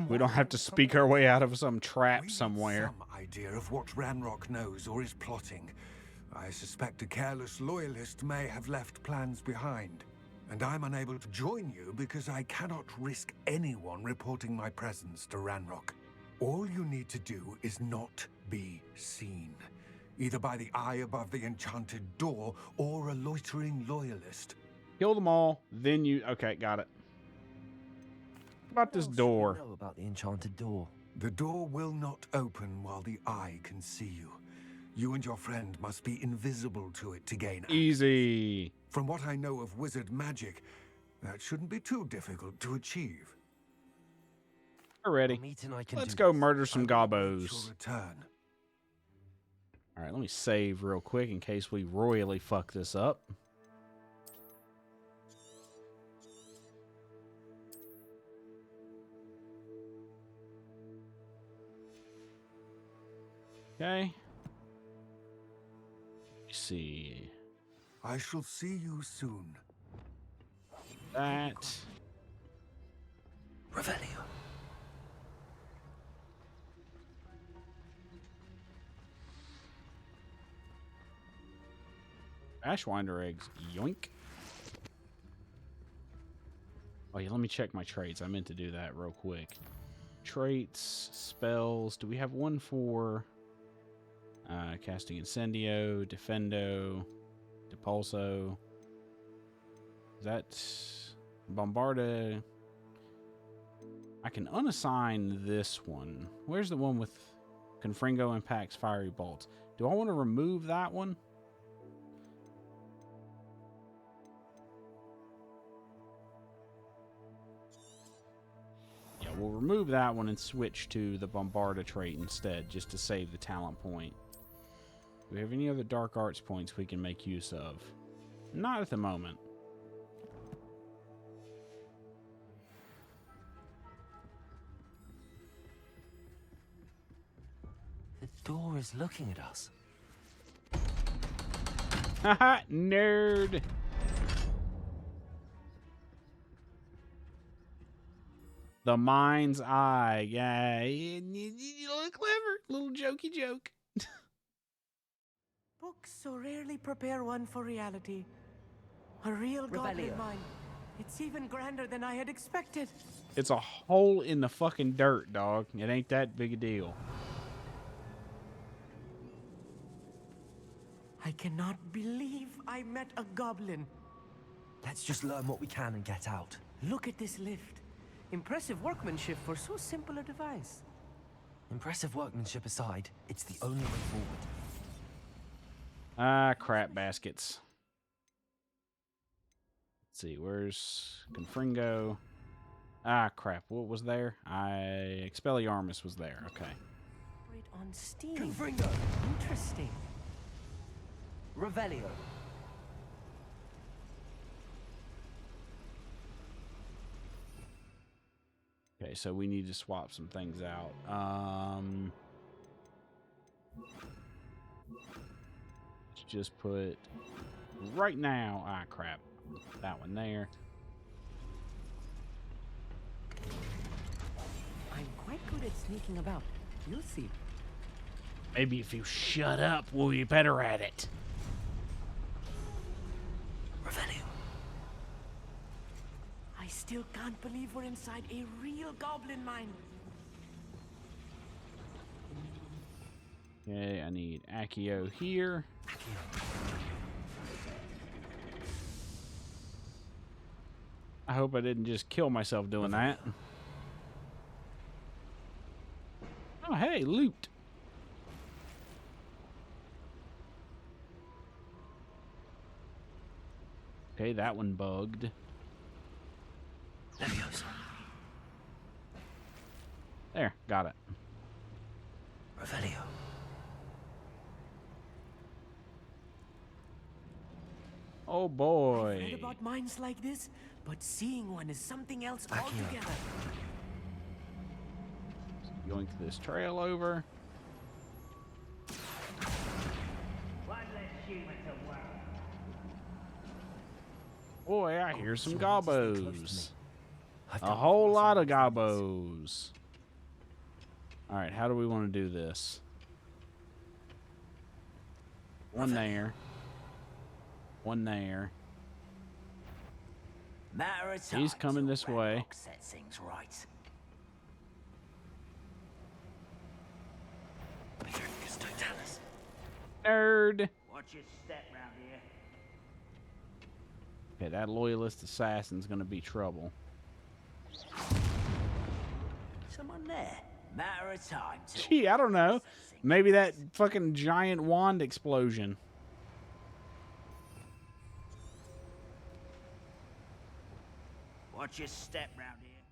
We don't have to speak our way out of some trap We somewhere. Some idea of what Ranrock knows or is plotting. I suspect a careless loyalist may have left plans behind. And I'm unable to join you because I cannot risk anyone reporting my presence to Ranrock. All you need to do is not be seen, either by the eye above the enchanted door or a loitering loyalist. Kill them all, then you... Okay, got it. What about this door? Know about the enchanted door. The door will not open while the eye can see you. You and your friend must be invisible to it to gain access. Easy. From what I know of wizard magic, that shouldn't be too difficult to achieve. We're ready. Let's go murder some gobbos. Return. All right, let me save real quick in case we royally fuck this up. Okay. Let's see. I shall see you soon. That. Revelio. Ashwinder eggs. Yoink. Oh, yeah, let me check my traits. I meant to do that real quick. Traits, spells. Do we have one for casting Incendio, Defendo, Depulso? Is that Bombarda? I can unassign this one. Where's the one with Confringo impacts fiery bolts? Do I want to remove that one? Yeah, we'll remove that one and switch to the Bombarda trait instead, just to save the talent point. Do we have any other dark arts points we can make use of? Not at the moment. The door is looking at us. Haha, nerd! The mind's eye. Yeah, you look clever. Little jokey joke. Books so rarely prepare one for reality. A real goblin mine. It's even grander than I had expected. It's a hole in the fucking dirt, dog. It ain't that big a deal. I cannot believe I met a goblin. Let's just learn what we can and get out. Look at this lift. Impressive workmanship for so simple a device. Impressive workmanship aside, it's the only way forward. Ah, crap baskets. Let's see, where's Confringo? Ah, crap. What was there? Expelliarmus was there. Okay. Operate on steam. Confringo! Interesting. Revelio. Okay, so we need to swap some things out. Let's just put right now. Ah, crap. That one there. I'm quite good at sneaking about. You'll see. Maybe if you shut up, we'll be better at it. Revelio. I still can't believe we're inside a real goblin mine. Okay, I need Accio here. I hope I didn't just kill myself doing that. Oh, hey, loot. Okay, that one bugged. There, got it. Revelio. Oh boy. I've read about mines like this, but seeing one is something else altogether. Going to this trail over. Boy, I hear some gobos. A whole lot of gobos. Alright, how do we want to do this? One there. One there. He's coming this way. Nerd. Watch your step round here. Okay, that loyalist assassin's gonna be trouble. Someone there. Matter of time. Gee, I don't know. Maybe that fucking giant wand explosion. Watch your step round here.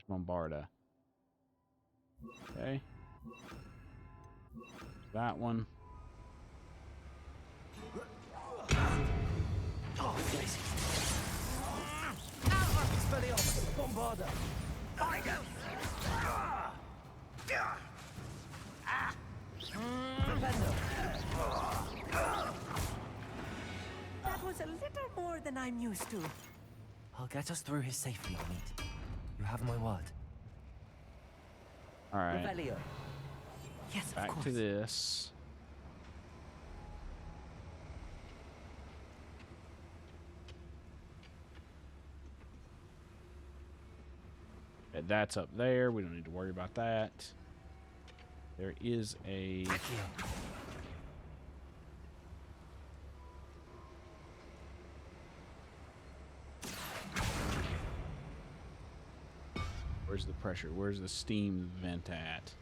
Bombarda. Okay. That one. Oh, Daisy. Bombarda. That was a little more than I'm used to. I'll get us through here safely, Meat. You have my word. All right. Revelio. Yes, of Back course. to this. Okay, that's up there. We don't need to worry about that. There is a... Where's the pressure? Where's the steam vent at?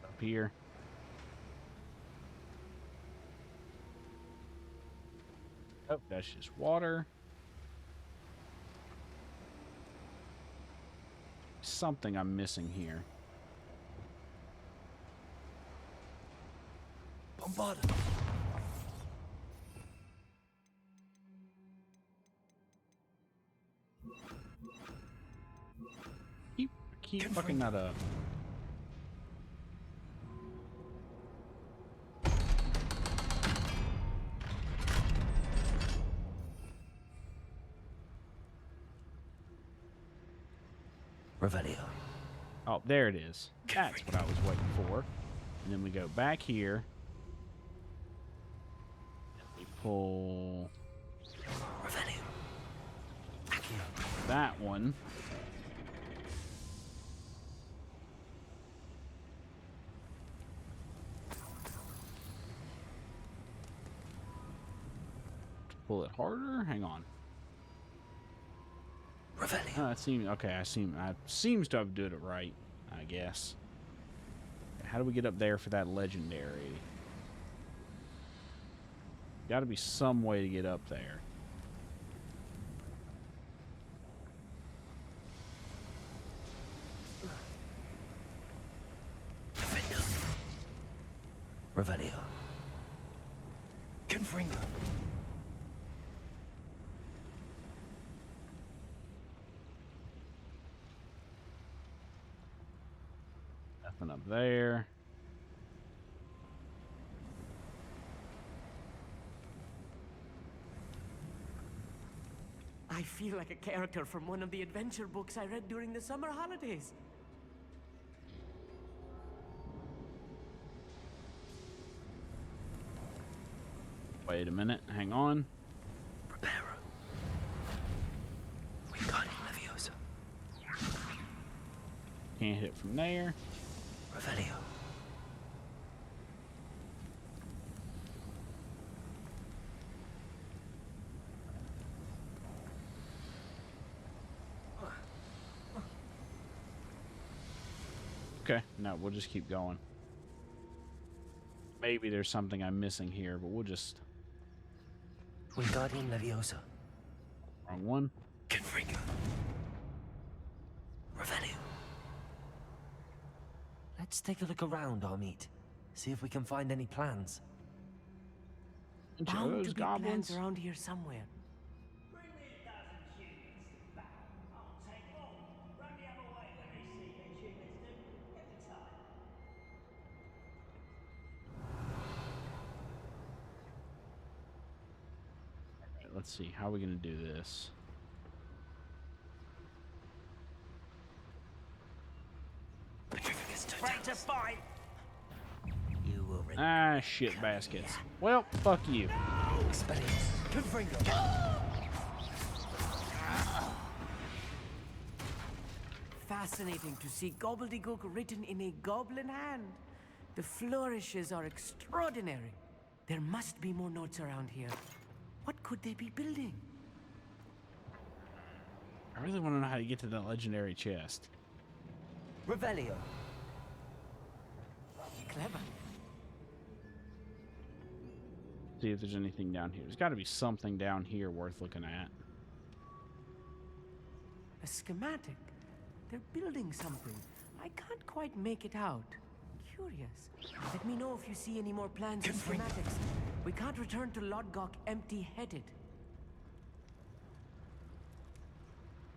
Up here. Oh, that's just water. Something I'm missing here. Bombarda. Keep fucking that up. Revelio. Oh, there it is. That's what I was waiting for. And then we go back here. And we pull Revelio. that one. Pull it harder. Hang on. Revelio. It seems okay. I seems to have did it right. I guess. How do we get up there for that legendary? Got to be some way to get up there. Revelio. Confringo. Nothing up there. I feel like a character from one of the adventure books I read during the summer holidays. Wait a minute. Hang on. Preparo. Wingardium Leviosa. Can't hit it from there. Revelio. Okay, no, we'll just keep going. Maybe there's something I'm missing here, but we'll just... Wingardium Leviosa. Wrong one. Confringo. Revelio. Let's take a look around, Armeet. See if we can find any plans. Bound Those to be goblins plans around here somewhere. Bring me 1,000 humans to battle. I'll take more. Run the other way when they see me, humans do. Every time. Alright, let's see. How are we going to do this? Break to fight. You will Ah, shit baskets. Well, fuck you. Fascinating to see gobbledygook written in a goblin hand. The flourishes are extraordinary. There must be more notes around here. What could they be building? I really want to know how to get to that legendary chest. Revelio. Clever. See if there's anything down here. There's got to be something down here worth looking at. A schematic. They're building something. I can't quite make it out. Curious. Let me know if you see any more plans and schematics. We can't return to Lodgok empty-headed.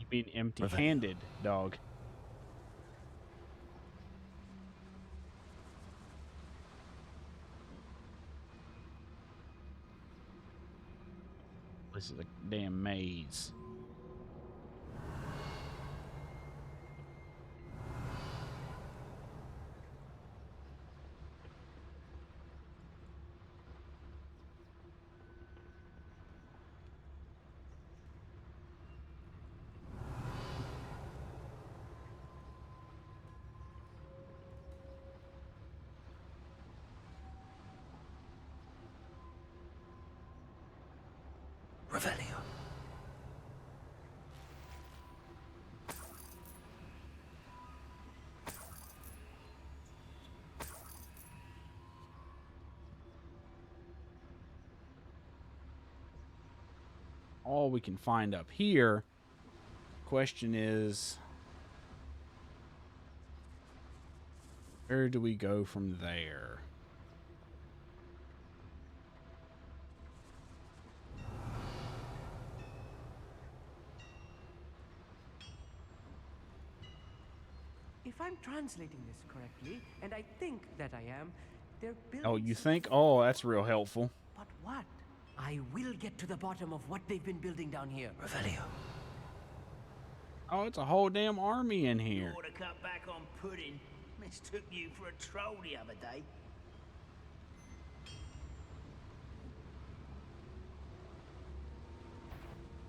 You mean empty-handed, dog. This is a damn maze. Revelio. All we can find up here. Question is, where do we go from there? If I'm translating this correctly, and I think that I am, they're building... Oh, you think? Oh, that's real helpful. But what? I will get to the bottom of what they've been building down here. Revelio. Oh, it's a whole damn army in here. You ought to cut back on pudding. Mistook you for a troll the other day.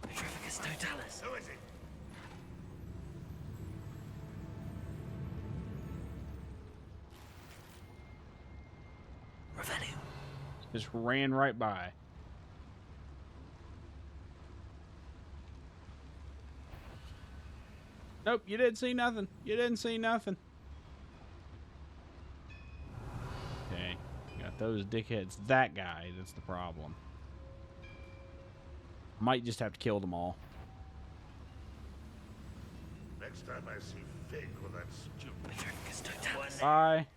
Petrificus Totalis. Who is it? Revelio. Just ran right by. Nope, you didn't see nothing. You didn't see nothing. Okay, got those dickheads. That guy, that's the problem. Might just have to kill them all. Next time I see Fig with that stupid... Bye.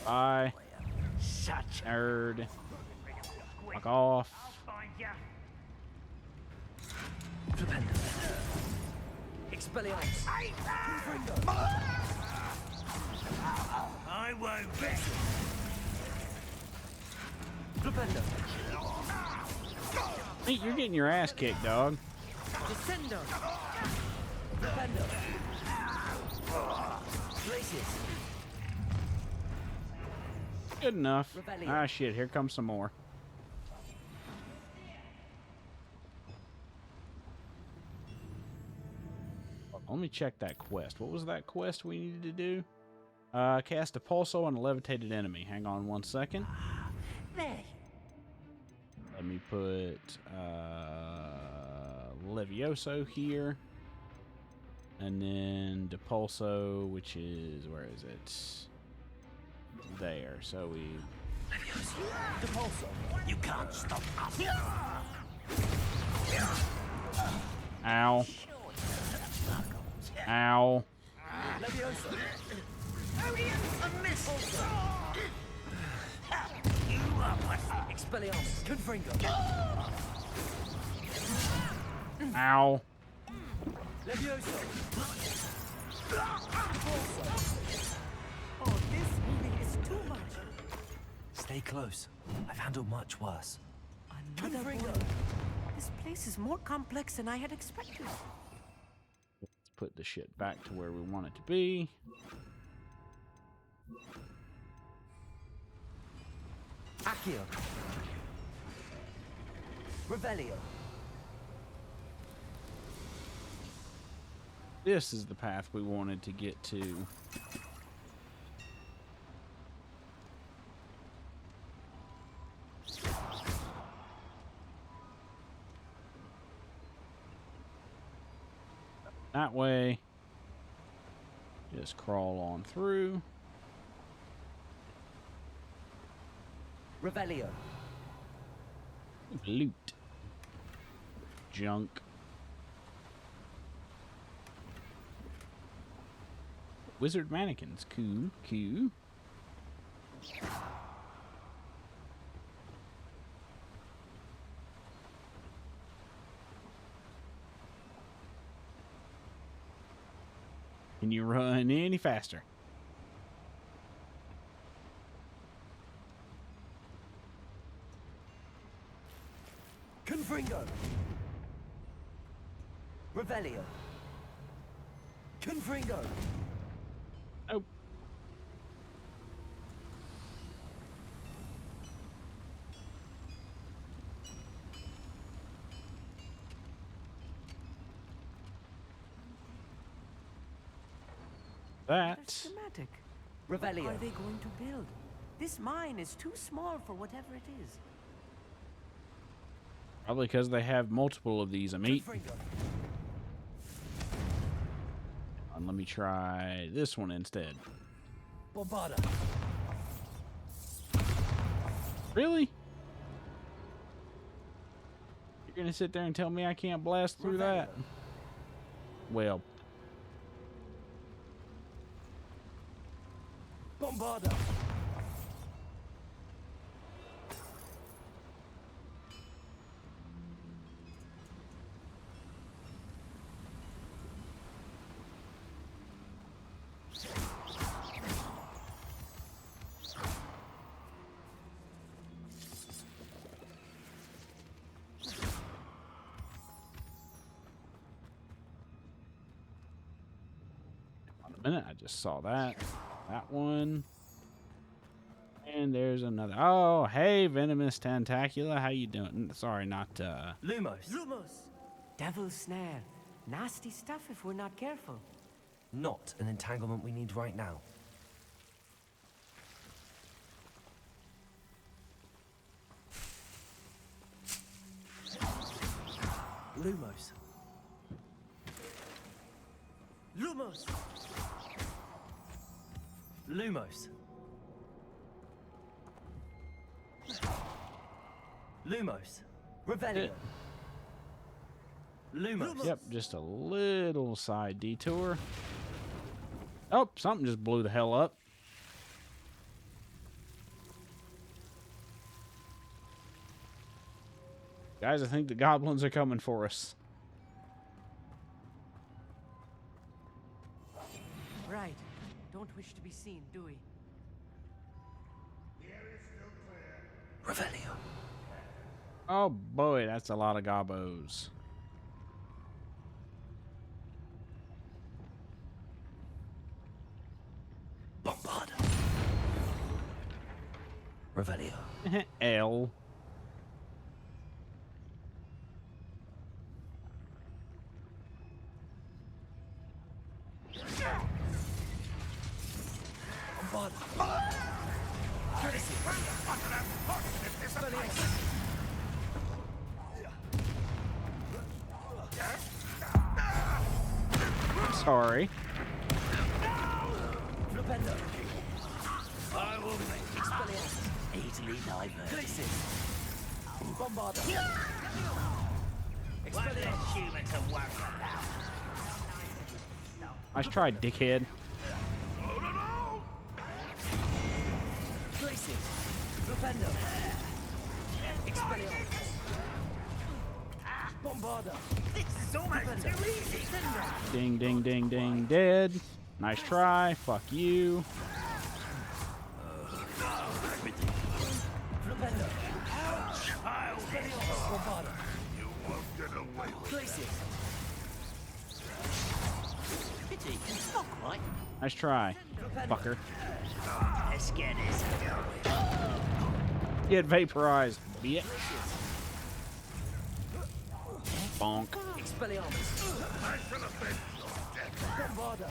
Bye. Such nerd. Fuck off. I'll find ya. Expelliarmus. I won't bet. Flipendo. Hey, you're getting your ass kicked, dog. Descendo. Flipendo. Places. Good enough. Ah, shit. Here comes some more. Let me check that quest. What was that quest we needed to do? Cast a pulso on a levitated enemy. Hang on 1 second. There. Let me put Levioso here. And then Depulso, which is, where is it? There. So we... Depulso. You can't stop us. Ow. Ow. Levioso. Expelliarmus. Confringo. Ow. Levioso. Oh, this movie is too much. Stay close. I've handled much worse. Another one. This place is more complex than I had expected. Let's put the shit back to where we want it to be. Accio. Revelio. This is the path we wanted to get to. That way. Just crawl on through. Revelio. Loot. Junk. Wizard mannequins. Cool. Cool. Can you run any faster? Confringo. Revelio. Confringo. Oh. That. Schematic. Revelio. What are they going to build? This mine is too small for whatever it is. Probably because they have multiple of these, Amit. And let me try this one instead. Bombarda. Really? You're gonna sit there and tell me I can't blast through that? Well. Bombarda. Minute, I just saw that one, and there's another. Oh, hey, venomous tentacula, how you doing? Sorry, not Lumos. Lumos. Devil's snare. Nasty stuff if we're not careful. Not an entanglement we need right now. Lumos. Lumos! Lumos. Lumos. Revelio. Lumos. Yep, just a little side detour. Oh, something just blew the hell up. Guys, I think the goblins are coming for us. Right. Don't wish to be seen, do we? Revelio. Oh boy, that's a lot of gobbos. Bombard. Revelio. L. Bombard. Sorry. Flipendo. I will make Expelliarmus. Easily diverted. Places. Bombarder. Expelliarmus. Human to worry about. Nice try, dickhead. Places. Flipendo. Expelliarmus. Bombarder. This is almost too easy. Ding, ding, ding, ding, dead. Nice try. Fuck you. Flipendo. Bombarder. You won't get away with Places. Pity. Not quite. Nice try, fucker. Let's get this going. Get vaporized, bitch. Bonk. Expelliarmus. Bombarder.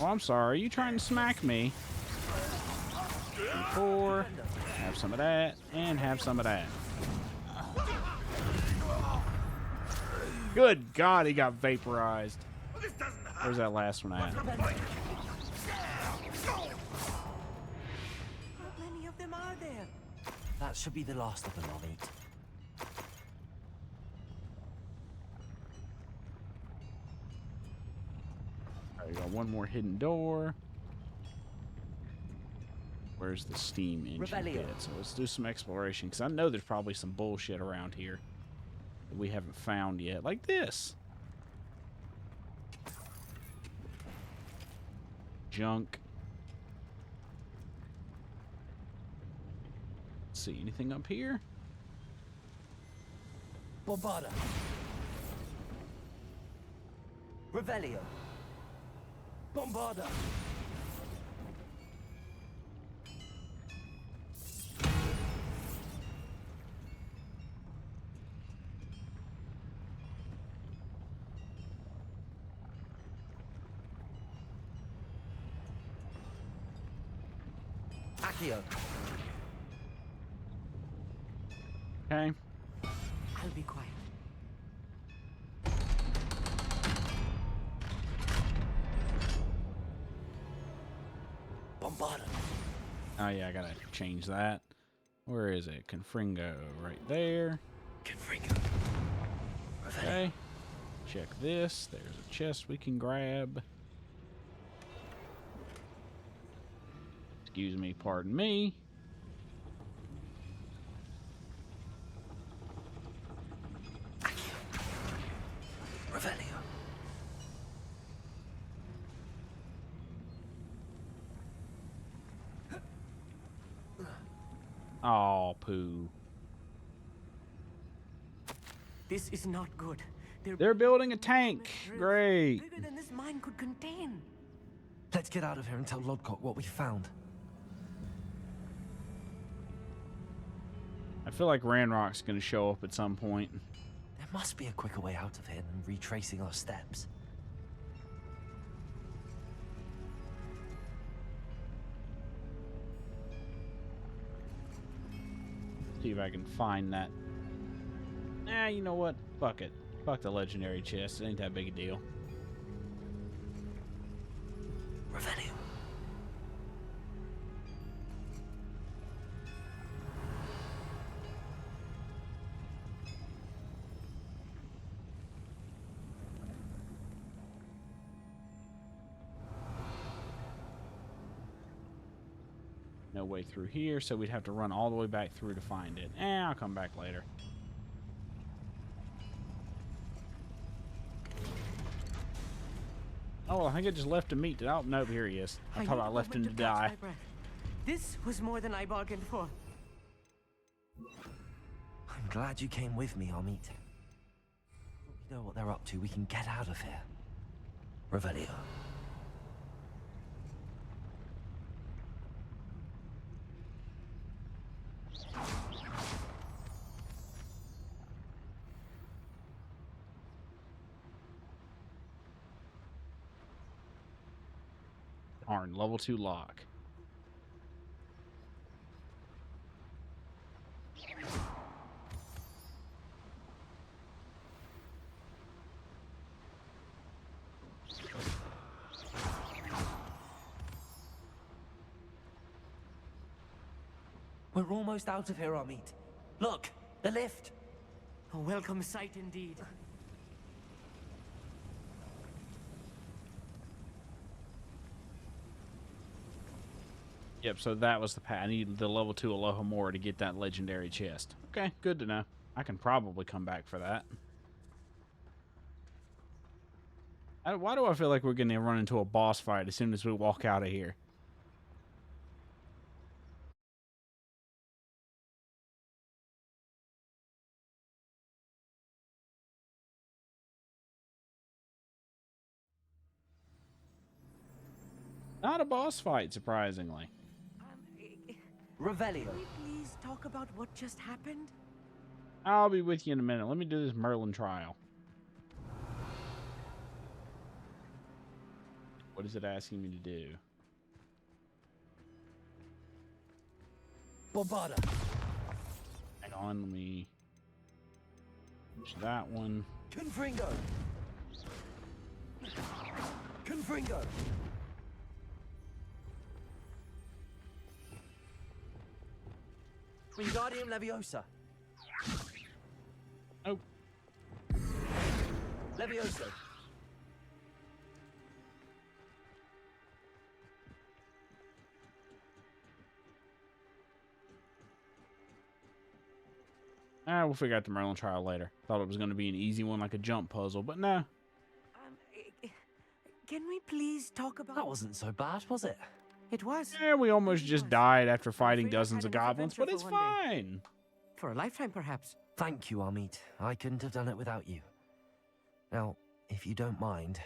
Oh, I'm sorry. You trying to smack me? 4. Have some of that, and have some of that. Good God, he got vaporized. Where's that last one at? How many of them are there? That should be the last of them, I'll eat. Alright, we got one more hidden door. Where's the steam engine pit? So let's do some exploration, because I know there's probably some bullshit around here that we haven't found yet. Like this. Junk. Let's see, anything up here? Bombarder. Revelio. Bombarder. Accio. Okay. I'll be quiet. Bombarder. Oh yeah, I gotta change that. Where is it? Confringo, right there. Confringo. Okay. Check this. There's a chest we can grab. Excuse me, pardon me. Revelio. Oh, poo. This is not good. They're building a tank. Great. Bigger than this mine could contain. Let's get out of here and tell Lodcock what we found. I feel like Ranrock's gonna show up at some point. There must be a quicker way out of here than retracing our steps. See if I can find that. Nah, you know what? Fuck it. Fuck the legendary chest. It ain't that big a deal. Revelio. No way through here, so we'd have to run all the way back through to find it. I'll come back later. Oh, well, I think I just left him meet. Oh, nope, here he is. I thought I left him to die. This was more than I bargained for. I'm glad you came with me, Amit. We know what they're up to. We can get out of here. Revelio. Darn, level 2 lock. We're almost out of here, Amit. Look, the lift. A welcome sight indeed. Yep, so that was the path. I needed the level 2 Alohomora to get that legendary chest. Okay, good to know. I can probably come back for that. Why do I feel like we're going to run into a boss fight as soon as we walk out of here? Not a boss fight, surprisingly. Revelio. Can we please talk about what just happened? I'll be with you in a minute. Let me do this Merlin trial. What is it asking me to do? Bombarda. Hang on, let me push that one. Confringo. Confringo. Wingardium Leviosa. Oh. Leviosa. We'll figure out the Merlin trial later. Thought it was going to be an easy one like a jump puzzle, but no. Can we please talk about... That wasn't so bad, was it? It was. Yeah, we almost just died after fighting dozens of goblins, but it's for one day. fine. For a lifetime, perhaps. Thank you, Amit. I couldn't have done it without you. Now, if you don't mind,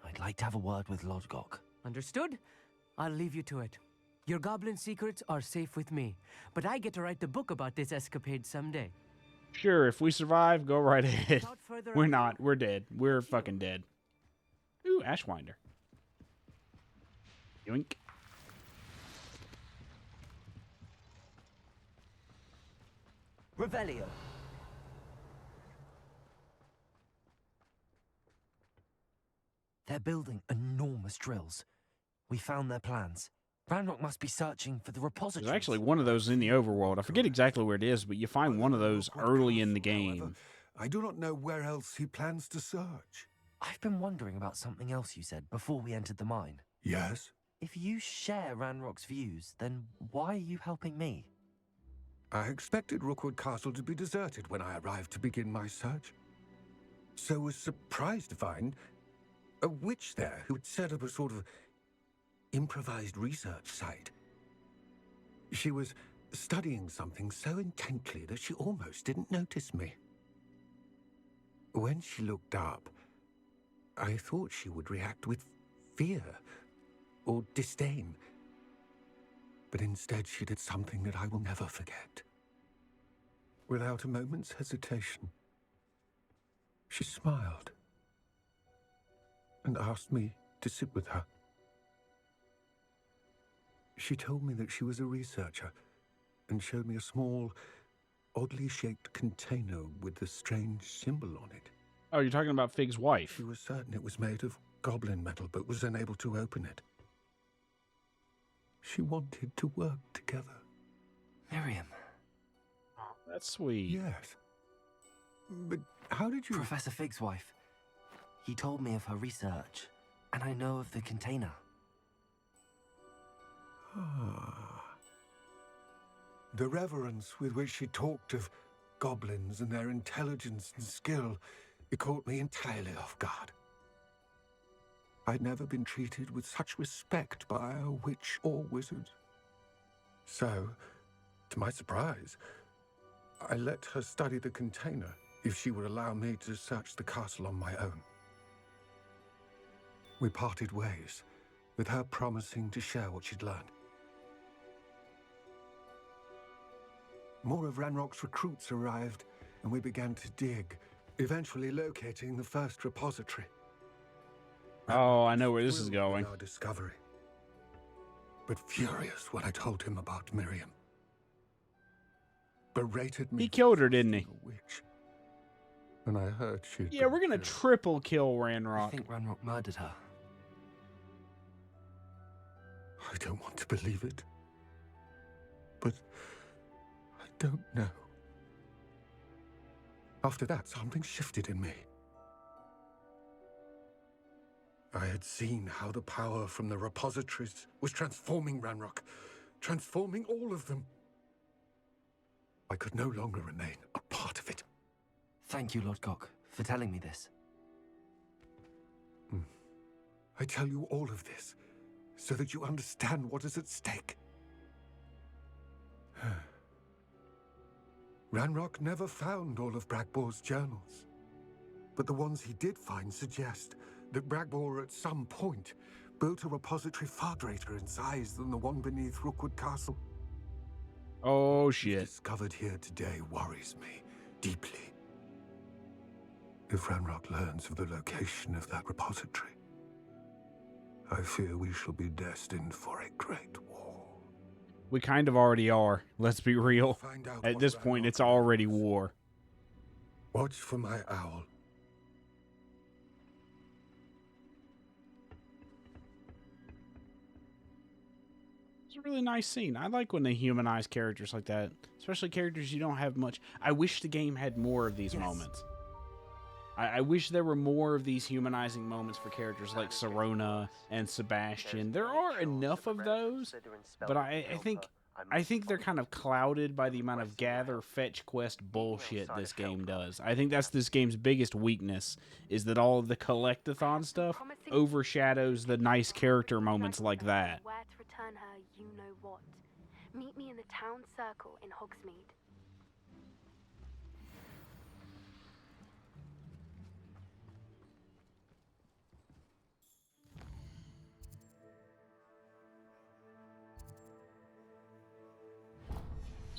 I'd like to have a word with Lodgok. Understood? I'll leave you to it. Your goblin secrets are safe with me, but I get to write the book about this escapade someday. Sure, if we survive, go right ahead. We're not. We're dead. We're fucking dead. Ooh, Ashwinder. Yoink. Revelio. They're building enormous drills. We found their plans. Ranrock must be searching for the repository. There's actually one of those in the overworld. I forget exactly where it is, but you find one of those early in the game. However, I do not know where else he plans to search. I've been wondering about something else you said before we entered the mine. Yes? If you share Ranrock's views, then why are you helping me? I expected Rookwood Castle to be deserted when I arrived to begin my search. So was surprised to find a witch there who had set up a sort of improvised research site. She was studying something so intently that she almost didn't notice me. When she looked up, I thought she would react with fear or disdain. But instead she did something that I will never forget. Without a moment's hesitation, she smiled and asked me to sit with her. She told me that she was a researcher and showed me a small, oddly shaped container with a strange symbol on it. Oh, you're talking about Fig's wife. She was certain it was made of goblin metal, but was unable to open it. She wanted to work together. Miriam. That's sweet. Yes. But how did you... Professor Fig's wife. He told me of her research, and I know of the container. Ah. The reverence with which she talked of goblins and their intelligence and skill, it caught me entirely off guard. I'd never been treated with such respect by a witch or wizard. So, to my surprise, I let her study the container if she would allow me to search the castle on my own. We parted ways, with her promising to share what she'd learned. More of Ranrock's recruits arrived, and we began to dig, eventually locating the first repository. Oh, I know where this is going. Our discovery, but furious when I told him about Miriam. Berated me. He killed her, didn't he? Witch. And I heard she'd... Yeah, we're gonna triple kill Ranrock. I think Ranrock murdered her. I don't want to believe it, but I don't know. After that, something shifted in me. I had seen how the power from the repositories was transforming Ranrock, transforming all of them. I could no longer remain a part of it. Thank you, Lord Gok, for telling me this. I tell you all of this so that you understand what is at stake. Ranrock never found all of Bragbor's journals, but the ones he did find suggest that Bragbor at some point built a repository far greater in size than the one beneath Rookwood Castle. Oh, shit. What's discovered here today worries me deeply. If Ranrock learns of the location of that repository, I fear we shall be destined for a great war. We kind of already are. Let's be real. At this point, it's already war. Watch for my owl. It's a really nice scene. I like when they humanize characters like that, especially characters you don't have much. I wish the game had more of these moments. I wish there were more of these humanizing moments for characters like Serona and Sebastian. There are enough of those, but I think they're kind of clouded by the amount of gather, fetch quest bullshit this game does. I think that's this game's biggest weakness, is that all of the collectathon stuff overshadows the nice character moments like that. Where to return her, you know what. Meet me in the town circle in Hogsmeade.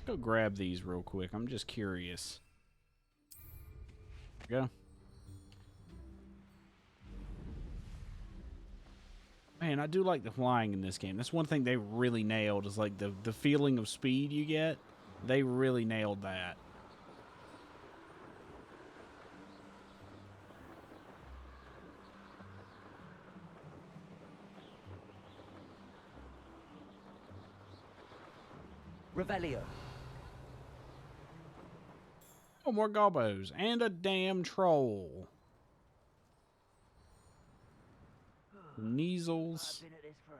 Go grab these real quick. I'm just curious. There we go. Man, I do like the flying in this game. That's one thing they really nailed, is like the feeling of speed you get. They really nailed that. Revelio. Oh, more gobos. And a damn troll. Measles. I've been at this for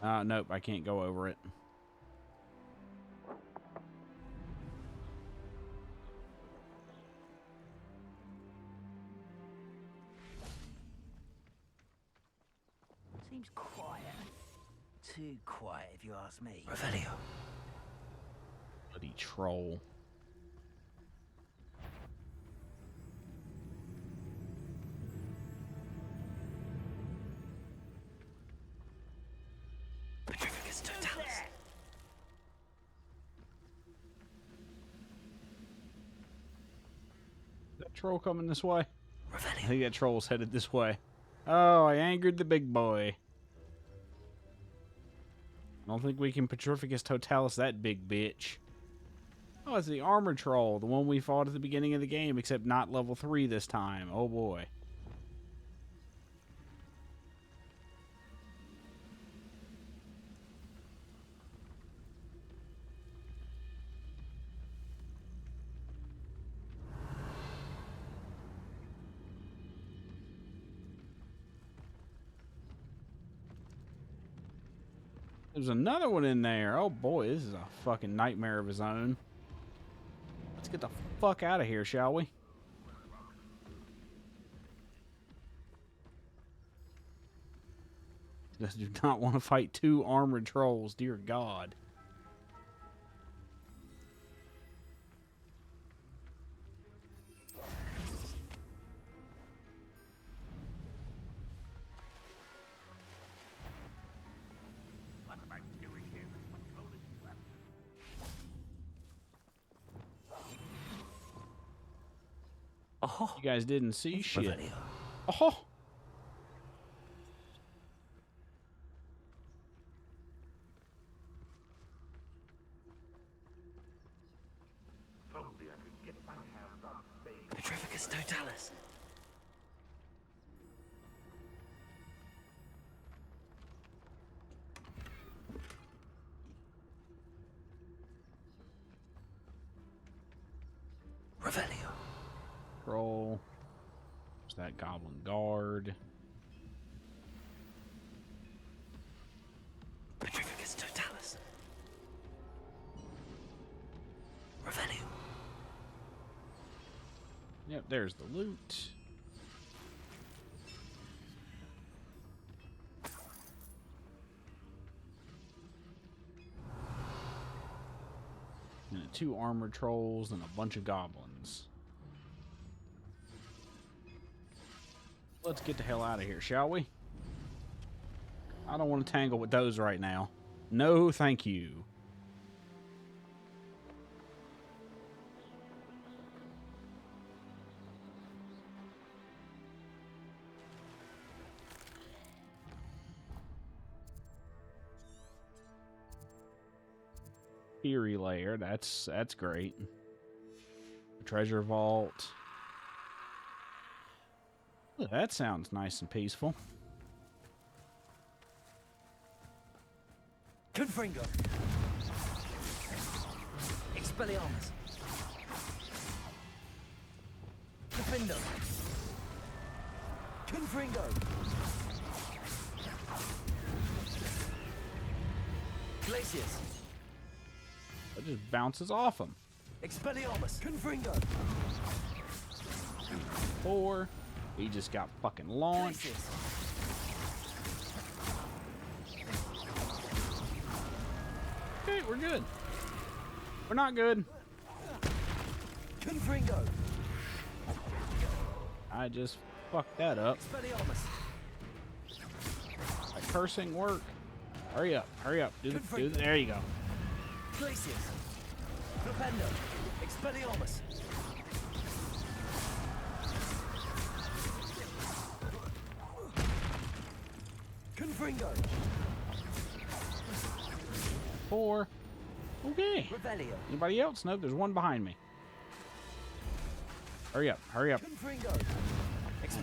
hours. Nope, I can't go over it. Seems quiet. Too quiet, if you ask me. Revelio. Bloody troll. Petrificus totalis. Is that troll coming this way? I think that troll's headed this way. Oh, I angered the big boy. I don't think we can Petrificus Totalis that big bitch. Oh, it's the armor troll, the one we fought at the beginning of the game, except not level 3 this time. Oh boy. There's another one in there. Oh boy, this is a fucking nightmare of his own. Let's get the fuck out of here, shall we? Just do not want to fight 2 armored trolls, dear God. Oh, you guys didn't see shit. Revelio. Oh, Petrificus Totalis. Revelio. troll. There's that goblin guard. Petrificus Totalis. Revelio. Yep, there's the loot. And 2 armored trolls and a bunch of goblins. Let's get the hell out of here, shall we? I don't want to tangle with those right now. No, thank you. Eerie lair, that's great. Treasure vault. Ooh, that sounds nice and peaceful. Confringo. Expelliarmus. Defendo. Confringo. Glacius. It just bounces off him. Expelliarmus. Confringo. 4. He just got fucking launched. Okay, we're good. We're not good. Confringo. I just fucked that up. Expelliarmus. That cursing work. Hurry up, hurry up. Do the, there you go. Glacius. Flipendo. Expelliarmus. Confringo. 4. Okay. Revelio. Anybody else? Nope, there's one behind me. Hurry up, hurry up. Confringo.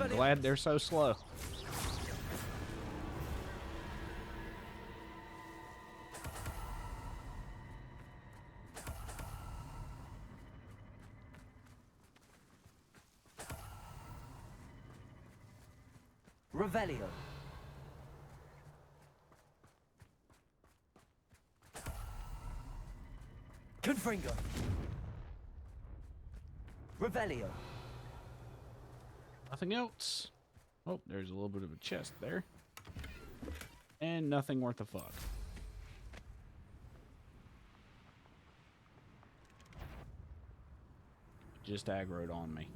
I'm glad they're so slow. Revelio. Confringo. Revelio. Nothing else. Oh, there's a little bit of a chest there. And nothing worth a fuck. Just aggroed on me.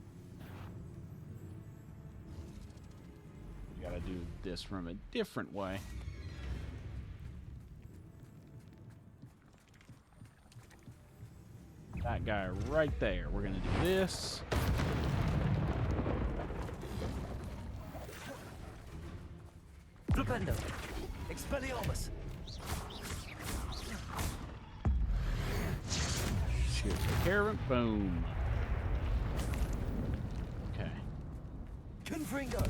We gotta do this from a different way. That guy right there. We're gonna do this. Defender. Expelliarmus. Shit, take care of it. Boom. Okay. Confringo.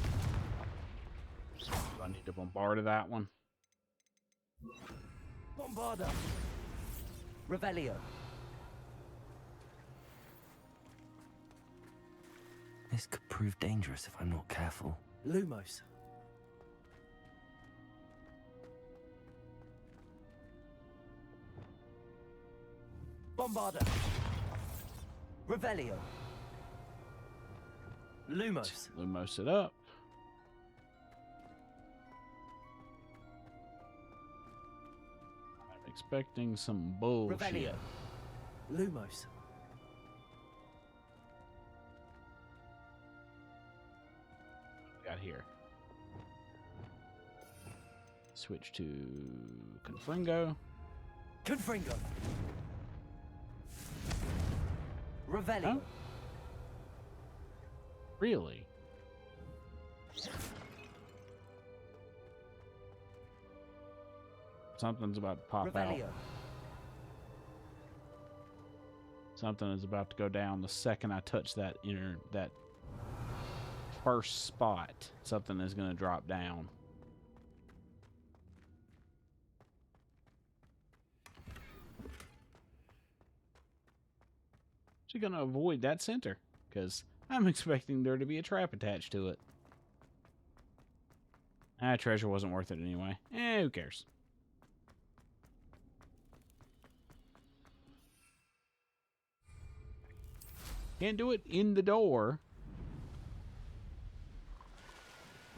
Do I need to bombard that one? Bombarda. Revelio. This could prove dangerous if I'm not careful. Lumos. Bombarda. Revelio. Lumos. Lumos it up. I'm expecting some bullshit. Revelio. Lumos. Got here. Switch to Confringo. Confringo. Revelio. Oh. Really? Something's about to pop Revelio. out. Something is about to go down the second I touch that first spot. Something is going to drop down. So you're going to avoid that center because I'm expecting there to be a trap attached to it. Treasure wasn't worth it anyway. Who cares? Can't do it in the door.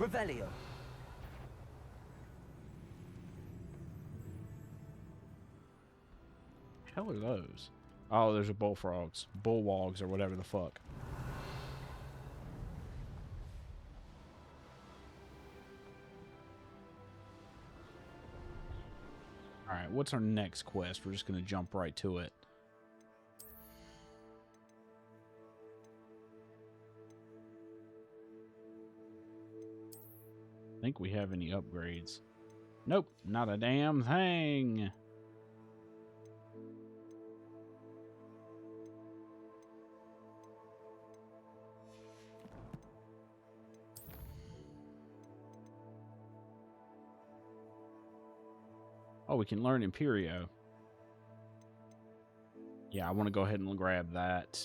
Revelio. Hell are those? Oh, there's a bullfrogs. Bullwogs or whatever the fuck. Alright, what's our next quest? We're just going to jump right to it. Think we have any upgrades? Nope, not a damn thing. Oh, we can learn Imperio. Yeah, I want to go ahead and grab that.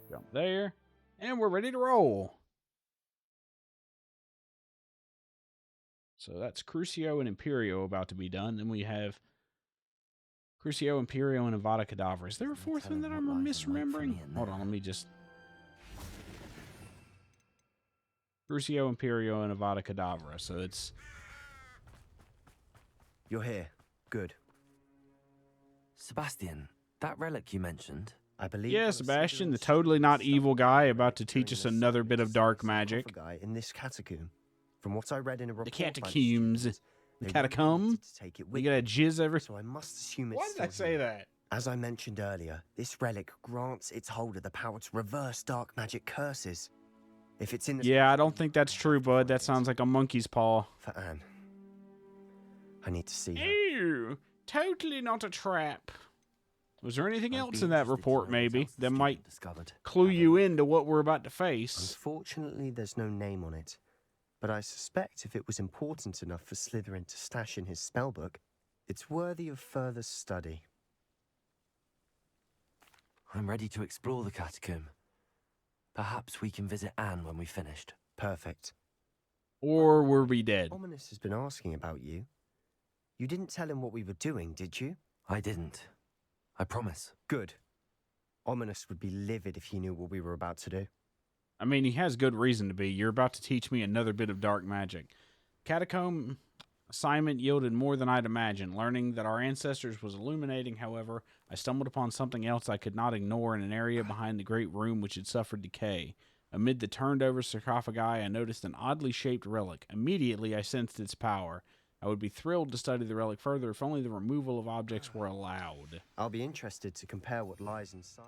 Jump there. And we're ready to roll. So that's Crucio and Imperio about to be done. Then we have Crucio, Imperio, and Avada Kedavra. Is there a fourth one that I'm misremembering? Hold on, let me just... Crucio, Imperio, and Avada Kedavra. So it's... You're here. Good. Sebastian, that relic you mentioned... I believe. Yeah, Sebastian, the totally not evil guy about to teach us another bit of dark magic. Guy in this catacomb. From what I read in a report, the catacombs. The catacomb? You got a jizz ever? So I must assume it's. Why did I say that? As I mentioned earlier, this relic grants its holder the power to reverse dark magic curses. If it's in the Yeah, I don't think that's true, bud. That sounds like a monkey's paw. For Anne. I need to see her. Ew, totally not a trap. Was there anything else in that report, maybe, that might clue you into what we're about to face? Unfortunately, there's no name on it. But I suspect if it was important enough for Slytherin to stash in his spellbook, it's worthy of further study. I'm ready to explore the catacomb. Perhaps we can visit Anne when we've finished. Perfect. Or were we dead? Ominous has been asking about you. You didn't tell him what we were doing, did you? I didn't. I promise. Good. Ominous would be livid if he knew what we were about to do. I mean, he has good reason to be. You're about to teach me another bit of dark magic. Catacomb assignment yielded more than I'd imagined. Learning that our ancestors was illuminating, however, I stumbled upon something else I could not ignore in an area behind the great room which had suffered decay. Amid the turned-over sarcophagi, I noticed an oddly shaped relic. Immediately, I sensed its power. I would be thrilled to study the relic further if only the removal of objects were allowed. I'll be interested to compare what lies inside.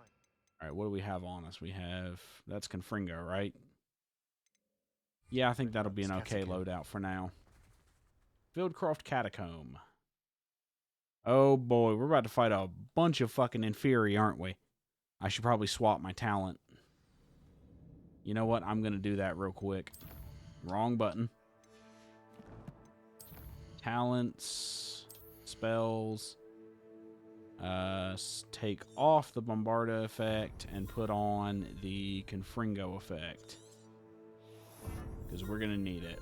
All right, what do we have on us? We have... That's Confringo, right? Yeah, I think that'll be an okay loadout for now. Fieldcroft Catacomb. Oh boy, we're about to fight a bunch of fucking Inferi, aren't we? I should probably swap my talent. You know what? I'm going to do that real quick. Wrong button. Talents. Spells. Take off the Bombarda effect and put on the Confringo effect. Because we're going to need it.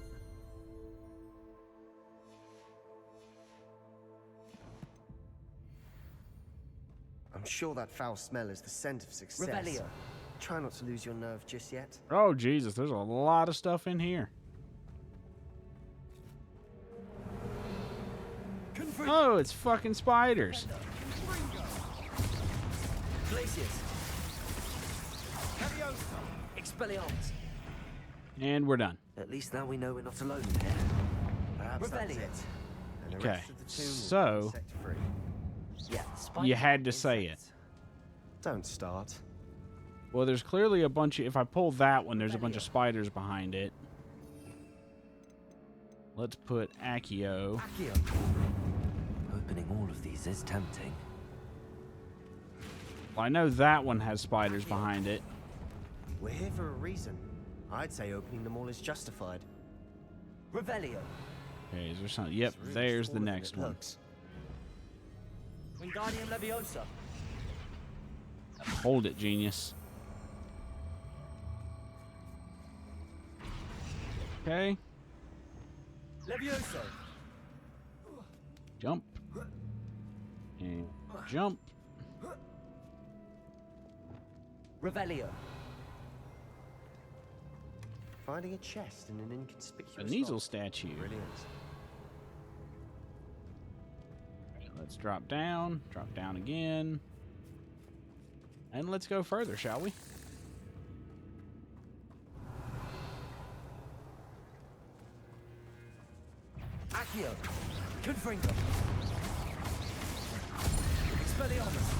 I'm sure that foul smell is the scent of success. Revelio. Try not to lose your nerve just yet. Oh, Jesus. There's a lot of stuff in here. Oh, it's fucking spiders. Glacius. Expelliarmus. And we're done. At least now we know we're not alone in here. Perhaps that's Revelio. it. And the Okay, rest of the tomb will so be set free. Yeah, you had to say it. Don't start. Well, there's clearly a bunch of... If I pull that one, there's a bunch of spiders behind it. Let's put Accio. Opening all of these is tempting. Well, I know that one has spiders behind it. We're here for a reason. I'd say opening them all is justified. Revelio. Okay, is there something? Yep, there's the next one. Wingardium Leviosa. Hold it, genius. Okay. Levioso. Jump. And jump. Revelio. Finding a chest in an inconspicuous A Neasel spot. statue. Brilliant. Let's drop down again. And let's go further, shall we? Accio. Confringo. Expelliarmus.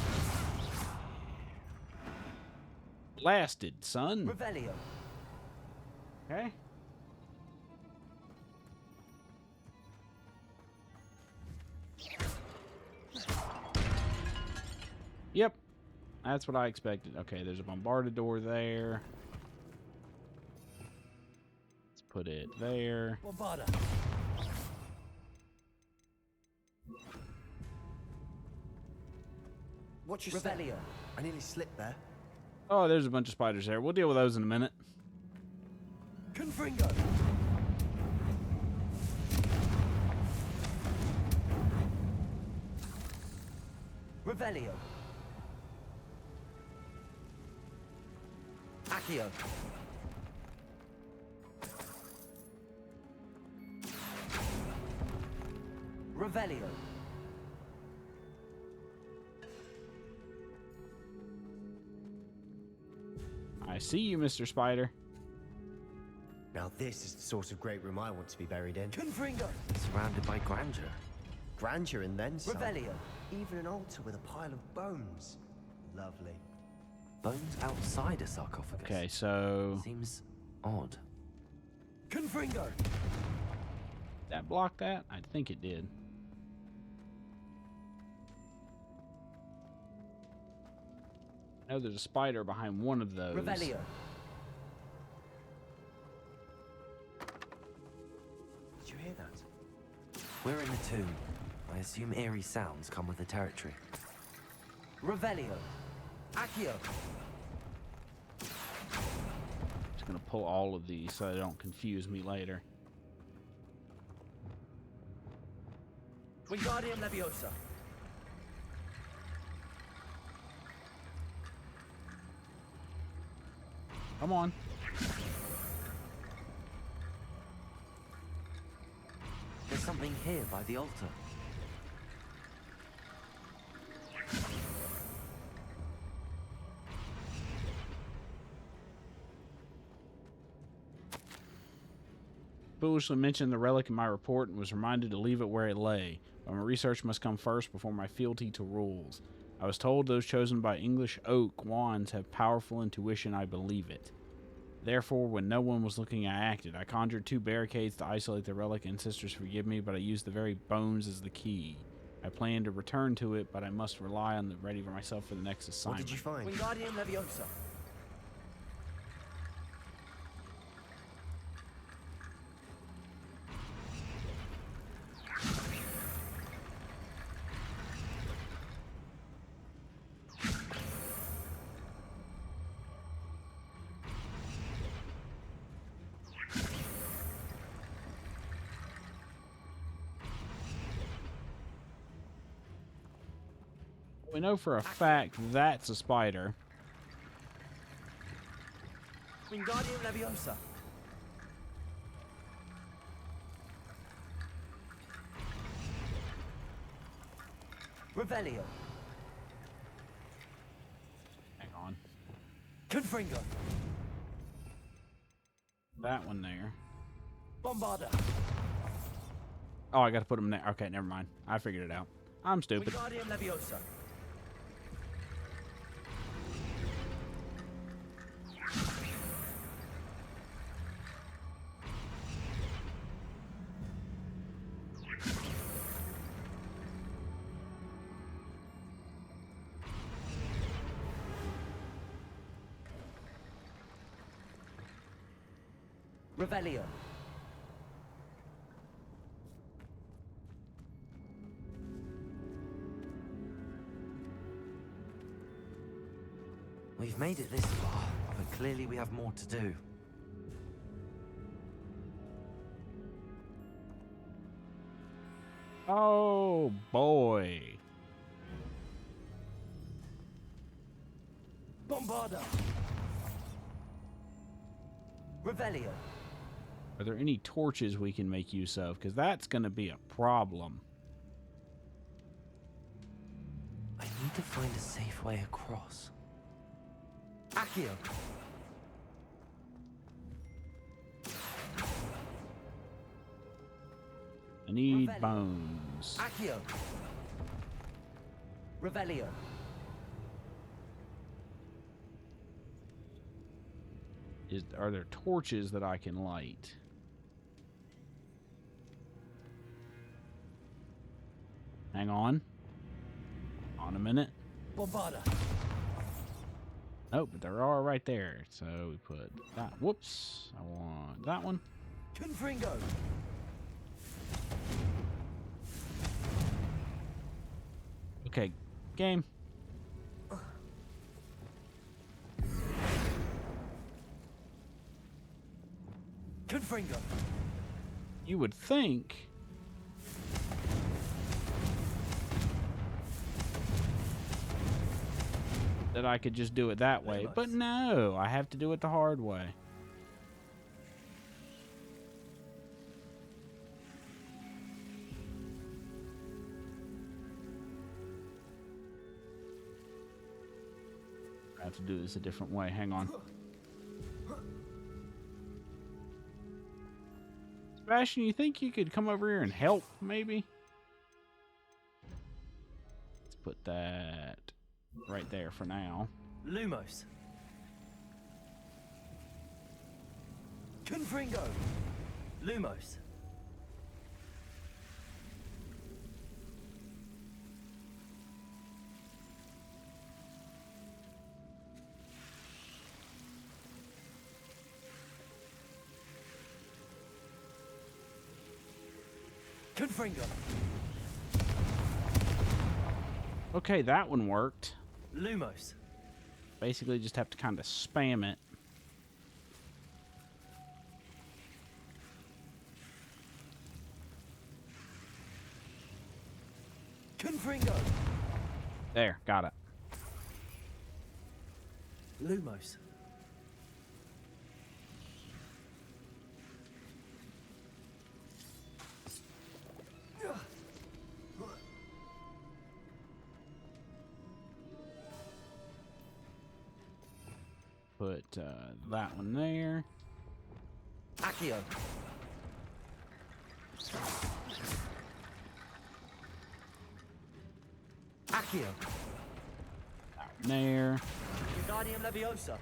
Blasted, son. Revelio. Okay. Yep. That's what I expected. Okay, there's a Bombardador there. Let's put it there. Bombarda. Watch your step. Revelio. I nearly slipped there. Oh, there's a bunch of spiders there. We'll deal with those in a minute. Confringo. Revelio. Accio. Revelio. I see you, Mr. Spider. Now this is the sort of great room I want to be buried in. Confringo. Surrounded by grandeur. Grandeur and then some. Revelio. Even an altar with a pile of bones. Lovely. Bones outside a sarcophagus. Okay, so... Seems odd. Confringo. That block that? I think it did. I know there's a spider behind one of those. Revelio. Did you hear that? We're in the tomb. I assume eerie sounds come with the territory. Revelio. Accio. Just gonna pull all of these so they don't confuse me later. Wingardium Leviosa. Come on. There's something here by the altar. foolishly mentioned the relic in my report and was reminded to leave it where it lay. But my research must come first before my fealty to rules. I was told those chosen by English oak wands have powerful intuition. I believe it. Therefore, when no one was looking, I acted. I conjured 2 barricades to isolate the relic, and sisters forgive me, but I used the very bones as the key. I plan to return to it, but I must rely on the ready for myself for the next assignment. What did you find? Wingardium Leviosa. We know for a fact that's a spider. Wingardium Leviosa. Revelio. Hang on. Confringo. That one there. Bombarda. Oh, I gotta put them there. Okay, never mind. I figured it out. I'm stupid. Wingardium Leviosa. Revelio. We've made it this far, but clearly we have more to do. Oh, boy. Bombarda. Revelio. Are there any torches we can make use of? Because that's going to be a problem. I need to find a safe way across. Accio. I need bones. Accio. Revelio. Are there torches that I can light? Hang on. On a minute. Bombarda. Oh, but there are right there. So we put that. Whoops. I want that one. Confringo. Okay. Game. Confringo. You would think that I could just do it that way, but no, I have to do it the hard way. I have to do this a different way. Hang on. Sebastian, you think you could come over here and help, maybe? Let's put that right there for now. Lumos. Confringo. Lumos. Confringo. Okay, that one worked. Lumos. Basically, just have to kind of spam it. Confringo. There, got it. Lumos. Put that one there. Accio. Accio. There. Wingardium Leviosa.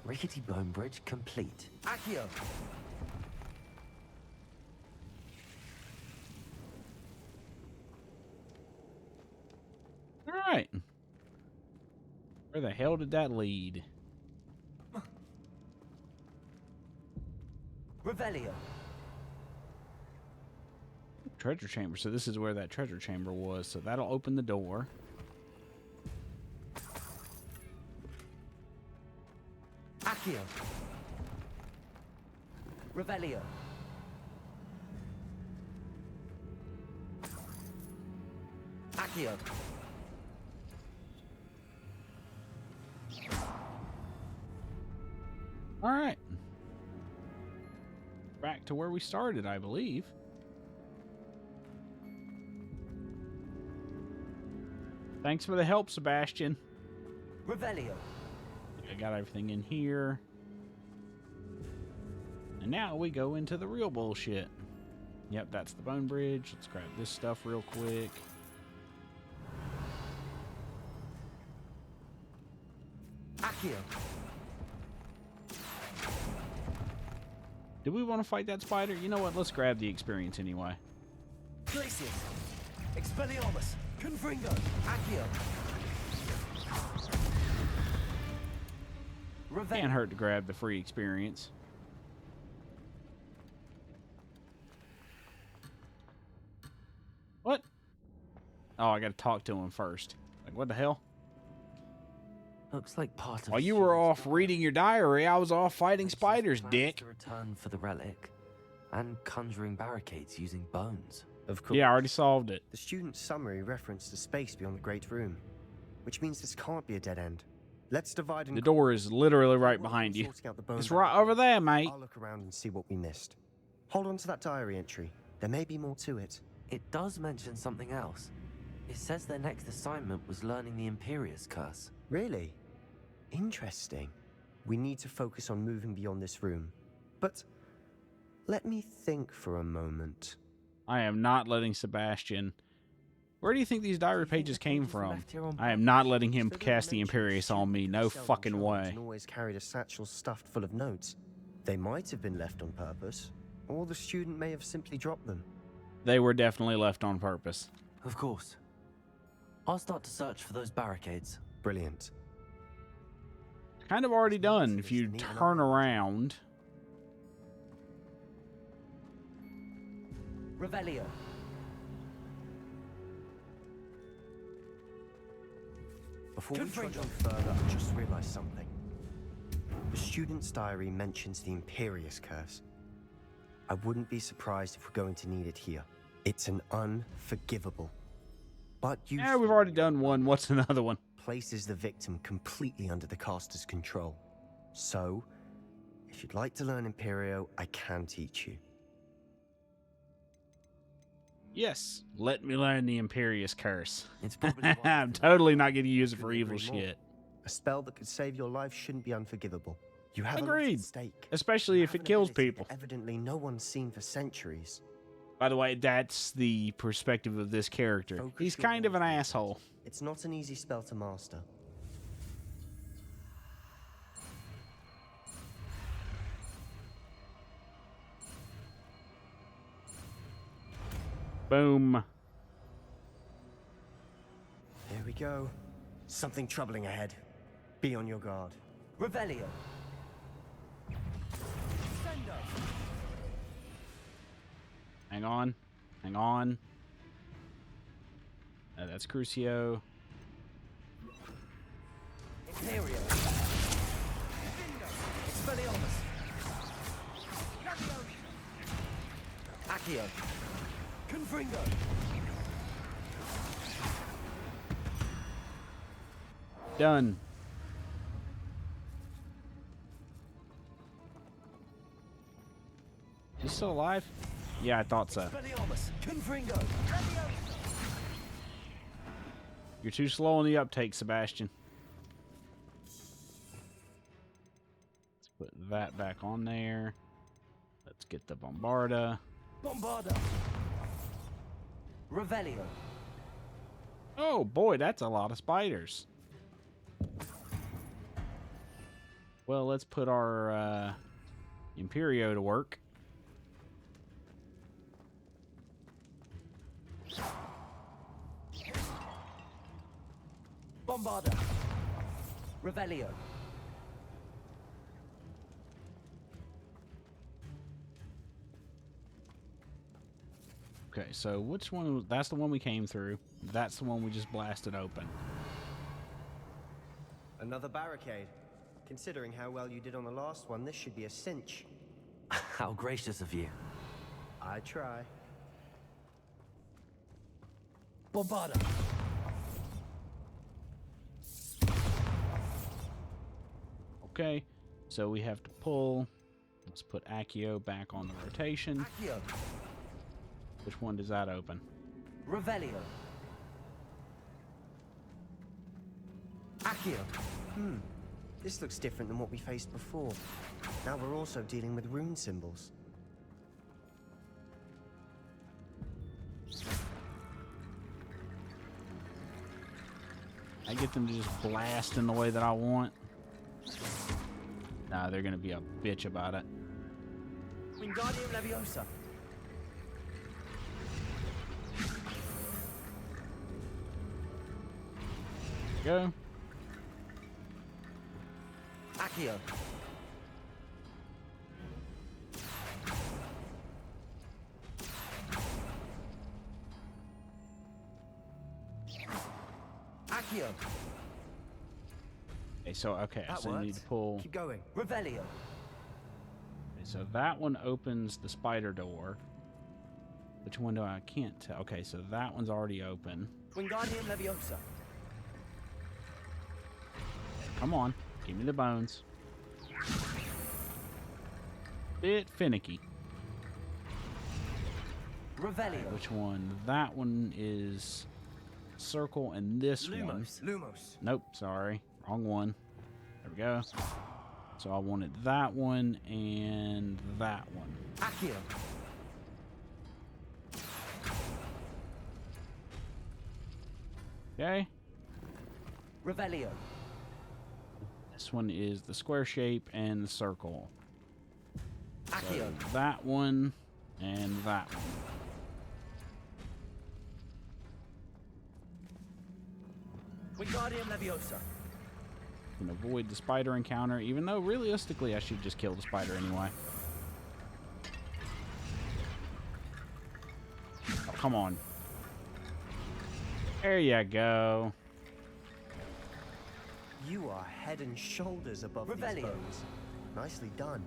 Rickety bone bridge complete. Accio. All right. Where the hell did that lead? Revelio. Treasure chamber. So this is where that treasure chamber was. So that'll open the door. Accio. Revelio. Accio. All right. Back to where we started, I believe. Thanks for the help, Sebastian. Revelio. I got everything in here. And now we go into the real bullshit. Yep, that's the bone bridge. Let's grab this stuff real quick. Accio. Do we want to fight that spider? You know what? Let's grab the experience anyway. Glacius. Expelliarmus. Confringo. Accio. Can't hurt to grab the free experience. What? Oh, I gotta talk to him first. Like, what the hell? Looks like part of. While you were off reading your diary, I was off fighting spiders, dick. To return for the relic and conjuring barricades using bones. Of course. Yeah, I already solved it. The student's summary referenced the space beyond the Great Room, which means this can't be a dead end. Let's divide and... The door is literally right behind you. It's right over there, mate. I'll look around and see what we missed. Hold on to that diary entry. There may be more to it. It does mention something else. It says their next assignment was learning the Imperius Curse. Really? Interesting. We need to focus on moving beyond this room. But let me think for a moment. I am not letting Sebastian... Where do you think these diary pages came from? I am not letting him cast the Imperius on me. No fucking way. Always carried a satchel stuffed full of notes. They might have been left on purpose, or the student may have simply dropped them. They were definitely left on purpose. Of course. I'll start to search for those barricades. Brilliant. Kind of already done if you turn around. Revelio. Before we trudge on further, I just realized something. The student's diary mentions the Imperius Curse. I wouldn't be surprised if we're going to need it here. It's an unforgivable. But yeah, we've already done one. What's another one? Places the victim completely under the caster's control. So, if you'd like to learn Imperio, I can teach you. Yes, let me learn the Imperius Curse. I'm totally not going to use it for evil shit. A spell that could save your life shouldn't be unforgivable. You have Agreed. a lot at stake. Especially if it kills people. Evidently, no one's seen for centuries. By the way, that's the perspective of this character. He's kind of an asshole. It's not an easy spell to master. Boom. Here we go. Something troubling ahead. Be on your guard. Revelio. Hang on. Hang on. That's Crucio. Imperio. Expelliarmus. Accio. Confringo. Done. Is he still alive? Yeah, I thought so. You're too slow on the uptake, Sebastian. Let's put that back on there. Let's get the Bombarda. Bombarda. Revelio. Oh boy, that's a lot of spiders. Well, let's put our Imperio to work. Bombarda. Revelio. Okay, so which one was... That's the one we came through. That's the one we just blasted open. Another barricade. Considering how well you did on the last one, this should be a cinch. How gracious of you. I try. Bombarda. Okay, so we have to pull. Let's put Accio back on the rotation. Accio. Which one does that open? Revelio. Accio. This looks different than what we faced before. Now we're also dealing with rune symbols. I get them to just blast in the way that I want. Nah, they're gonna be a bitch about it. Wingardium Leviosa. Go. Accio. Accio. Okay, so so you need to pull. Keep going. Revelio. Okay, so that one opens the spider door. Which one do I can't tell? Okay, so that one's already open. Wingardium Leviosa. Come on, give me the bones. Bit finicky. Revelio. Which one? That one is circle, and this one. Lumos. Nope, sorry, wrong one. There we go. So I wanted that one and that one. Accio. Okay. Revelio. This one is the square shape and the circle. Accio. So that one and that one. Wingardium Leviosa. Can avoid the spider encounter, even though realistically I should just kill the spider anyway. Oh, come on. There you go. You are head and shoulders above Revelio. these bones. Nicely done.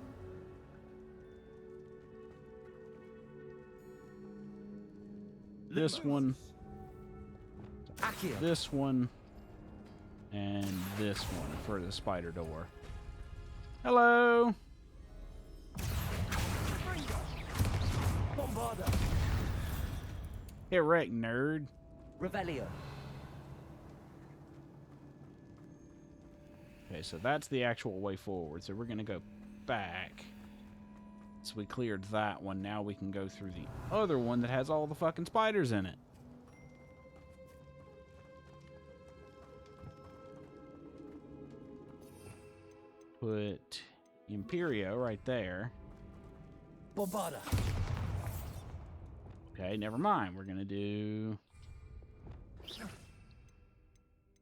This one. Accio. This one. And this one for the spider door. Hello. Bombarda. Hit wreck, nerd. Revelio. Okay, so that's the actual way forward. So we're going to go back. So we cleared that one. Now we can go through the other one that has all the fucking spiders in it. Put Imperio right there. Bombarda. Okay, never mind. We're going to do...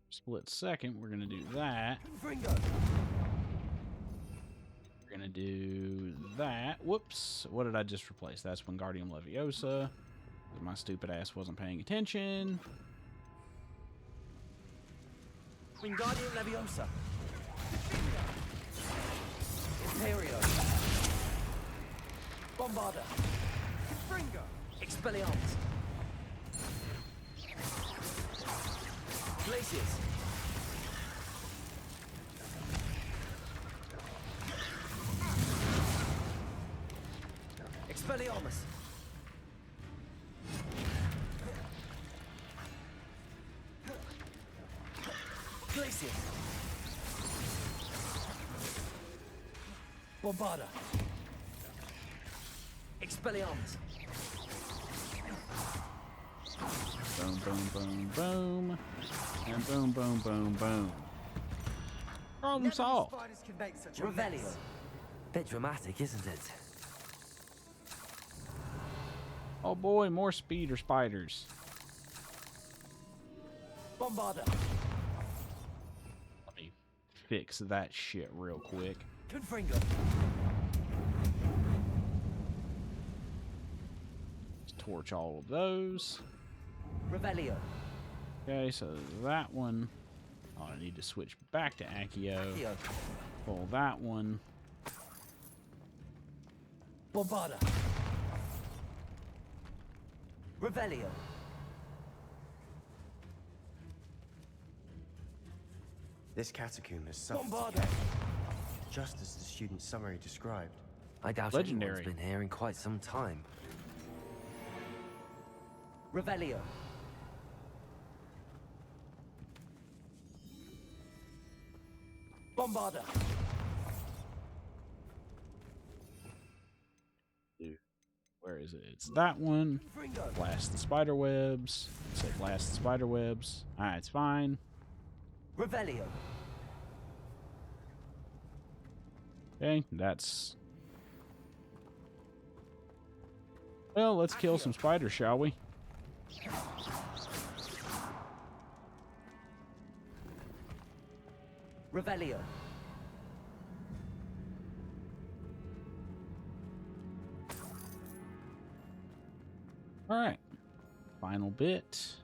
Split second. We're going to do that. Fringo. We're going to do that. Whoops. What did I just replace? That's Wingardium Leviosa. My stupid ass wasn't paying attention. Wingardium Leviosa. Imperio. Bombarda. Fringo. Expelliarmus. Glacius. Expelliarmus. Glacius. Bombarda. Expelliarmus. Boom, boom, boom, boom. And boom, boom, boom, boom. Problem solved. Revelio. Bit dramatic, isn't it? Oh boy, more speeder spiders. Bombarda. Let me fix that shit real quick. Confringo. Let's torch all of those. Revelio. Okay, so that one. Oh, I need to switch back to Accio. Pull that one. Bombarda. Revelio. This catacomb has suffered Bombarda. decay, just as the student summary described. I doubt Legendary. anyone's been here in quite some time. Revelio. Bombarda. Where is it? It's that one. Blast the spider webs. Say blast the spider webs. Alright, it's fine. Revelio. Okay, that's... Well, let's kill some spiders, shall we? Revelio. Alright. Final bit.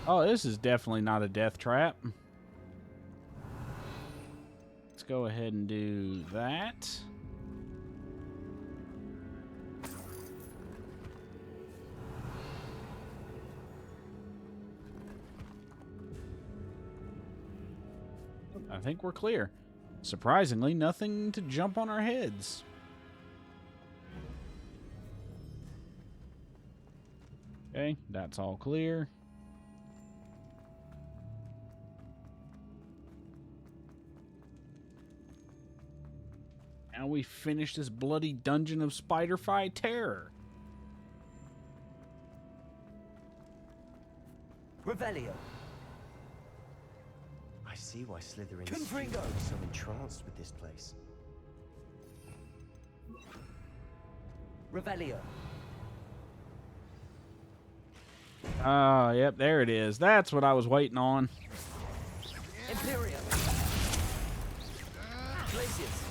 Oh, this is definitely not a death trap. Let's go ahead and do that. I think we're clear. Surprisingly, nothing to jump on our heads. Okay, that's all clear. Now we finish this bloody dungeon of Spider-Fi terror. Revelio. I see why Slytherin's Confringo. students are so entranced with this place. Revelio. Ah, yep, there it is. That's what I was waiting on. Imperium. Glacius.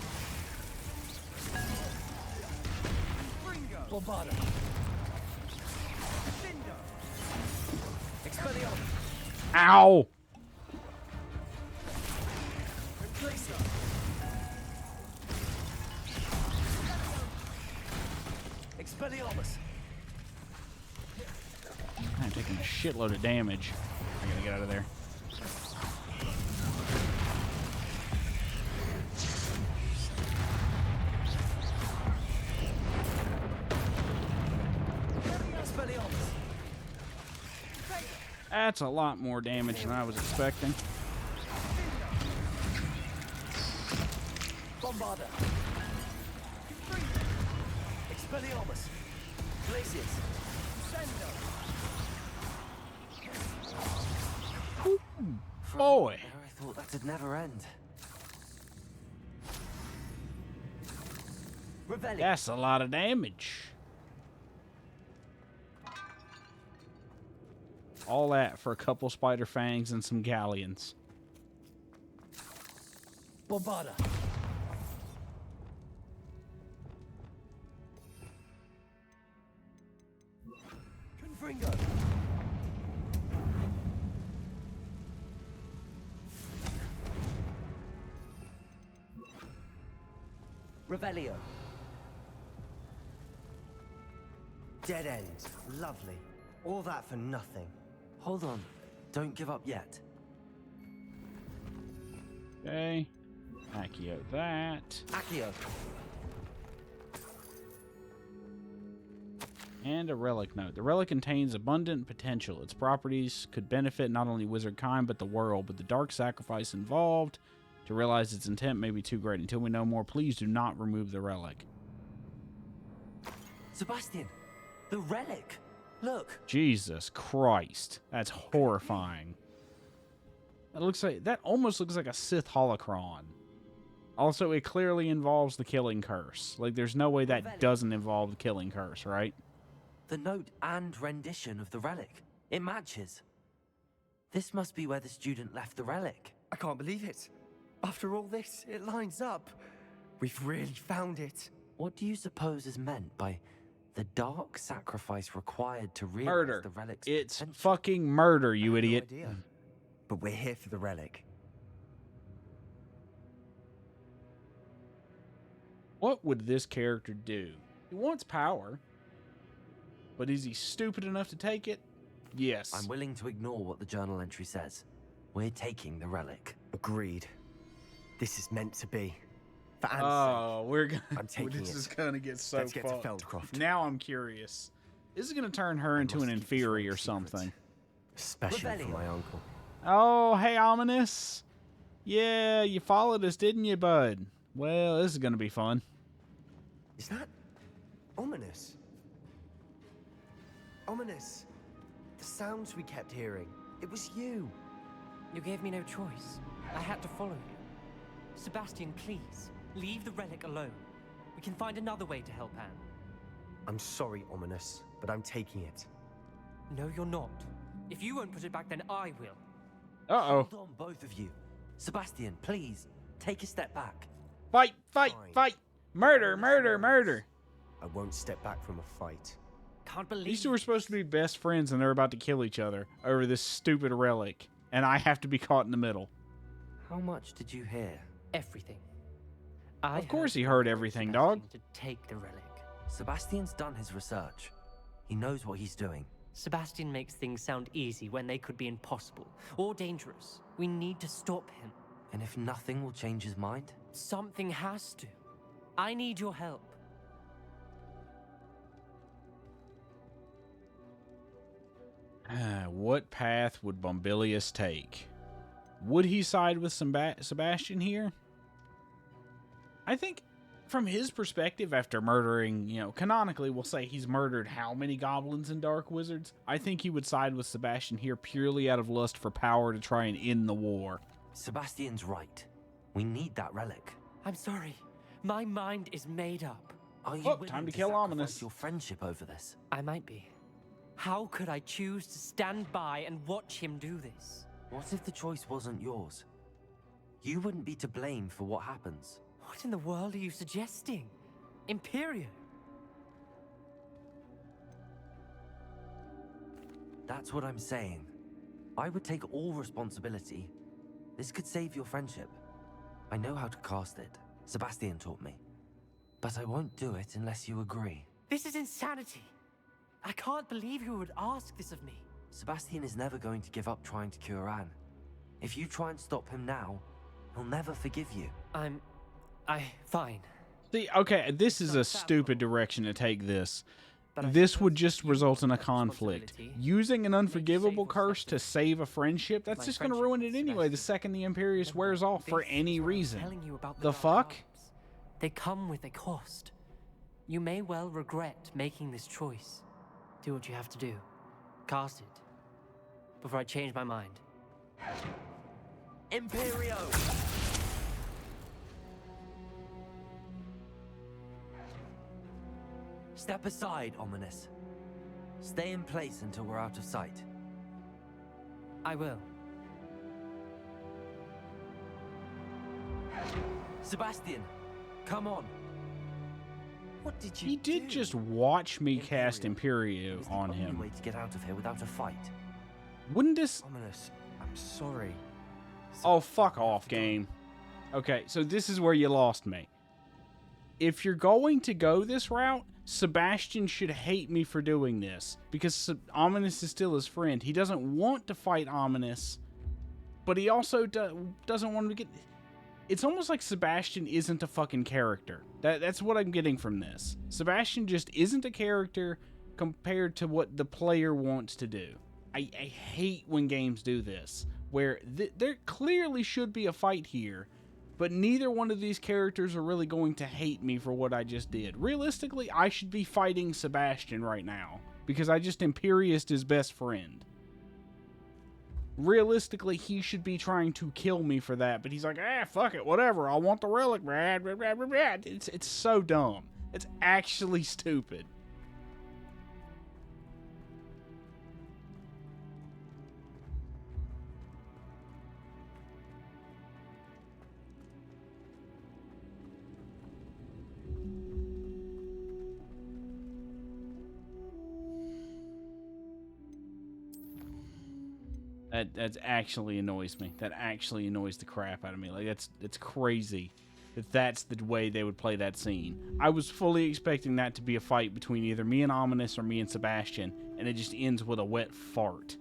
Bombarda. Expelliarmus. Ow! Expelliarmus. I'm taking a shitload of damage. I gotta get out of there. That's a lot more damage than I was expecting. Bombarda. Expelliarmus. Glacius. Boy. I thought that'd never end. Revelio. That's a lot of damage. All that for a couple spider fangs and some galleons. Bombarda. Confringo. Revelio. Dead end. Lovely. All that for nothing. Hold on. Don't give up yet. Okay. Accio that. Accio. And a relic note. The relic contains abundant potential. Its properties could benefit not only wizard kind, but the world. But the dark sacrifice involved to realize its intent may be too great. Until we know more, please do not remove the relic. Sebastian, the relic. Look. Jesus Christ. That's horrifying. That almost looks like a Sith holocron. Also, it clearly involves the killing curse. Like, there's no way that doesn't involve the killing curse, right? The note and rendition of the relic. It matches. This must be where the student left the relic. I can't believe it. After all this, it lines up. We've really found it. What do you suppose is meant by the dark sacrifice required to realize the relic's It's potential? fucking murder, you idiot. No idea. But we're here for the relic. What would this character do? He wants power. But is he stupid enough to take it? Yes. I'm willing to ignore what the journal entry says. We're taking the relic. Agreed. This is meant to be. For Anne's Oh, we're gonna. I'm taking this it. is gonna get so Let's get to fucked. Feldcroft. Now I'm curious. This is gonna turn her into an inferi or something. Especially for my uncle. Oh, hey, Ominous. Yeah, you followed us, didn't you, bud? Well, this is gonna be fun. Is that ominous? Ominous. The sounds we kept hearing. It was you. You gave me no choice. I had to follow you. Sebastian, please, leave the relic alone. We can find another way to help Anne. I'm sorry, Ominous, but I'm taking it. No, you're not. If you won't put it back, then I will. Uh-oh. Hold on, both of you. Sebastian, please, take a step back. Fight, fight, fight. Murder, murder, murder. I won't step back from a fight. Can't believe These two are supposed to be best friends and they're about to kill each other over this stupid relic. And I have to be caught in the middle. How much did you hear? Everything. Of course he heard everything, dog. To take the relic. Sebastian's done his research. He knows what he's doing. Sebastian makes things sound easy when they could be impossible or dangerous. We need to stop him. And if nothing will change his mind? Something has to. I need your help. What path would Bumbilius take? Would he side with Sebastian here? I think from his perspective, after murdering, canonically, we'll say he's murdered how many goblins and dark wizards? I think he would side with Sebastian here purely out of lust for power to try and end the war. Sebastian's right. We need that relic. I'm sorry. My mind is made up. Are you willing time to kill Ominous? Your friendship over this? I might be. How could I choose to stand by and watch him do this? What if the choice wasn't yours? You wouldn't be to blame for what happens. What in the world are you suggesting? Imperio? That's what I'm saying. I would take all responsibility. This could save your friendship. I know how to cast it. Sebastian taught me. But I won't do it unless you agree. This is insanity. I can't believe you would ask this of me. Sebastian is never going to give up trying to cure Anne. If you try and stop him now, he'll never forgive you. Fine. See, okay, this is a stupid direction to take this. This would just result in a conflict. Using an unforgivable curse to save a friendship, that's just going to ruin it anyway the second the Imperius wears off for any reason. The fuck? They come with a cost. You may well regret making this choice. Do what you have to do. Cast it. Before I change my mind. Imperio! Step aside, Ominous. Stay in place until we're out of sight. I will. Sebastian, come on. What did you He did just watch me cast Imperio on him. Only way to get out of here without a fight. Wouldn't this... Ominous, I'm sorry. Oh, fuck off, game. Okay, so this is where you lost me. If you're going to go this route, Sebastian should hate me for doing this, because Ominous is still his friend. He doesn't want to fight Ominous, but he also doesn't want to get... It's almost like Sebastian isn't a fucking character. That's what I'm getting from this. Sebastian just isn't a character compared to what the player wants to do. I hate when games do this, where there clearly should be a fight here, but neither one of these characters are really going to hate me for what I just did. Realistically, I should be fighting Sebastian right now, because I just Imperius'd his best friend. Realistically, he should be trying to kill me for that, but he's like, fuck it, whatever, I want the relic, It's so dumb. It's actually stupid. That actually annoys me. That actually annoys the crap out of me. Like, it's crazy that that's the way they would play that scene. I was fully expecting that to be a fight between either me and Ominous or me and Sebastian, and it just ends with a wet fart.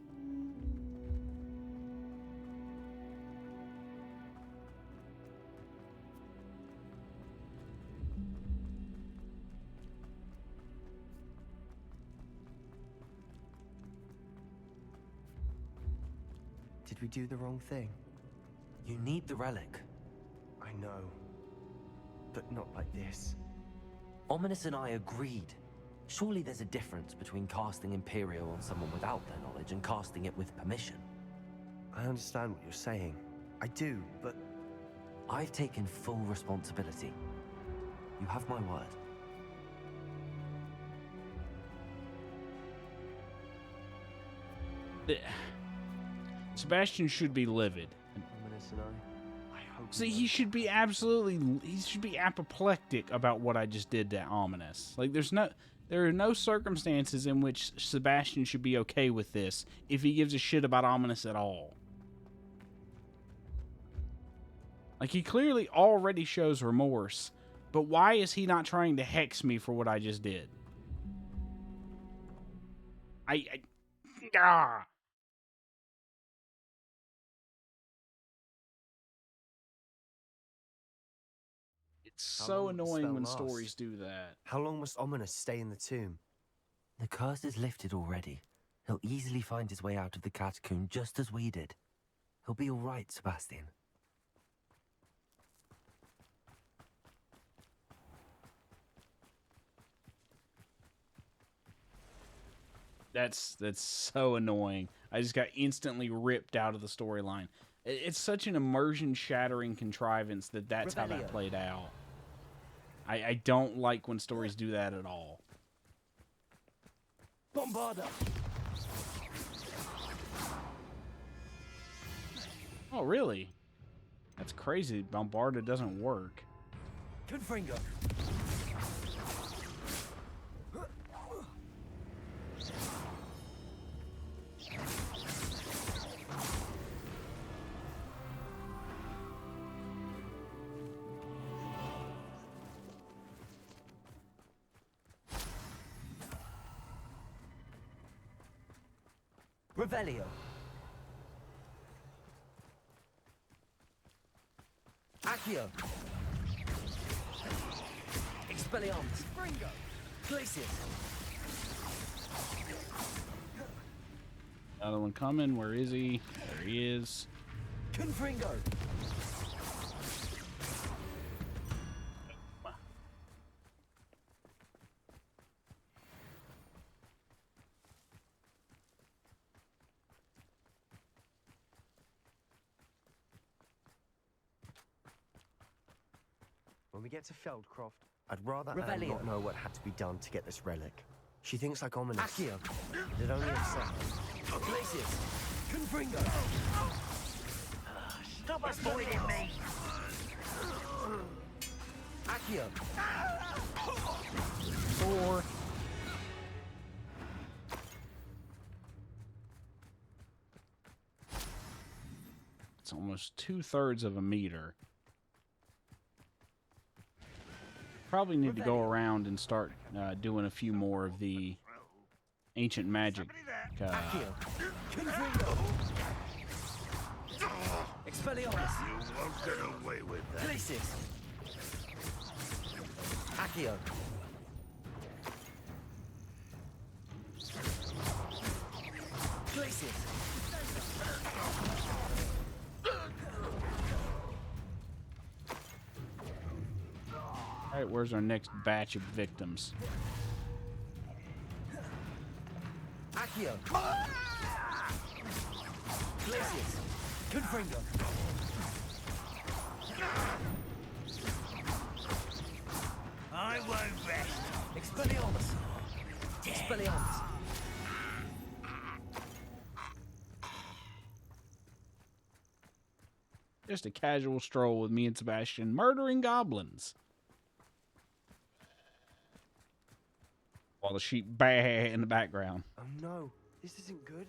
Did we do the wrong thing? You need the relic. I know. But not like this. Ominous and I agreed. Surely there's a difference between casting Imperio on someone without their knowledge and casting it with permission. I understand what you're saying. I do, but... I've taken full responsibility. You have my word. Sebastian should be livid. See, he should be apoplectic about what I just did to Ominous. Like, there are no circumstances in which Sebastian should be okay with this if he gives a shit about Ominous at all. Like, he clearly already shows remorse, but why is he not trying to hex me for what I just did? It's so annoying when stories do that. How long must Ominous stay in the tomb? The curse is lifted already. He'll easily find his way out of the catacomb just as we did. He'll be all right, Sebastian. That's so annoying. I just got instantly ripped out of the storyline. It's such an immersion-shattering contrivance that's how that played out. I don't like when stories do that at all. Bombarda! Oh, really? That's crazy. Bombarda doesn't work. Confringo! Revelio. Accio. Expelliarmus. Bringo. Glacius. Another one coming. Where is he? There he is. Confringo. When we get to Feldcroft, I'd rather Anne not know what had to be done to get this relic. She thinks like Ominous. Accio. It'd only upset her. Glacius. Confringo. Stop avoiding me! Accio. Four. It's almost 2/3 of a meter. Probably need to go around and start doing a few more of the ancient magic. Expelliarmus. You won't get away with that. Glacius. Accio. Glaciers. All right, where's our next batch of victims? Accio. Glaciers. Confringo. I won't rest. Expelliarmus. Expelliarmus. Just a casual stroll with me and Sebastian murdering goblins. While the sheep bah in the background. Oh no, this isn't good.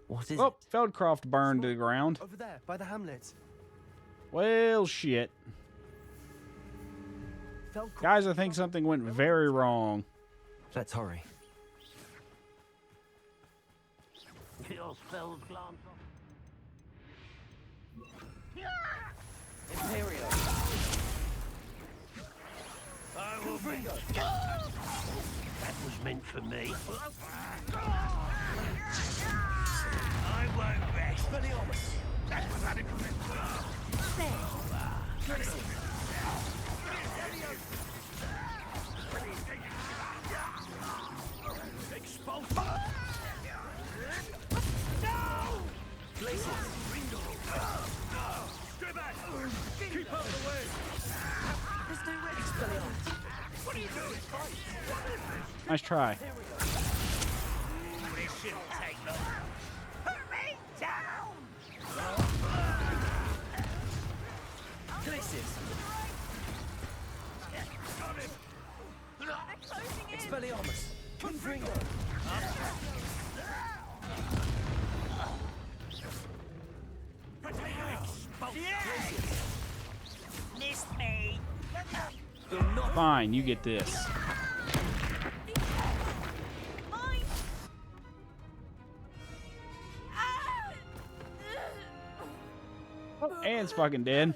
What is Oh, Feldcroft burned to the ground. Over there, by the hamlet. Well, shit. Guys, I think something went very wrong. Let's hurry. Your spells glance off. Imperial. I will bring That was meant for me. I won't rest. Expelliarmus. That was adequate. Expulsion. No! Glaciers. Strip back! Keep out of the way! There's no way. Expelliarmus. What are you doing? Nice try. This shouldn't take long. Put me down! Glaciers. Got him! Expelliarmus. Confringo. Missed me! Fine, you get this. Oh, Anne's fucking dead.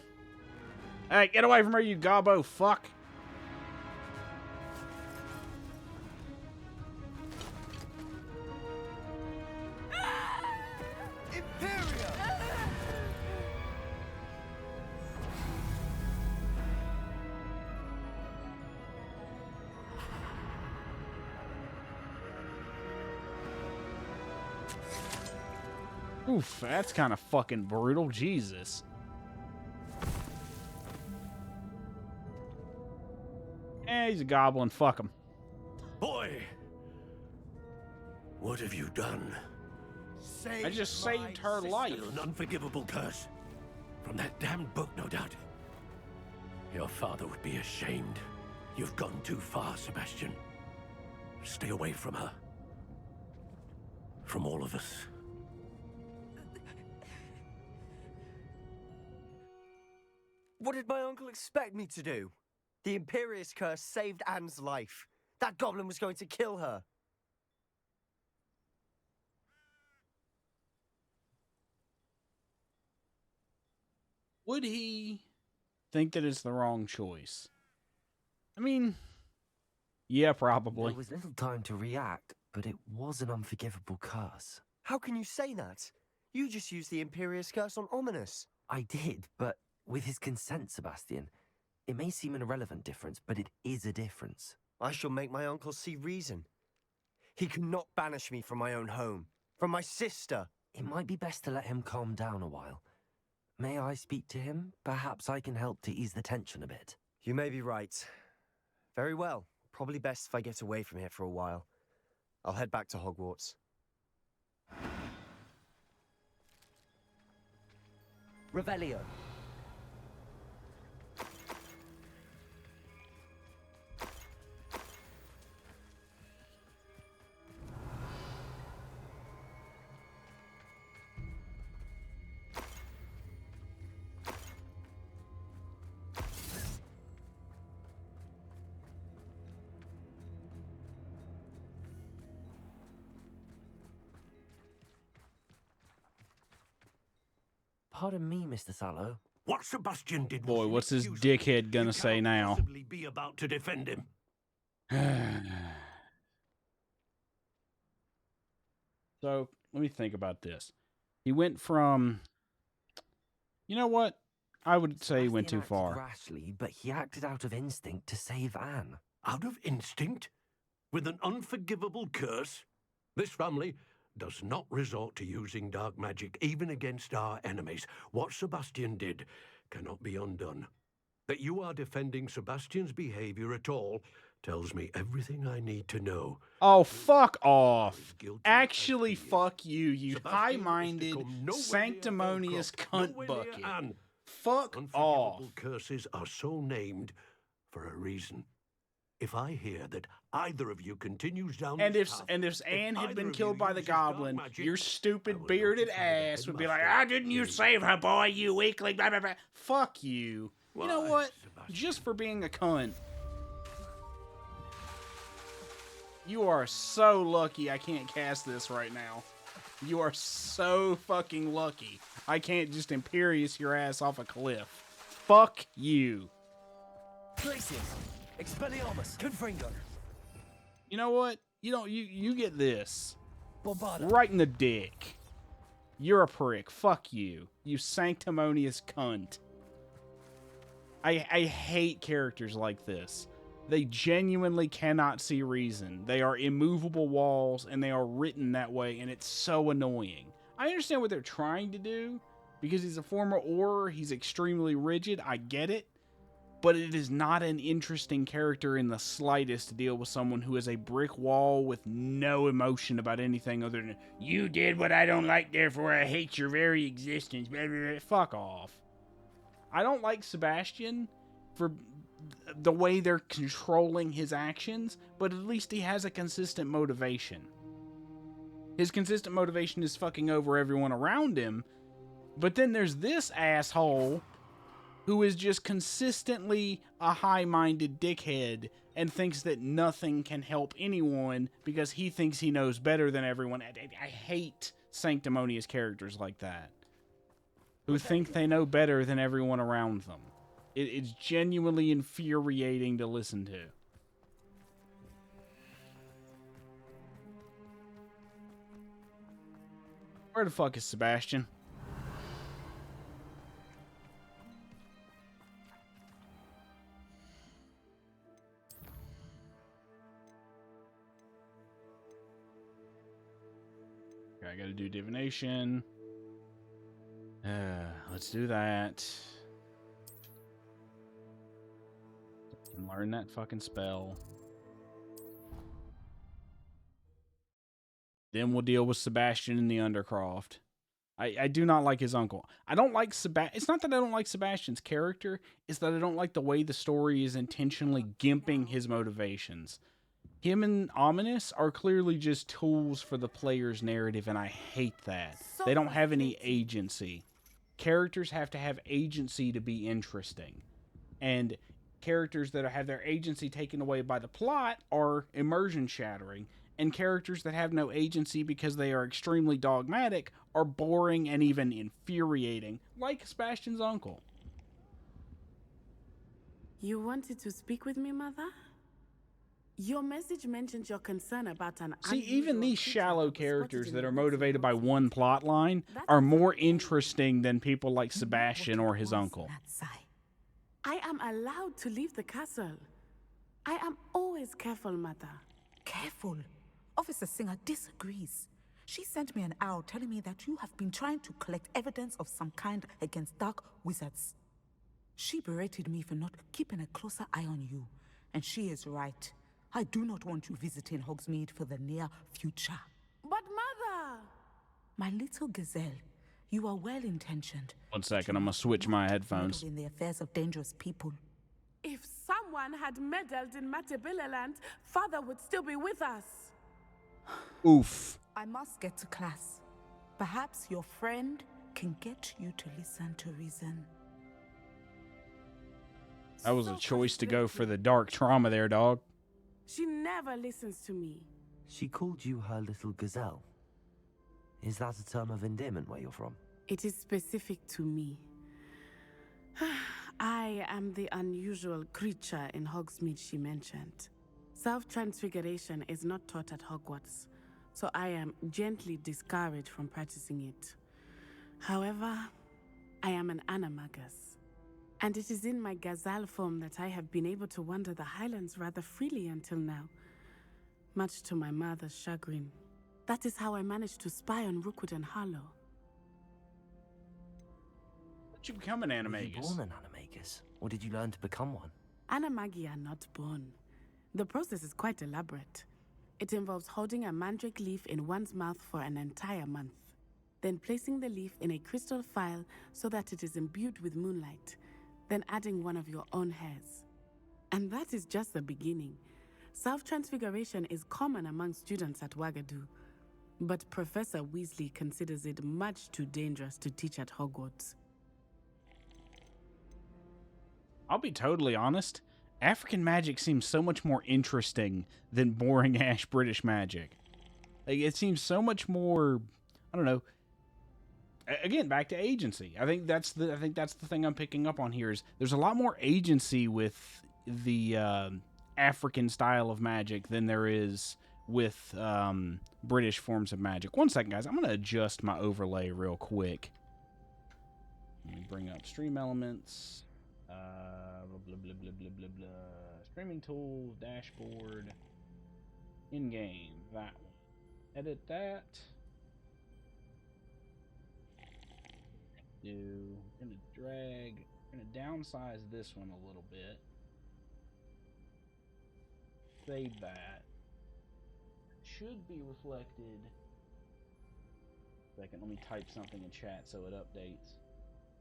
Hey, get away from her, you gobbo fuck. Oof, that's kind of fucking brutal. Jesus. Eh, he's a goblin. Fuck him. Boy! What have you done? I just saved her life. Still an unforgivable curse. From that damned book, no doubt. Your father would be ashamed. You've gone too far, Sebastian. Stay away from her. From all of us. What did my uncle expect me to do? The Imperious curse saved Anne's life. That goblin was going to kill her. Would he think that it's the wrong choice? I mean, yeah, probably. There was little time to react, but it was an unforgivable curse. How can you say that? You just used the Imperious curse on Ominous. I did, but with his consent, Sebastian. It may seem an irrelevant difference, but it is a difference. I shall make my uncle see reason. He cannot banish me from my own home, from my sister. It might be best to let him calm down a while. May I speak to him? Perhaps I can help to ease the tension a bit. You may be right. Very well. Probably best if I get away from here for a while. I'll head back to Hogwarts. Revelio. Pardon me, Mr. Sallow. What Sebastian did Boy, was what's this inexcusable. dickhead gonna You say cannot now? possibly be about to defend him. So let me think about this. He went from, you know what? I would say he went too far. Rashly, but he acted out of instinct to save Anne. Out of instinct? With an unforgivable curse? This family does not resort to using dark magic even against our enemies. What Sebastian did cannot be undone. That you are defending Sebastian's behavior at all tells me everything I need to know. Oh, fuck off. Actually, fuck you, you high-minded, sanctimonious cunt bucket. Fuck off. Unforgivable curses are so named for a reason. If I hear that either of you continues down this path, and if Anne had been killed by the goblin, your stupid bearded ass would be like, "Ah, didn't you save her, boy, you weakling, blah, blah, blah." Fuck you. You know what? Just for being a cunt. You are so lucky I can't cast this right now. You are so fucking lucky. I can't just Imperious your ass off a cliff. Fuck you. Places. Expelliarmus. Confringo. You know what? You get this. Bombarda. Right in the dick. You're a prick. Fuck you. You sanctimonious cunt. I hate characters like this. They genuinely cannot see reason. They are immovable walls, and they are written that way, and it's so annoying. I understand what they're trying to do, because he's a former Auror, he's extremely rigid, I get it, but it is not an interesting character in the slightest to deal with someone who is a brick wall with no emotion about anything other than, you did what I don't like, therefore I hate your very existence, blah, blah, blah. Fuck off. I don't like Sebastian for the way they're controlling his actions, but at least he has a consistent motivation. His consistent motivation is fucking over everyone around him, but then there's this asshole who is just consistently a high-minded dickhead and thinks that nothing can help anyone because he thinks he knows better than everyone. I hate sanctimonious characters like that, who think they know better than everyone around them. It's genuinely infuriating to listen to. Where the fuck is Sebastian? Okay, I gotta do divination. Let's do that. And learn that fucking spell. Then we'll deal with Sebastian in the Undercroft. I do not like his uncle. I don't like It's not that I don't like Sebastian's character. It's that I don't like the way the story is intentionally gimping his motivations. Him and Ominous are clearly just tools for the player's narrative, and I hate that. They don't have any agency. Characters have to have agency to be interesting. And characters that have their agency taken away by the plot are immersion shattering. And characters that have no agency because they are extremely dogmatic are boring and even infuriating, like Sebastian's uncle. You wanted to speak with me, Mother? Your message mentioned your concern about an See, even these shallow characters that are motivated by one plot line are more interesting than people like Sebastian or his uncle. I am allowed to leave the castle. I am always careful, Mother. Careful? Officer Singer disagrees. She sent me an owl telling me that you have been trying to collect evidence of some kind against dark wizards. She berated me for not keeping a closer eye on you, and she is right. I do not want you visiting Hogsmeade for the near future. But Mother! My little gazelle, you are well-intentioned. 1 second, I'm gonna switch my headphones. In the affairs of dangerous people. If someone had meddled in Bumbilius, Father would still be with us. Oof. I must get to class. Perhaps your friend can get you to listen to reason. That was a choice to go for the dark trauma there, dog. She never listens to me. She called you her little gazelle. Is that a term of endearment where you're from? It is specific to me. I am the unusual creature in Hogsmeade she mentioned. Self-transfiguration is not taught at Hogwarts, so I am gently discouraged from practicing it. However, I am an animagus, and it is in my gazelle form that I have been able to wander the highlands rather freely until now, much to my mother's chagrin. That is how I managed to spy on Rookwood and Harlow. Did you become an animagus? Were you born an animagus, or did you learn to become one? Animagi are not born. The process is quite elaborate. It involves holding a mandrake leaf in one's mouth for an entire month, then placing the leaf in a crystal phial so that it is imbued with moonlight, then adding one of your own hairs. And that is just the beginning. Self-transfiguration is common among students at Wagadu, but Professor Weasley considers it much too dangerous to teach at Hogwarts. I'll be totally honest. African magic seems so much more interesting than boring-ass British magic. Like, it seems so much more, I don't know. Again, back to agency. I think that's the thing I'm picking up on here is there's a lot more agency with the African style of magic than there is with British forms of magic. One second, guys. I'm going to adjust my overlay real quick. Let me bring up stream elements. Blah, blah, blah, blah, blah, blah. Streaming tools, dashboard, in-game, that one. Edit that. Gonna drag, gonna downsize this one a little bit. Save that. Should be reflected. Second, let me type something in chat so it updates.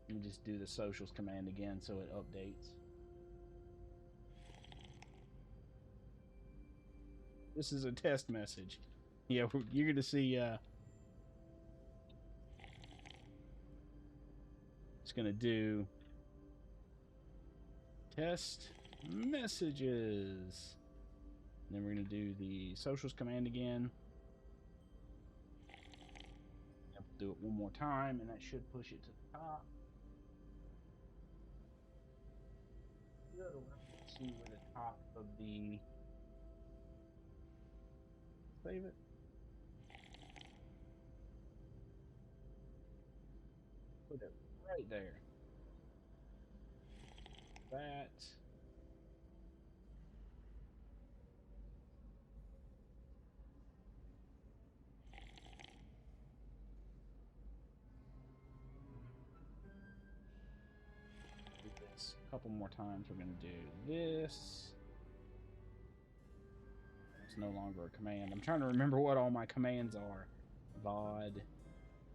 Let me just do the socials command again so it updates. This is a test message. Yeah, you're gonna see. It's gonna do test messages. And then we're gonna do the socials command again. Do it one more time, and that should push it to the top. Let's see where the top of the save it. Put it right there. That. Do this a couple more times. We're going to do this. It's no longer a command. I'm trying to remember what all my commands are. VOD.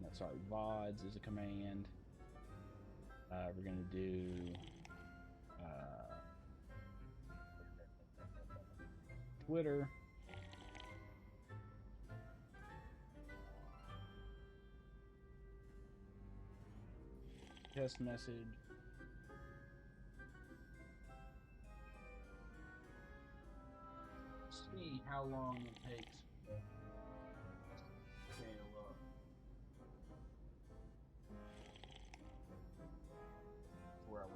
No, sorry, VODs is a command. We're going to do Twitter. Test message. See how long it takes to scale up. Where I want.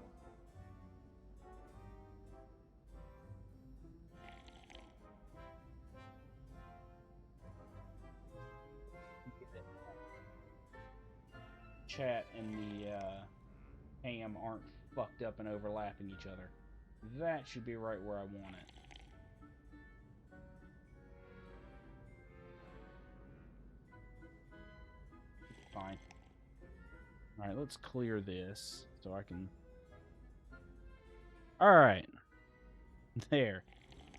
Chat and the ham aren't fucked up and overlapping each other. That should be right where I want it. Fine. Alright, let's clear this so I can... Alright. There.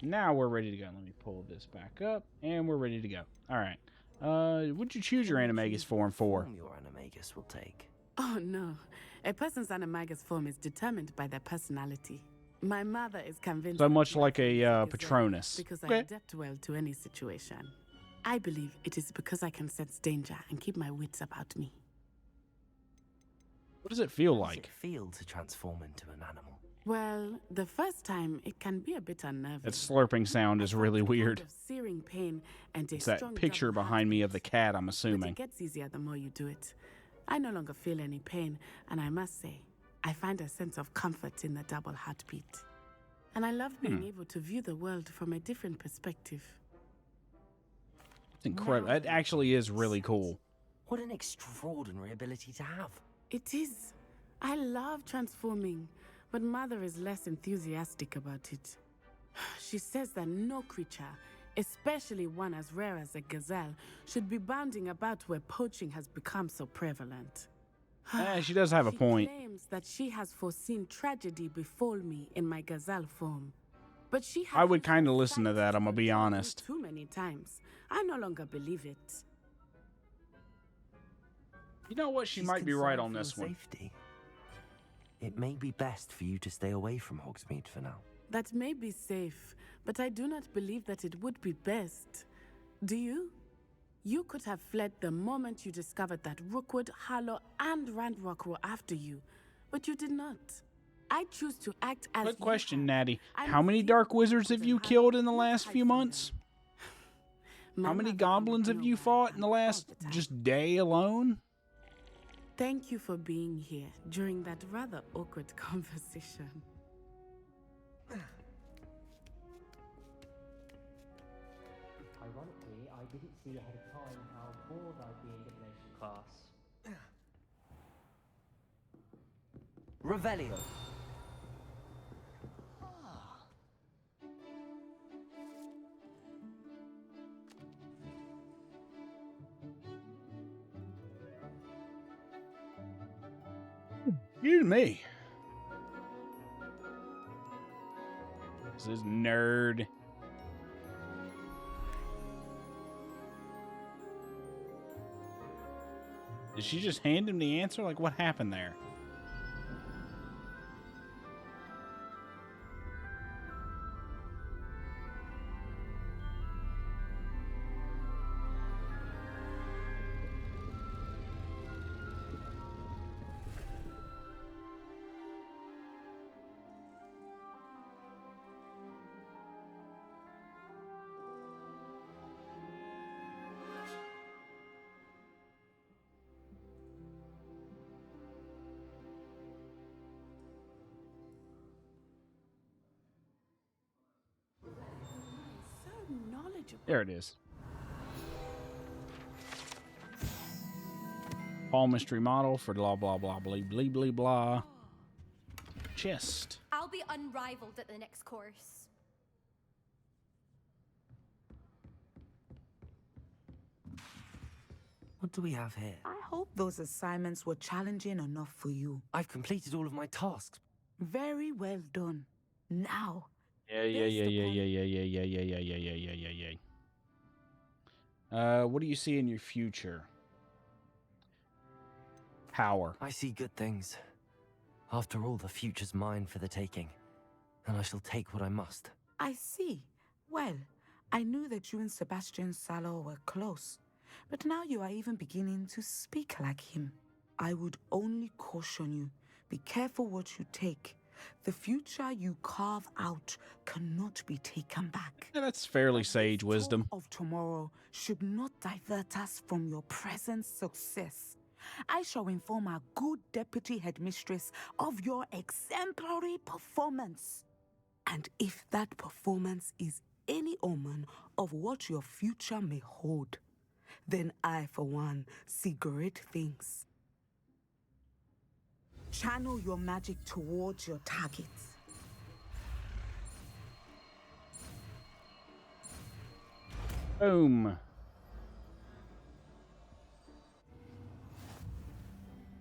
Now we're ready to go. Let me pull this back up, and we're ready to go. Alright. What'd you choose your animagus form for? Your animagus will take. Oh no. A person's animagus form is determined by their personality. My mother is convinced... So much like a Patronus. Because I adapt well to any situation. I believe it is because I can sense danger and keep my wits about me. What does it feel like? How does it feel to transform into an animal? Well, the first time it can be a bit unnerving. That slurping sound is really weird. Kind of searing pain and It's that picture behind me of the cat, I'm But assuming. it gets easier the more you do it. I no longer feel any pain, and I must say, I find a sense of comfort in the double heartbeat. And I love being able to view the world from a different perspective. It's incredible. That actually is really cool. What an extraordinary ability to have. It is. I love transforming, but Mother is less enthusiastic about it. She says that no creature, especially one as rare as a gazelle, should be bounding about where poaching has become so prevalent. She does have a point. She claims that she has foreseen tragedy befall me in my gazelle form. But she I would kind of listen to that, I'm gonna be honest. too many times. I no longer believe it. You know what? She might be right on this one. Safety. It may be best for you to stay away from Hogsmeade for now. That may be safe, but I do not believe that it would be best. Do you? You could have fled the moment you discovered that Rookwood, Harlow, and Randrock were after you, but you did not. I choose to act as Quick question, Natty. How many dark wizards have you killed in the last few months? How many goblins have you fought in the last just day alone? Thank you for being here during that rather awkward conversation. Ironically, I didn't see ahead of time how bored I'd be in divination class. Revelio. Excuse me. This is nerd. Did she just hand him the answer? Like, what happened there? There it is. Palmistry model for blah, blah, blah, blah, blah, blah, blah. Chest. I'll be unrivaled at the next course. What do we have here? I hope those assignments were challenging enough for you. I've completed all of my tasks. Very well done. Now. Yeah. What do you see in your future? Power. I see good things. After all, the future's mine for the taking, and I shall take what I must. I see. Well, I knew that you and Sebastian Salor were close, but now you are even beginning to speak like him. I would only caution you, be careful what you take. The future you carve out cannot be taken back. Yeah, that's fairly sage wisdom. Of tomorrow should not divert us from your present success. I shall inform our good deputy headmistress of your exemplary performance. And if that performance is any omen of what your future may hold, then I, for one, see great things. Channel your magic towards your targets. Boom.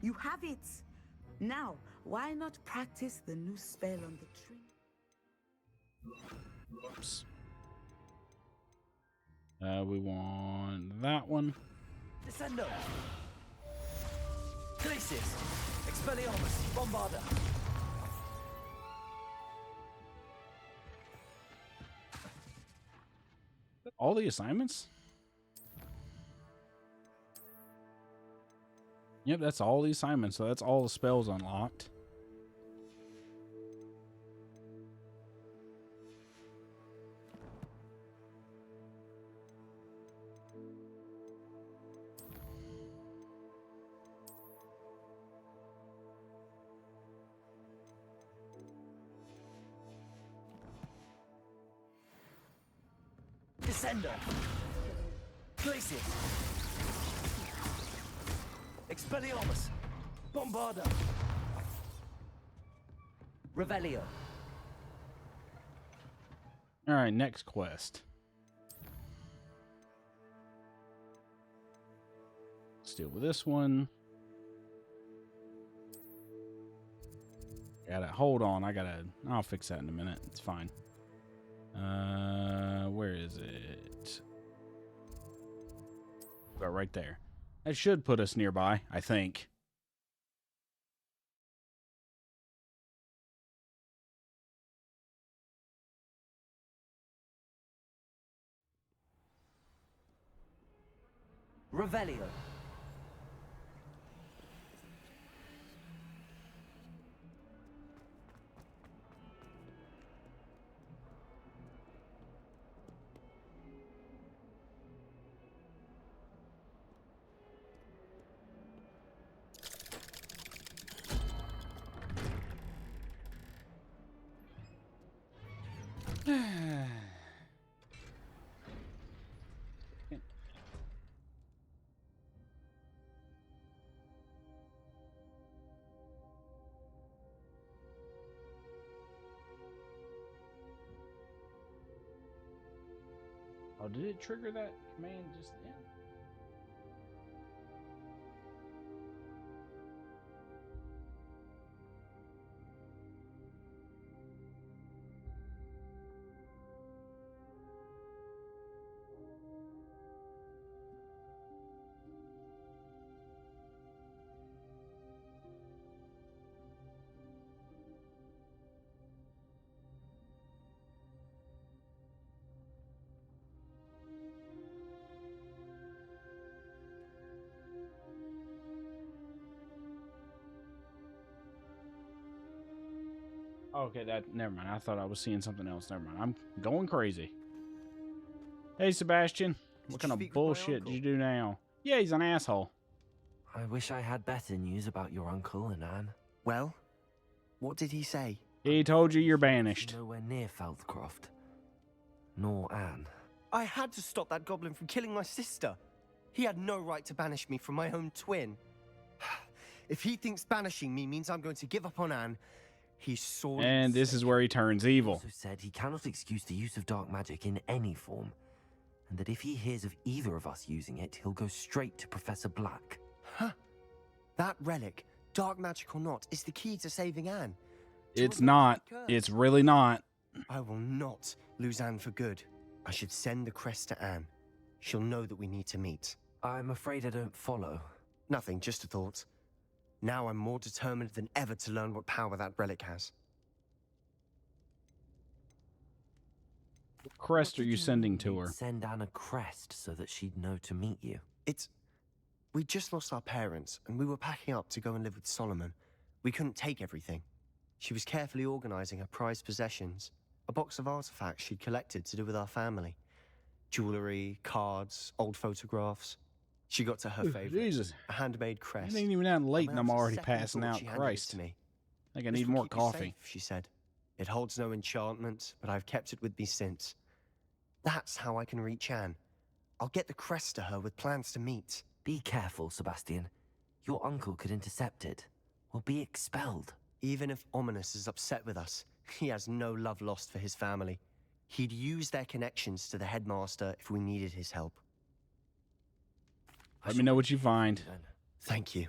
You have it. Now, why not practice the new spell on the tree? Oops. We want that one. Descendo. Glacis. Expelliarmus. Bombarda. All the assignments? Yep, that's all the assignments, so that's all the spells unlocked. Descender. Glacius! Expelliarmus! Bombarda! Revelio! All right, next quest. Let's deal with this one. Hold on. I'll fix that in a minute. It's fine. Where is it? Right there. That should put us nearby, I think. Revelio. Oh, did it trigger that command just then? Okay, never mind. I thought I was seeing something else. Never mind. I'm going crazy. Hey, Sebastian. What kind of bullshit did you do now? Yeah, he's an asshole. I wish I had better news about your uncle and Anne. Well, what did he say? He told you you're banished. Nowhere near Feldcroft. Nor Anne. I had to stop that goblin from killing my sister. He had no right to banish me from my own twin. If he thinks banishing me means I'm going to give up on Anne, he's sorely And this is where he turns evil. He also said he cannot excuse the use of dark magic in any form, and that if he hears of either of us using it, he'll go straight to Professor Black. Huh. That relic, dark magic or not, is the key to saving Anne. It's not. It's really not. I will not lose Anne for good. I should send the crest to Anne. She'll know that we need to meet. I'm afraid I don't follow. Nothing, just a thought. Now I'm more determined than ever to learn what power that relic has. What crest are you sending to her? Send Anne a crest so that she'd know to meet you. We just lost our parents, and we were packing up to go and live with Solomon. We couldn't take everything. She was carefully organizing her prized possessions, a box of artifacts she'd collected to do with our family. Jewelry, cards, old photographs. She got to her favorite, Jesus. a handmade crest. It ain't even that late and I'm already Second passing thought out. she handed it Christ. to me. I think I This need will more keep you coffee. safe, she said. It holds no enchantment, but I've kept it with me since. That's how I can reach Anne. I'll get the crest to her with plans to meet. Be careful, Sebastian. Your uncle could intercept it. Or be expelled. Even if Ominous is upset with us, he has no love lost for his family. He'd use their connections to the headmaster if we needed his help. Let me know what you find. Thank you.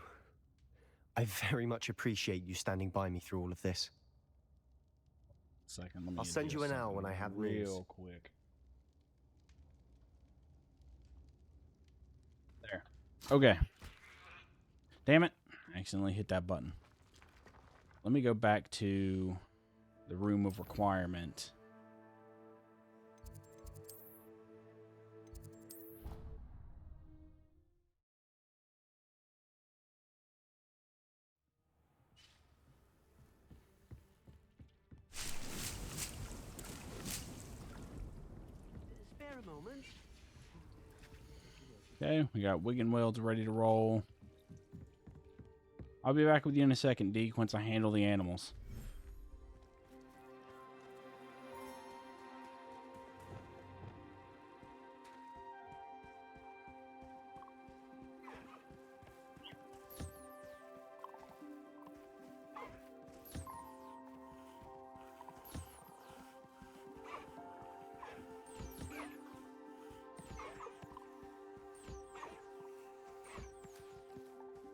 I very much appreciate you standing by me through all of this. Second, let me I'll send you an hour when I have news. real quick. There. Okay. Damn it. I accidentally hit that button. Let me go back to the room of requirement. Spare a moment. Okay, we got Wig and Welds ready to roll. I'll be back with you in a second, Deke, once I handle the animals.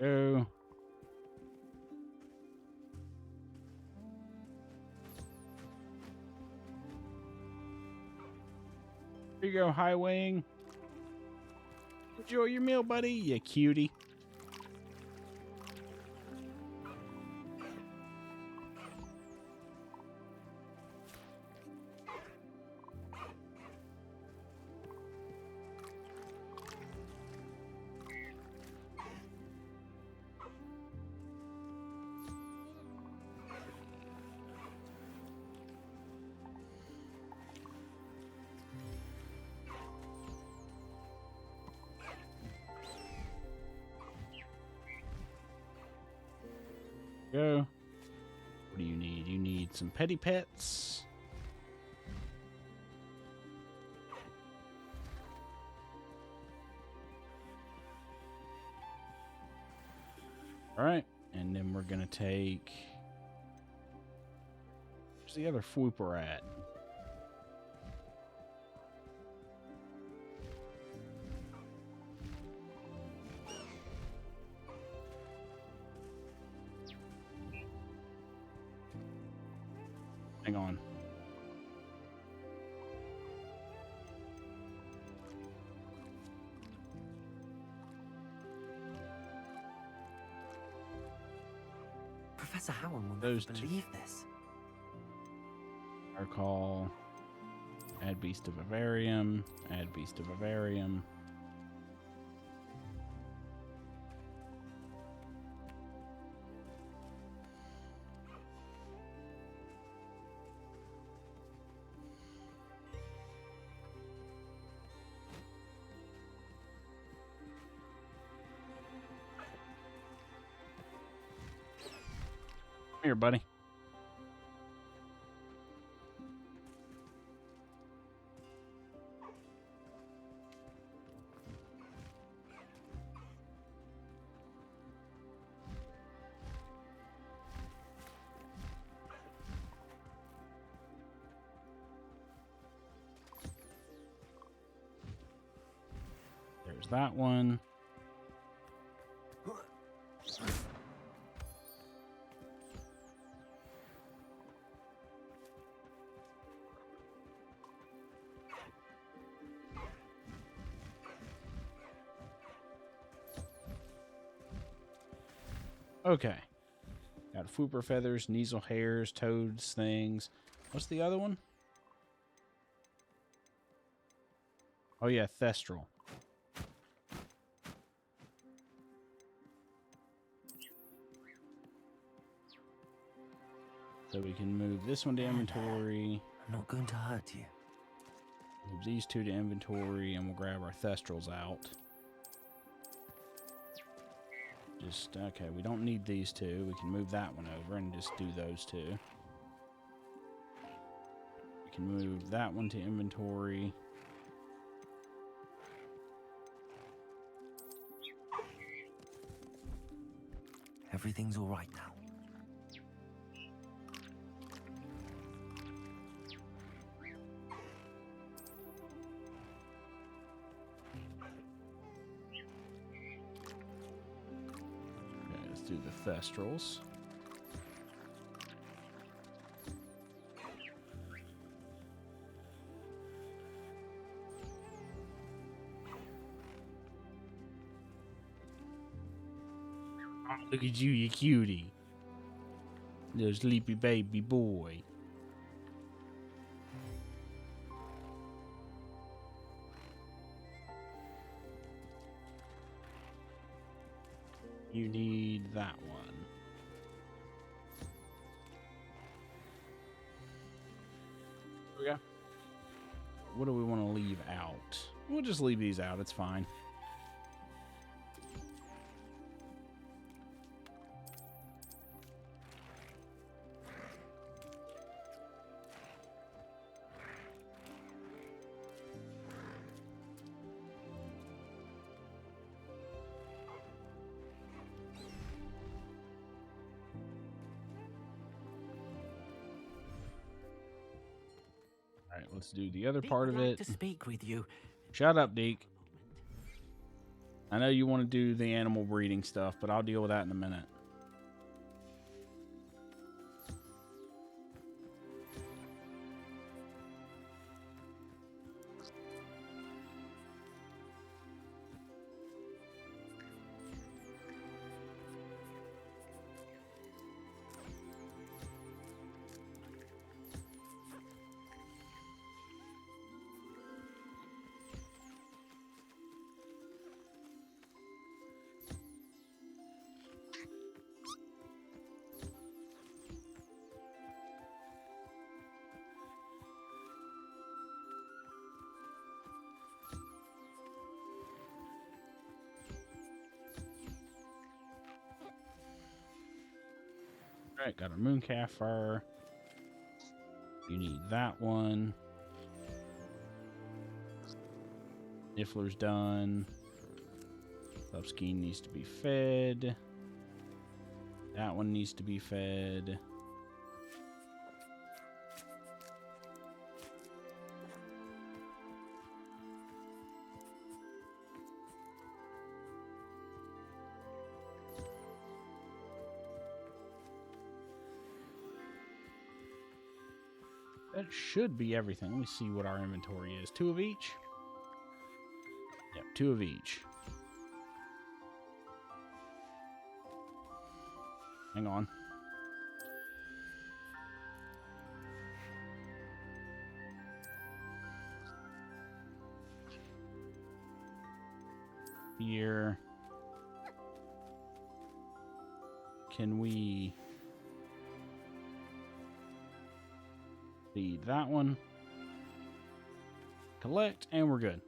Go. Here you go, Highwing. Enjoy your meal, buddy, you cutie. Go. What do you need? You need some petty pets. All right, and then we're gonna take. Where's the other Fwooper at? Hang on. Professor Howard will Those never believe this. Our call. Add Beast of Vivarium. Add Beast of Vivarium. Here, buddy. There's that one. Okay. Got Fwooper feathers, Kneasel hairs, toads, things. What's the other one? Oh yeah, Thestral. So we can move this one to inventory. I'm not going to hurt you. Move these two to inventory, and we'll grab our Thestrals out. Just, okay, we don't need these two. We can move that one over and just do those two. We can move that one to inventory. Everything's all right now. Okay, let's do the Thestrals. Look at you, you cutie. Little sleepy baby boy. You need that one. Okay. What do we want to leave out? We'll just leave these out. It's fine. All right, let's do the other part of Would like it. to speak with you. Shut up, Deke. I know you want to do the animal breeding stuff, but I'll deal with that in a minute. Alright, got our mooncalf fur. You need that one. Niffler's done. Upskein needs to be fed. That one needs to be fed. That should be everything. Let me see what our inventory is. 2 of each? Yep, 2 of each. Hang on. Here. Can we feed that one? Collect, and we're good.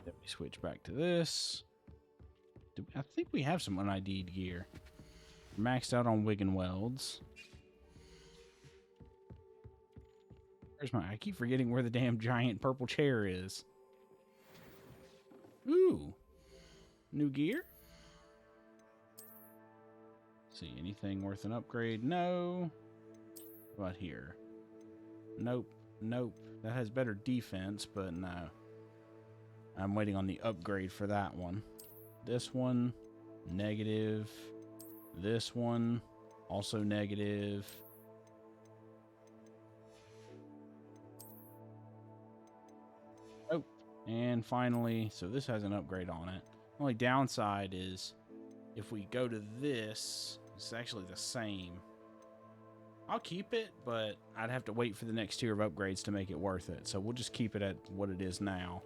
Let me switch back to this. I think we have some un-ID'd gear. Maxed out on Wig and Welds. Where's my... I keep forgetting where the damn giant purple chair is. Ooh. New gear? See, anything worth an upgrade? No. What about here? Nope. Nope. That has better defense, but no. I'm waiting on the upgrade for that one. This one, negative. This one, also negative. Oh, and finally, so this has an upgrade on it. Only downside is if we go to this, it's actually the same. I'll keep it, but I'd have to wait for the next tier of upgrades to make it worth it. So we'll just keep it at what it is now.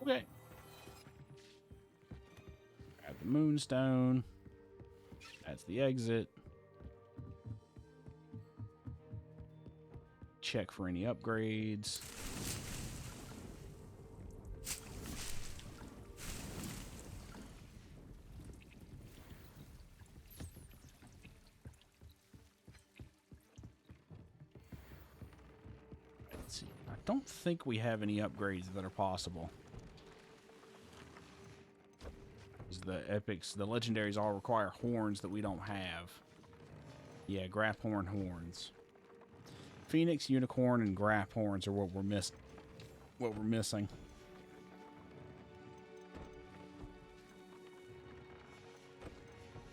Okay. Grab the moonstone. That's the exit. Check for any upgrades. Let's see. I don't think we have any upgrades that are possible. The epics, the legendaries all require horns that we don't have. Yeah, Graphorn horns. Phoenix, Unicorn, and Graphorns are what we're missing.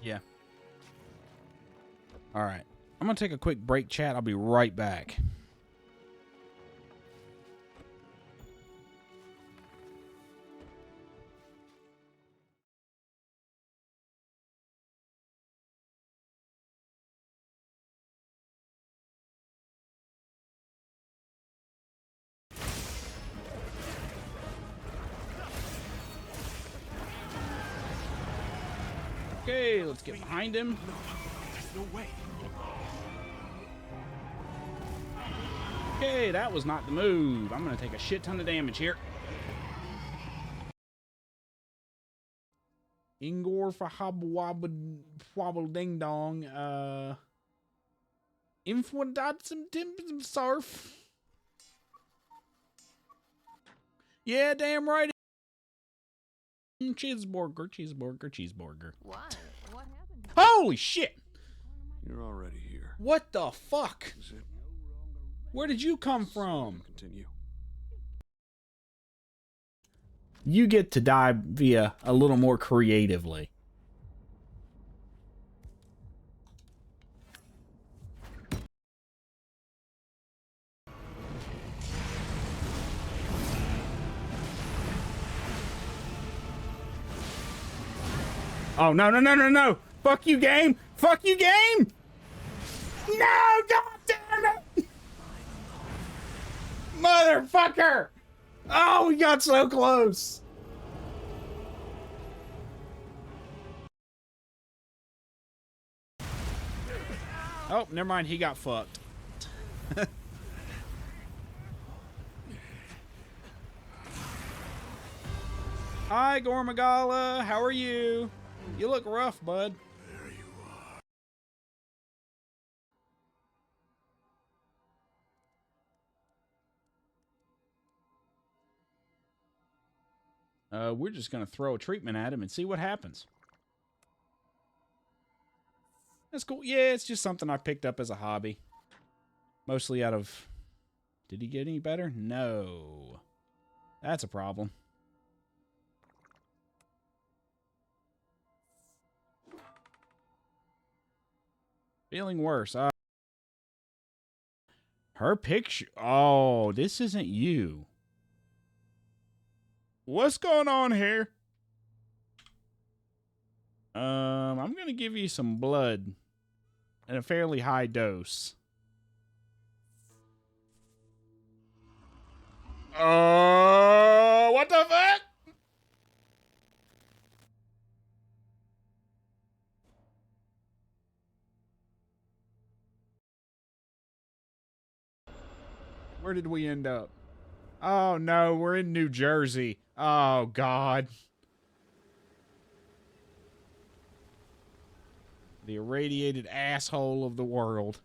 Yeah. All right. I'm going to take a quick break, chat. I'll be right back. Okay, let's get behind him. There's no way. Okay, that was not the move. I'm going to take a shit ton of damage here. Ingor for hobble ding dong. Infwadad some surf. Yeah, damn right. Cheeseburger, cheeseburger, cheeseburger. What? What happened? Holy shit! You're already here. What the fuck? Is it? Where did you come from? Continue. You get to die via a little more creatively. Oh, no, no, no, no, no! Fuck you, game! Fuck you, game! No, god damn it! Motherfucker! Oh, we got so close! Oh, never mind, he got fucked. Hi, Gormagala, how are you? You look rough, bud. There you are. We're just gonna throw a treatment at him and see what happens. That's cool. Yeah, it's just something I picked up as a hobby. Mostly out of... Did he get any better? No. That's a problem. Feeling worse. Her picture. Oh, this isn't you. What's going on here? I'm gonna give you some blood at a fairly high dose. What the fuck? Where did we end up? Oh no, we're in New Jersey. Oh God. The irradiated asshole of the world.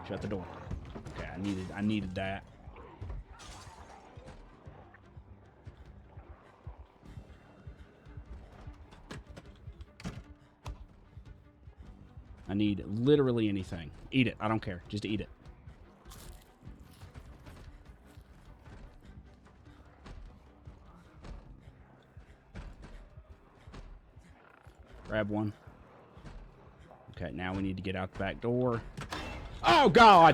Shut the door. Okay, I needed that. I need literally anything. Eat it. I don't care. Just eat it. Grab one. Okay, now we need to get out the back door. Oh, God!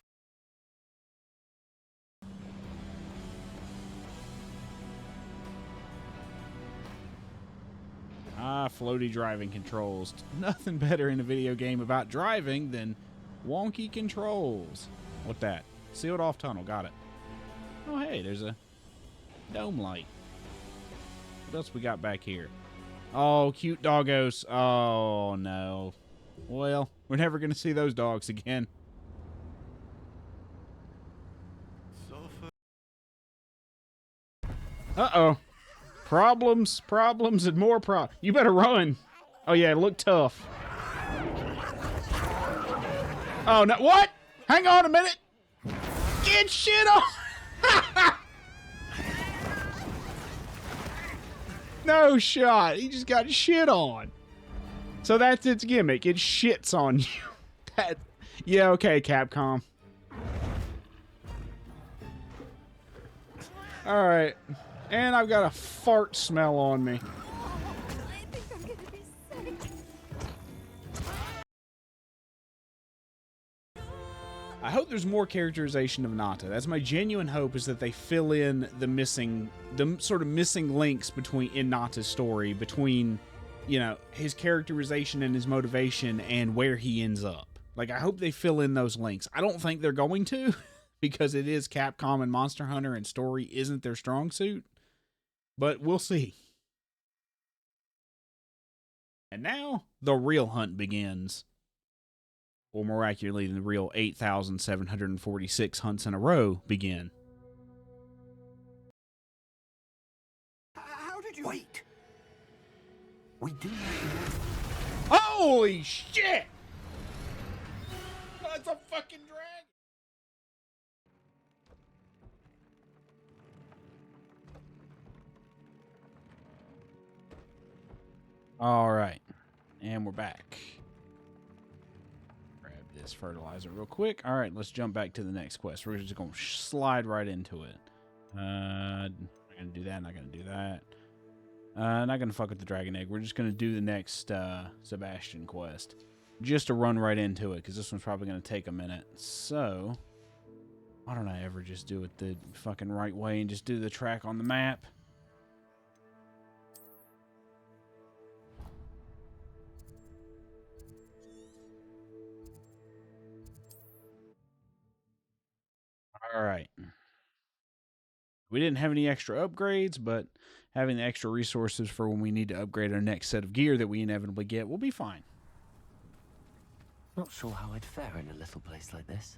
Floaty driving controls. Nothing better in a video game about driving than wonky controls. What that? Sealed off tunnel. Got it. Oh, hey, there's a dome light. What else we got back here? Oh, cute doggos. Oh, no. Well, we're never going to see those dogs again. Uh-oh. Problems, and more problems. You better run. Oh, yeah, look tough. Oh, no. What? Hang on a minute. Get shit on. No shot. He just got shit on. So that's its gimmick. It shits on you. Yeah, okay, Capcom. All right. And I've got a fart smell on me. I hope there's more characterization of Nata. That's my genuine hope, is that they fill in the sort of missing links in Nata's story between, you know, his characterization and his motivation and where he ends up. Like, I hope they fill in those links. I don't think they're going to, because it is Capcom and Monster Hunter and story isn't their strong suit. But we'll see. And now, the real hunt begins. Or more accurately, the real 8,746 hunts in a row begin. How did you... Wait! We do... Oh! Holy shit! That's a fucking dragon. All right, and we're back. Grab this fertilizer real quick. All right, let's jump back to the next quest. We're just gonna slide right into it. Not gonna do that. Not gonna do that. Not gonna fuck with the dragon egg. We're just gonna do the next Sebastian quest, just to run right into it, because this one's probably gonna take a minute. So, why don't I ever just do it the fucking right way and just do the track on the map? All right. We didn't have any extra upgrades, but having the extra resources for when we need to upgrade our next set of gear that we inevitably get will be fine. Not sure how I'd fare in a little place like this.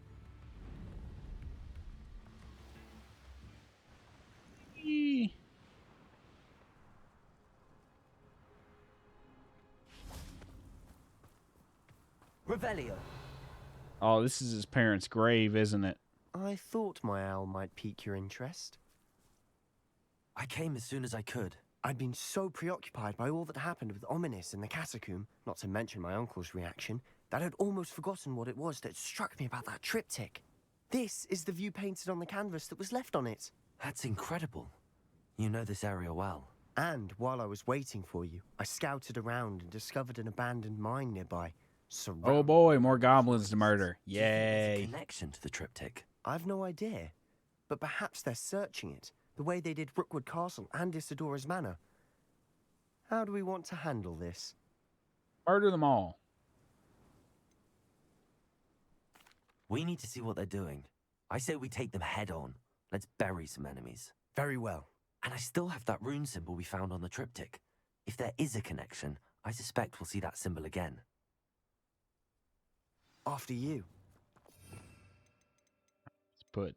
Revelio. Oh, this is his parents' grave, isn't it? I thought my owl might pique your interest. I came as soon as I could. I'd been so preoccupied by all that happened with Ominis and the catacomb, not to mention my uncle's reaction, that I'd almost forgotten what it was that struck me about that triptych. This is the view painted on the canvas that was left on it. That's incredible. You know this area well. And while I was waiting for you, I scouted around and discovered an abandoned mine nearby. Oh boy, more goblins to murder. There's Yay. a connection to the triptych. I've no idea, but perhaps they're searching it, the way they did Rookwood Castle and Isidora's Manor. How do we want to handle this? Murder them all. We need to see what they're doing. I say we take them head on. Let's bury some enemies. Very well. And I still have that rune symbol we found on the triptych. If there is a connection, I suspect we'll see that symbol again. After you. Let's put,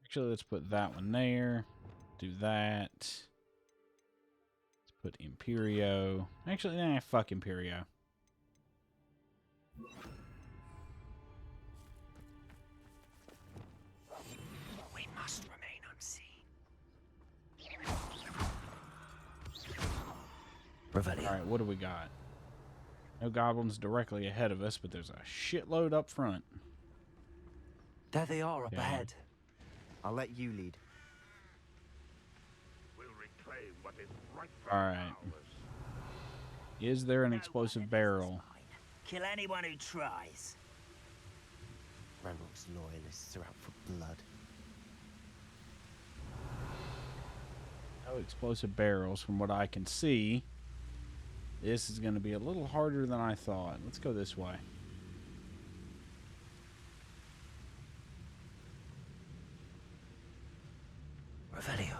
actually, let's put that one there. Do that. Let's put Imperio. Actually, nah, fuck Imperio. We must remain unseen. Revelio. All right, what do we got? No goblins directly ahead of us, but there's a shitload up front. There they are up ahead. I'll let you lead. We'll reclaim what is rightfully All right. Is there an explosive barrel? Kill anyone who tries. Ranrock's loyalists are out for blood. No explosive barrels from what I can see. This is going to be a little harder than I thought. Let's go this way. Revelio.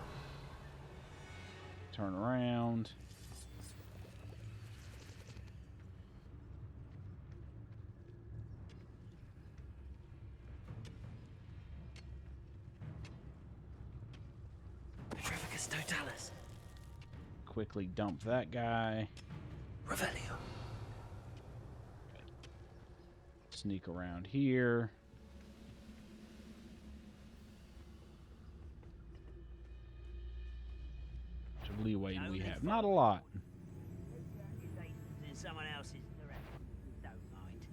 Turn around. Petrificus Totalis. Quickly dump that guy. Revelio. Sneak around here. How much leeway do we have? Not a lot. In someone else's direction, don't mind.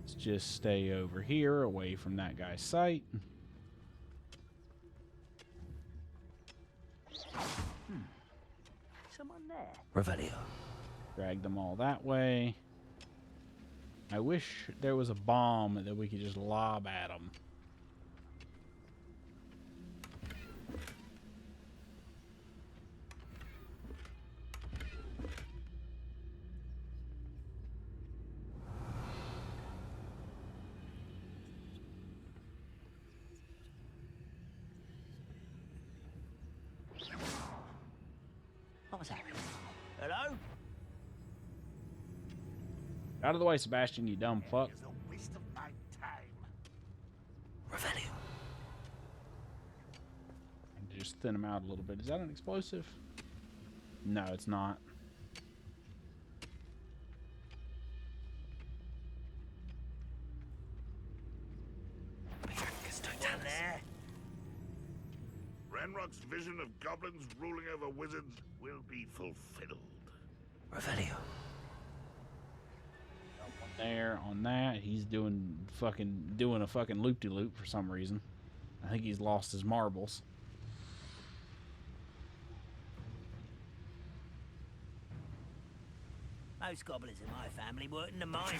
Let's just stay over here, away from that guy's sight. Someone there. Revelio. Drag them all that way. I wish there was a bomb that we could just lob at them. What was that? Hello? Out of the way, Sebastian, you dumb fuck. It's a waste of my time. Revelio. thin them out a little bit. Is that an explosive? No, it's not. Ranrock's vision of goblins ruling over wizards will be fulfilled. Revelio. There on that, he's doing a fucking loop-de-loop for some reason. I think he's lost his marbles. Most goblins in my family work in the mine.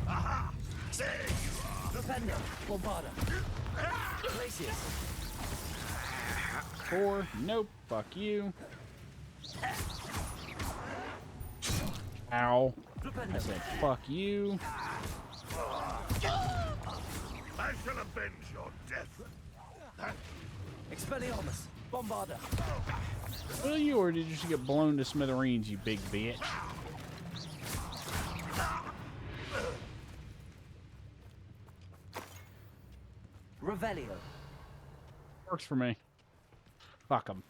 Aha! There you are! Defender, Bombarda. Glacius. 4. Nope. Fuck you. Ow. I said fuck you. I shall avenge your death. Expelliarmus, Bombarda. Will you, or did you just get blown to smithereens, you big bitch? Revelio. Works for me. Fuck them.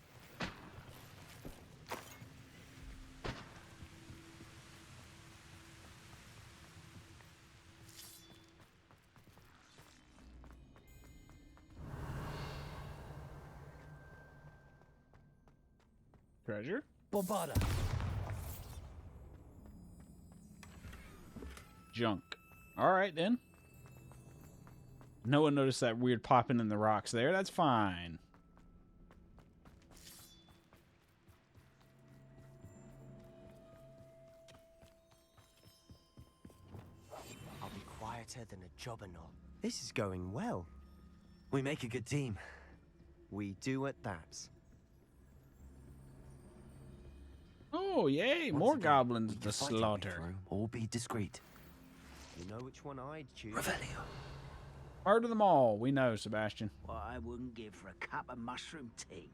Treasure? Bombarda. Junk. Alright then. No one noticed that weird popping in the rocks there. That's fine. I'll be quieter than a jobberknoll. This is going well. We make a good team. We do at that. Oh, yay. More goblins to slaughter. Or be discreet. You know which one I'd choose. Revelio. Murder them all. We know, Sebastian. What I wouldn't give for a cup of mushroom tea.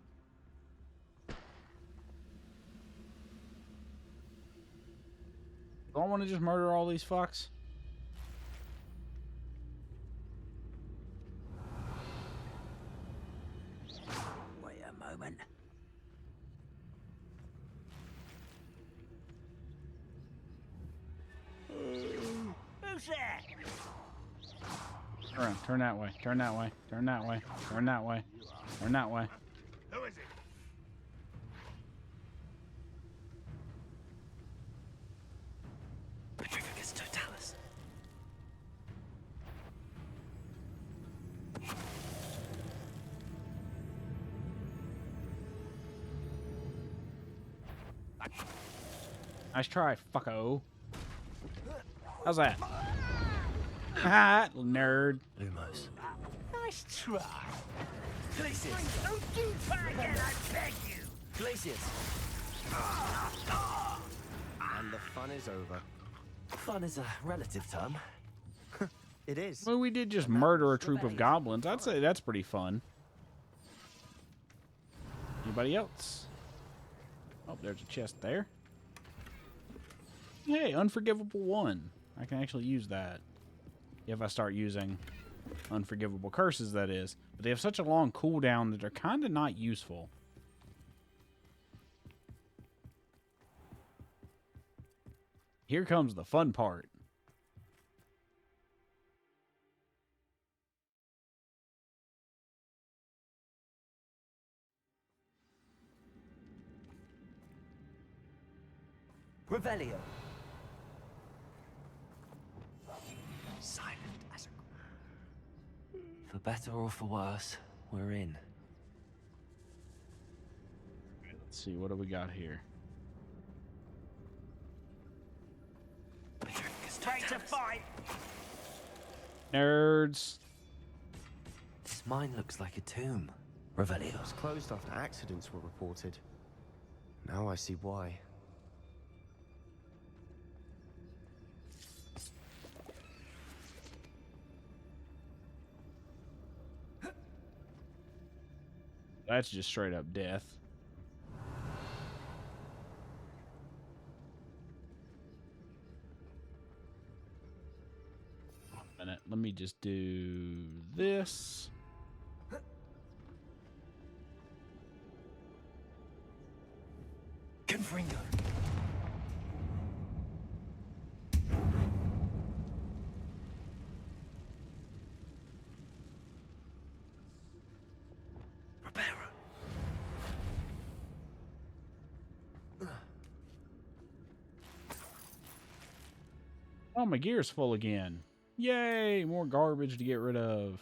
Don't want to just murder all these fucks. Wait a moment. Who's that? Around. Turn that way. Turn that way. Turn that way. Turn that way. Turn that way. Who is it? Petrificus totalis. Nice try, fucko. How's that? Ha! Nerd. Lumos. Nice try. Glacius. Don't do try again, I beg you. Glacius. And the fun is over. Fun is a relative term. It is. Well, we did just murder a troop of goblins. I'd say that's pretty fun. Anybody else? Oh, there's a chest there. Hey, Unforgivable 1. I can actually use that. If I start using Unforgivable Curses, that is. But they have such a long cooldown that they're kind of not useful. Here comes the fun part. Revelio. Silent as a... For better or for worse, we're in. Let's see, what do we got here? Ready to fight. Nerds. This mine looks like a tomb. Revelio. It was closed after accidents were reported. Now I see why. That's just straight up death. A minute, let me just do this. Confringo. Oh, my gear's full again. Yay! More garbage to get rid of.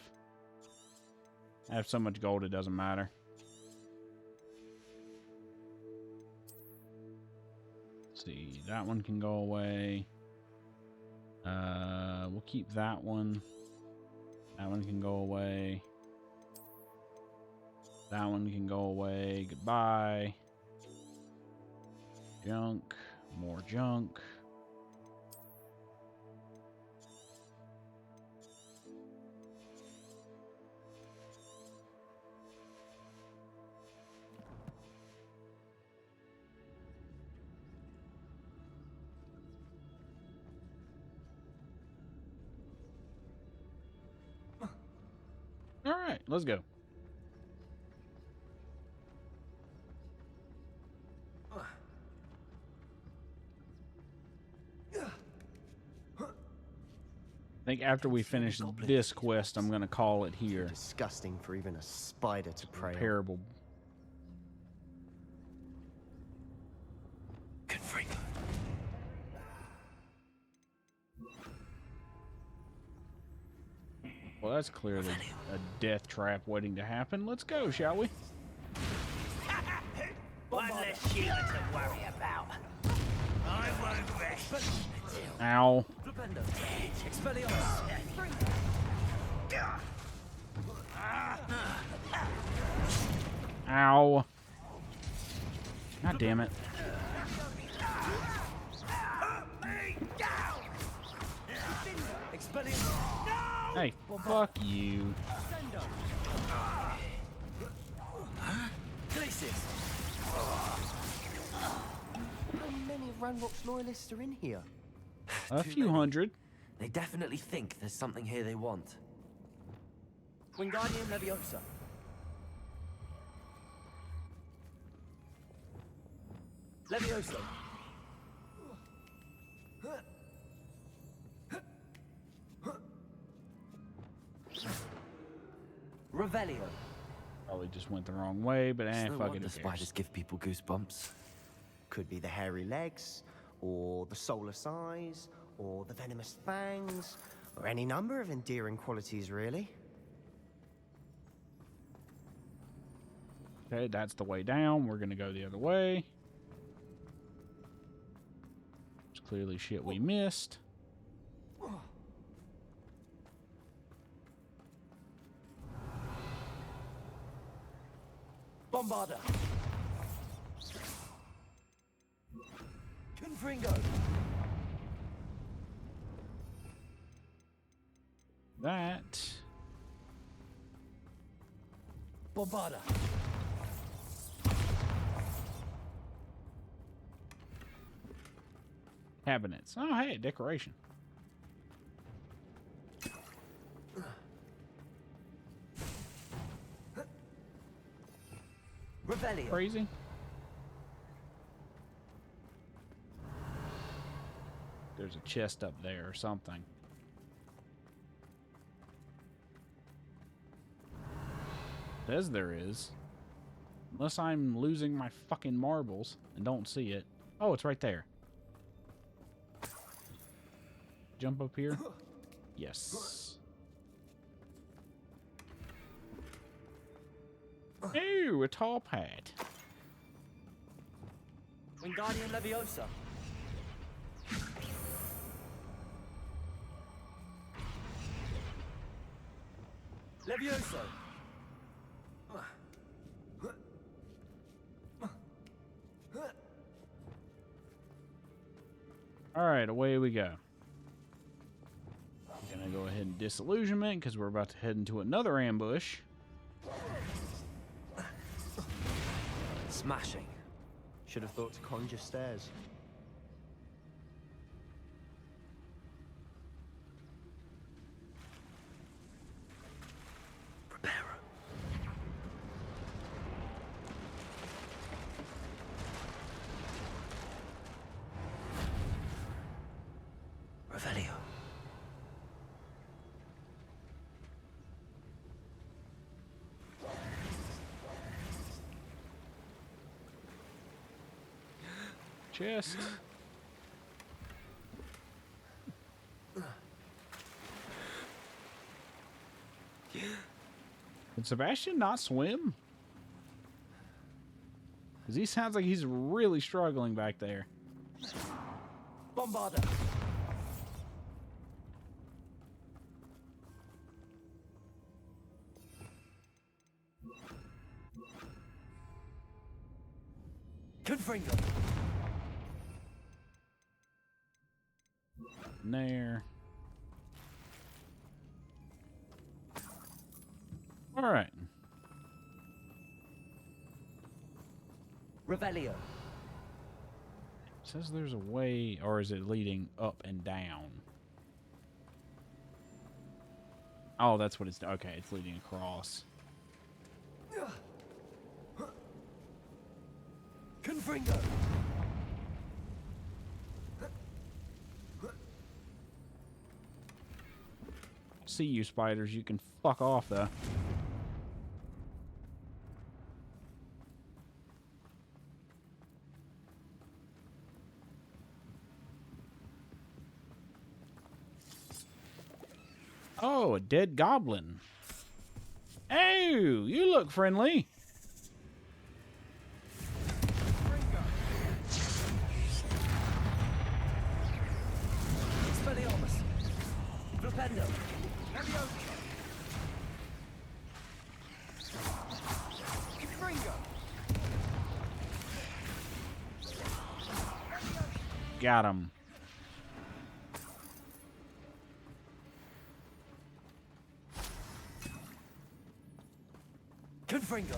I have so much gold it doesn't matter. Let's see, that one can go away. We'll keep that one. That one can go away. That one can go away. Goodbye. Junk. More junk. All right, let's go. I think after we finish this quest, I'm going to call it here. Disgusting for even a spider to prey on. Terrible. Well, that's clearly a death trap waiting to happen. Let's go, shall we? One less Sheila to worry about. I won't rest. Ow. Ow. God damn it. Hey, fuck you. How many Ranrock's loyalists are in here? A few hundred. They definitely think there's something here they want. Wingardium Leviosa. Leviosa. Revelio. Probably just went the wrong way, but No fuck it. wonder spiders give people goosebumps. Could be the hairy legs, or the solar size, or the venomous fangs, or any number of endearing qualities, really. Okay, that's the way down. We're gonna go the other way. It's clearly shit we missed. Bombarda. Confringo. That. Bombarda. Cabinets. Oh, hey, decoration. Revelio. Crazy. There's a chest up there or something. Says there is. Unless I'm losing my fucking marbles and don't see it. Oh, it's right there. Jump up here? Yes. Ooh, a top hat. Wingardium Leviosa. Leviosa. Alright, away we go. I'm gonna go ahead and disillusionment because we're about to head into another ambush. Smashing. Should have thought to conjure stairs. Chest. Can Sebastian not swim? Because he sounds like he's really struggling back there. Bombarder. Confringo. There. All right. Revelio. Says there's a way, or is it leading up and down? Oh, that's what it's. Okay, it's leading across. Confringo. See you spiders, you can fuck off though. Oh, a dead goblin. Oh, you look friendly. Expelliarmus. Flipendo. Got him. Confringo.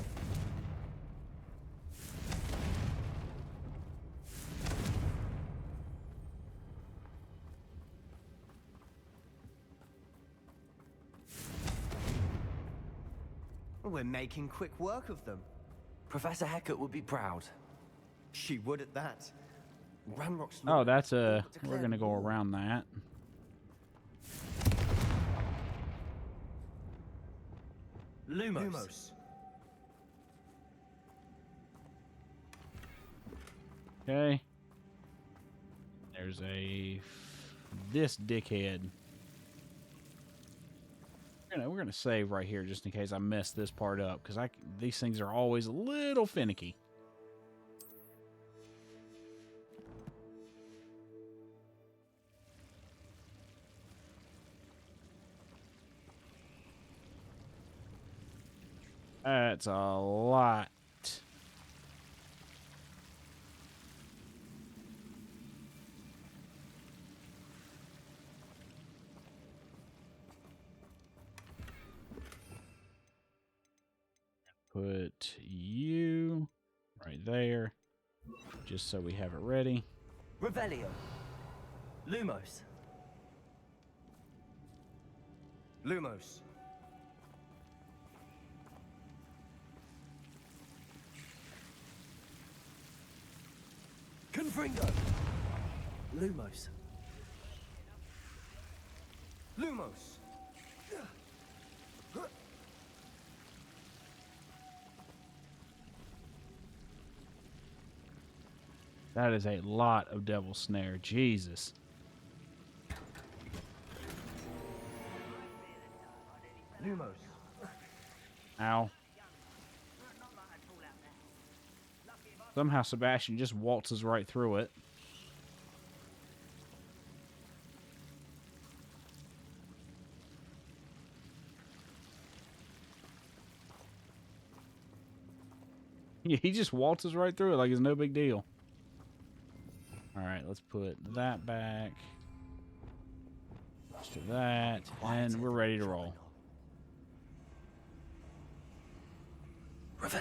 We're making quick work of them. Professor Hecat would be proud. She would at that. Ranrock's Oh, that's a. We're gonna go around that. Lumos. Okay. There's a. This dickhead. We're gonna save right here just in case I mess this part up, because these things are always a little finicky. That's a lot. Put you right there, just so we have it ready. Revelio. Lumos. Lumos. Confringo. Lumos. Lumos. That is a lot of devil snare. Jesus. Lumos. Ow. Somehow Sebastian just waltzes right through it. Yeah, he just waltzes right through it like it's no big deal. Alright, let's put that back. Let's do that. And we're ready to roll. Revelio.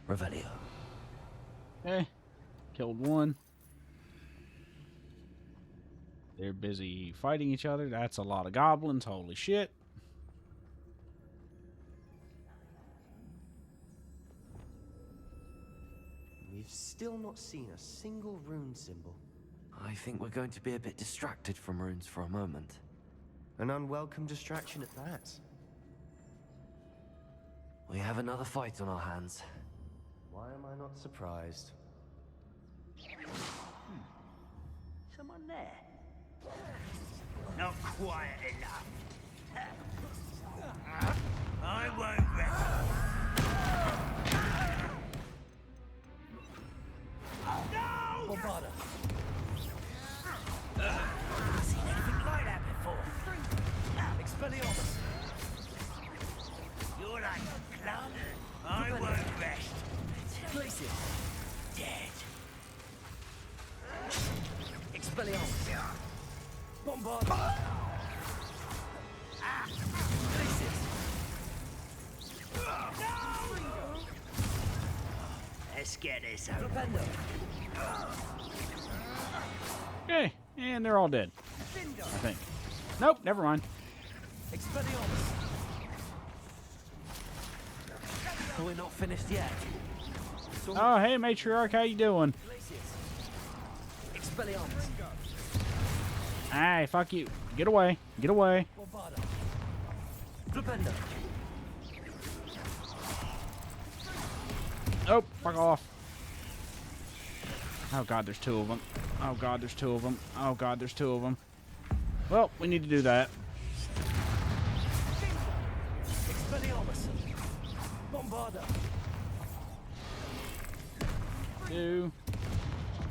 Revelio. Okay. Killed one. They're busy fighting each other. That's a lot of goblins. Holy shit. We've still not seen a single rune symbol. I think we're going to be a bit distracted from runes for a moment. An unwelcome distraction at that. We have another fight on our hands. Why am I not surprised? Someone there? Not quiet enough. I won't rest. No! Bombarda. I've seen anything like that before. Expelliarmus. You're like a club. I won't rest. Glacier. Dead. Expelliarmus. Bombarda. Let's get this over. Okay, and they're all dead. I think. Nope, never mind. Expelliarmus. We're not finished yet. Oh, hey, Matriarch, how you doing? Expelliarmus. Hey, fuck you. Get away. Get away. Flipendo. Oh, fuck off. Oh, God, there's two of them. Oh, God, there's two of them. Oh, God, there's two of them. Well, we need to do that. Expelliarmus. Bombarda. Two.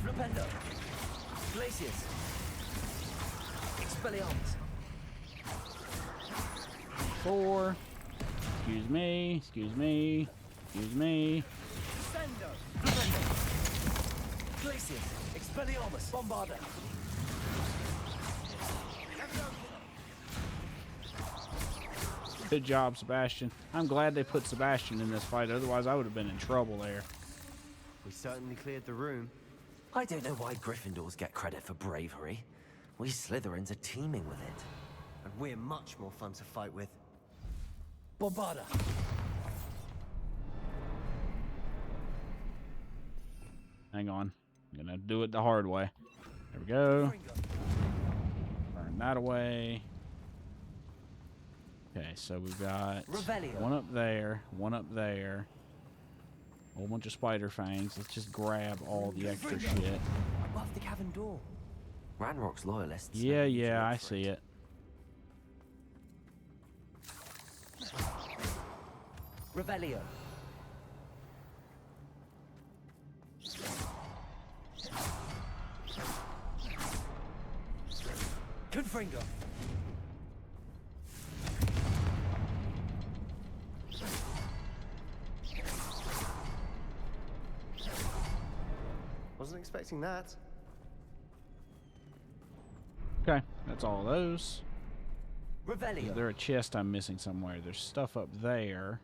Flipendo. Glacius. Expelliarmus. 4. Excuse me. Excuse me. Excuse me. Glacius. Expelliarmus. Bombarda. Good job, Sebastian. I'm glad they put Sebastian in this fight, otherwise I would have been in trouble there. We certainly cleared the room. I don't know why Gryffindors get credit for bravery. We Slytherins are teeming with it. And we're much more fun to fight with. Bombarda. Hang on. I'm gonna do it the hard way. There we go. Burn that away. Okay, so we've got Revelio. one up there, one up there. A whole bunch of spider fangs. Let's just grab all the extra shit. Above the cavern door. Ranrock's loyalists. Yeah, yeah, I see it. Revelio. Confringo. Wasn't expecting that. Okay, that's all of those. Revelio. Is there a chest I'm missing somewhere? There's stuff up there.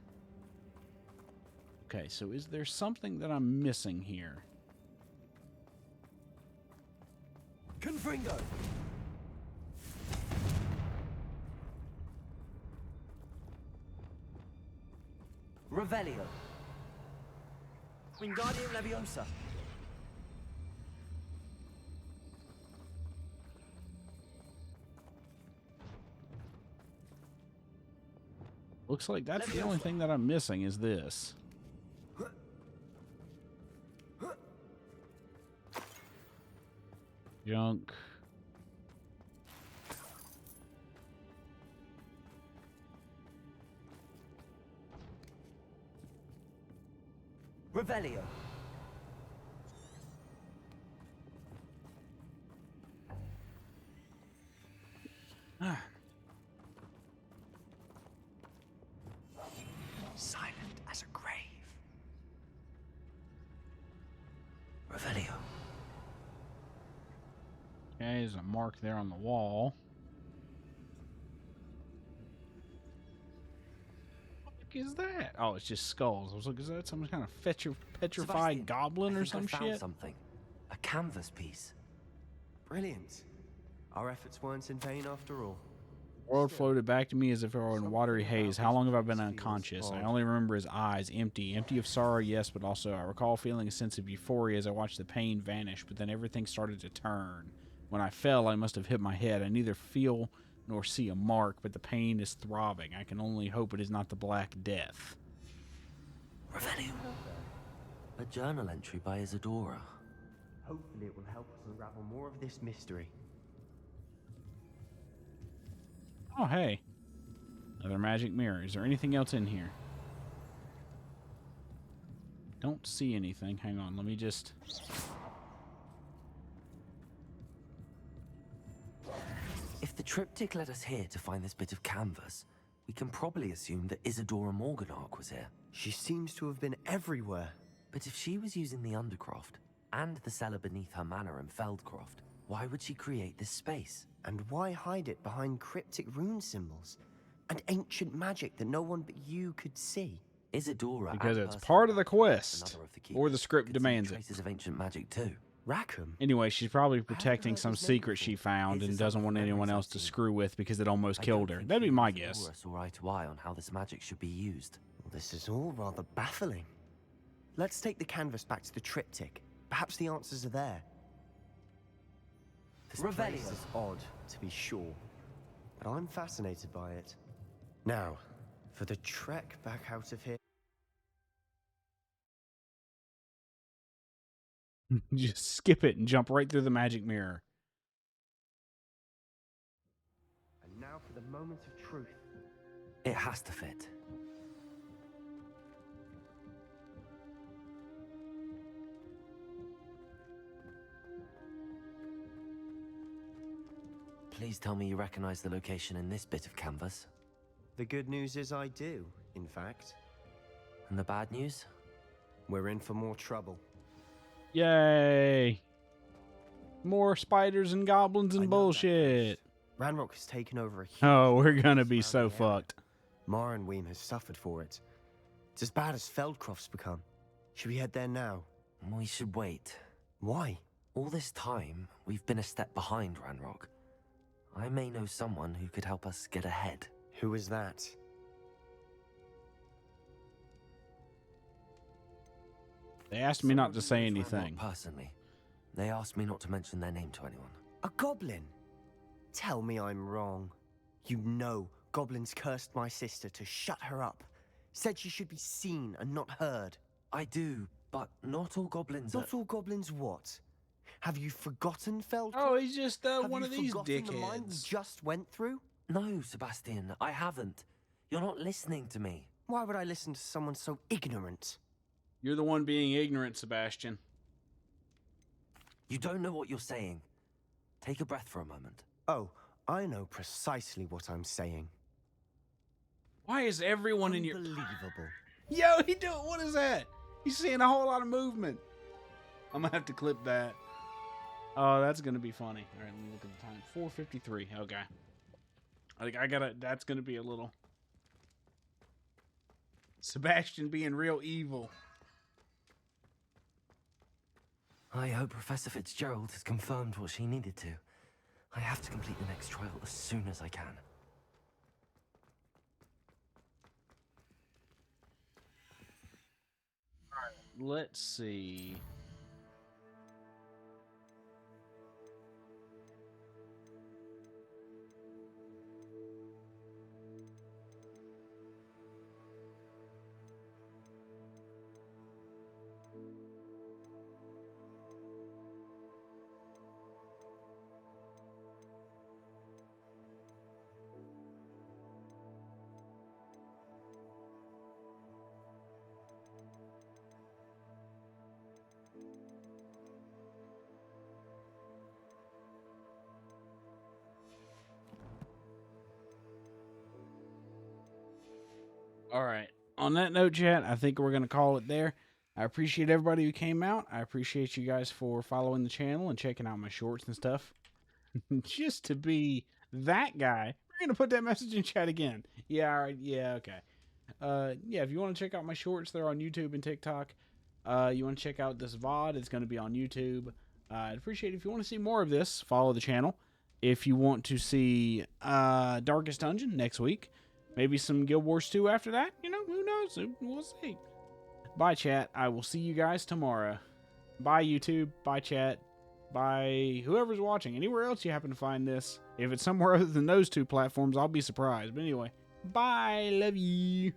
Okay, so is there something that I'm missing here? Confringo. Revelio. Wingardium Leviosa. Looks like that's the only thing that I'm missing is this. Junk. Revelio. Silent as a grave. Revelio. Okay, there's a mark there on the wall. What is that? Oh, it's just skulls. I was like, is that some kind of petrified Sebastian, goblin or some I found shit? something. A canvas piece. Brilliant. Our efforts weren't in vain after all. World floated back to me as if I were in watery haze. How long have I been unconscious? I only remember his eyes, empty. Empty of sorrow, yes, but also I recall feeling a sense of euphoria as I watched the pain vanish, but then everything started to turn. When I fell, I must have hit my head. I neither feel nor see a mark, but the pain is throbbing. I can only hope it is not the Black Death. Revelio. A journal entry by Isadora. Hopefully it will help us unravel more of this mystery. Oh, hey. Another magic mirror. Is there anything else in here? Don't see anything. Hang on. Let me just... If the triptych led us here to find this bit of canvas, we can probably assume that Isadora Morganark was here. She seems to have been everywhere. But if she was using the Undercroft and the cellar beneath her manor in Feldcroft, why would she create this space? And why hide it behind cryptic rune symbols and ancient magic that no one but you could see? Isadora, because it's part of the quest, or the script demands it. Traces of ancient magic too. Rackham. Anyway, she's probably protecting some secret she found and doesn't want anyone else to screw with because it almost killed her. That'd be my guess. Isadora saw eye to eye on how this magic should be used. Well, this is all rather baffling. Let's take the canvas back to the triptych. Perhaps the answers are there. This place is odd, to be sure, but I'm fascinated by it. Now, for the trek back out of here. Just skip it and jump right through the magic mirror. And now for the moment of truth. It has to fit. Please tell me you recognize the location in this bit of canvas. The good news is I do, in fact. And the bad news? We're in for more trouble. Yay! More spiders and goblins and bullshit. Ranrock has taken over a huge... Oh, we're gonna be so fucked. Marrenweem has suffered for it. It's as bad as Feldcroft's become. Should we head there now? We should wait. Why? All this time, we've been a step behind Ranrock. I may know someone who could help us get ahead. Who is that? They asked me not to say anything. Personally, they asked me not to mention their name to anyone. A goblin? Tell me I'm wrong. You know goblins cursed my sister to shut her up. Said she should be seen and not heard. I do, but not all goblins Not all goblins what? Have you forgotten Feldcroft? Oh, he's just one of these dickheads. The mine we just went through? No, Sebastian, I haven't. You're not listening to me. Why would I listen to someone so ignorant? You're the one being ignorant, Sebastian. You don't know what you're saying. Take a breath for a moment. Oh, I know precisely what I'm saying. Why is everyone in your... Unbelievable. Yo, what is that? He's seeing a whole lot of movement. I'm gonna have to clip that. Oh, that's gonna be funny. All right, let me look at the time. 4:53. Okay. I gotta. That's gonna be a little. Sebastian being real evil. I hope Professor Fitzgerald has confirmed what she needed to. I have to complete the next trial as soon as I can. All right. Let's see. All right. On that note, chat, I think we're going to call it there. I appreciate everybody who came out. I appreciate you guys for following the channel and checking out my shorts and stuff. Just to be that guy, we're going to put that message in chat again. Yeah, all right. Yeah, okay. Yeah, if you want to check out my shorts, they're on YouTube and TikTok. You want to check out this VOD, it's going to be on YouTube. I'd appreciate it if you want to see more of this, follow the channel. if you want to see Darkest Dungeon next week. Maybe some Guild Wars 2 after that. You know, who knows? We'll see. Bye, chat. I will see you guys tomorrow. Bye, YouTube. Bye, chat. Bye, whoever's watching. Anywhere else you happen to find this. If it's somewhere other than those two platforms, I'll be surprised. But anyway, bye. Love you.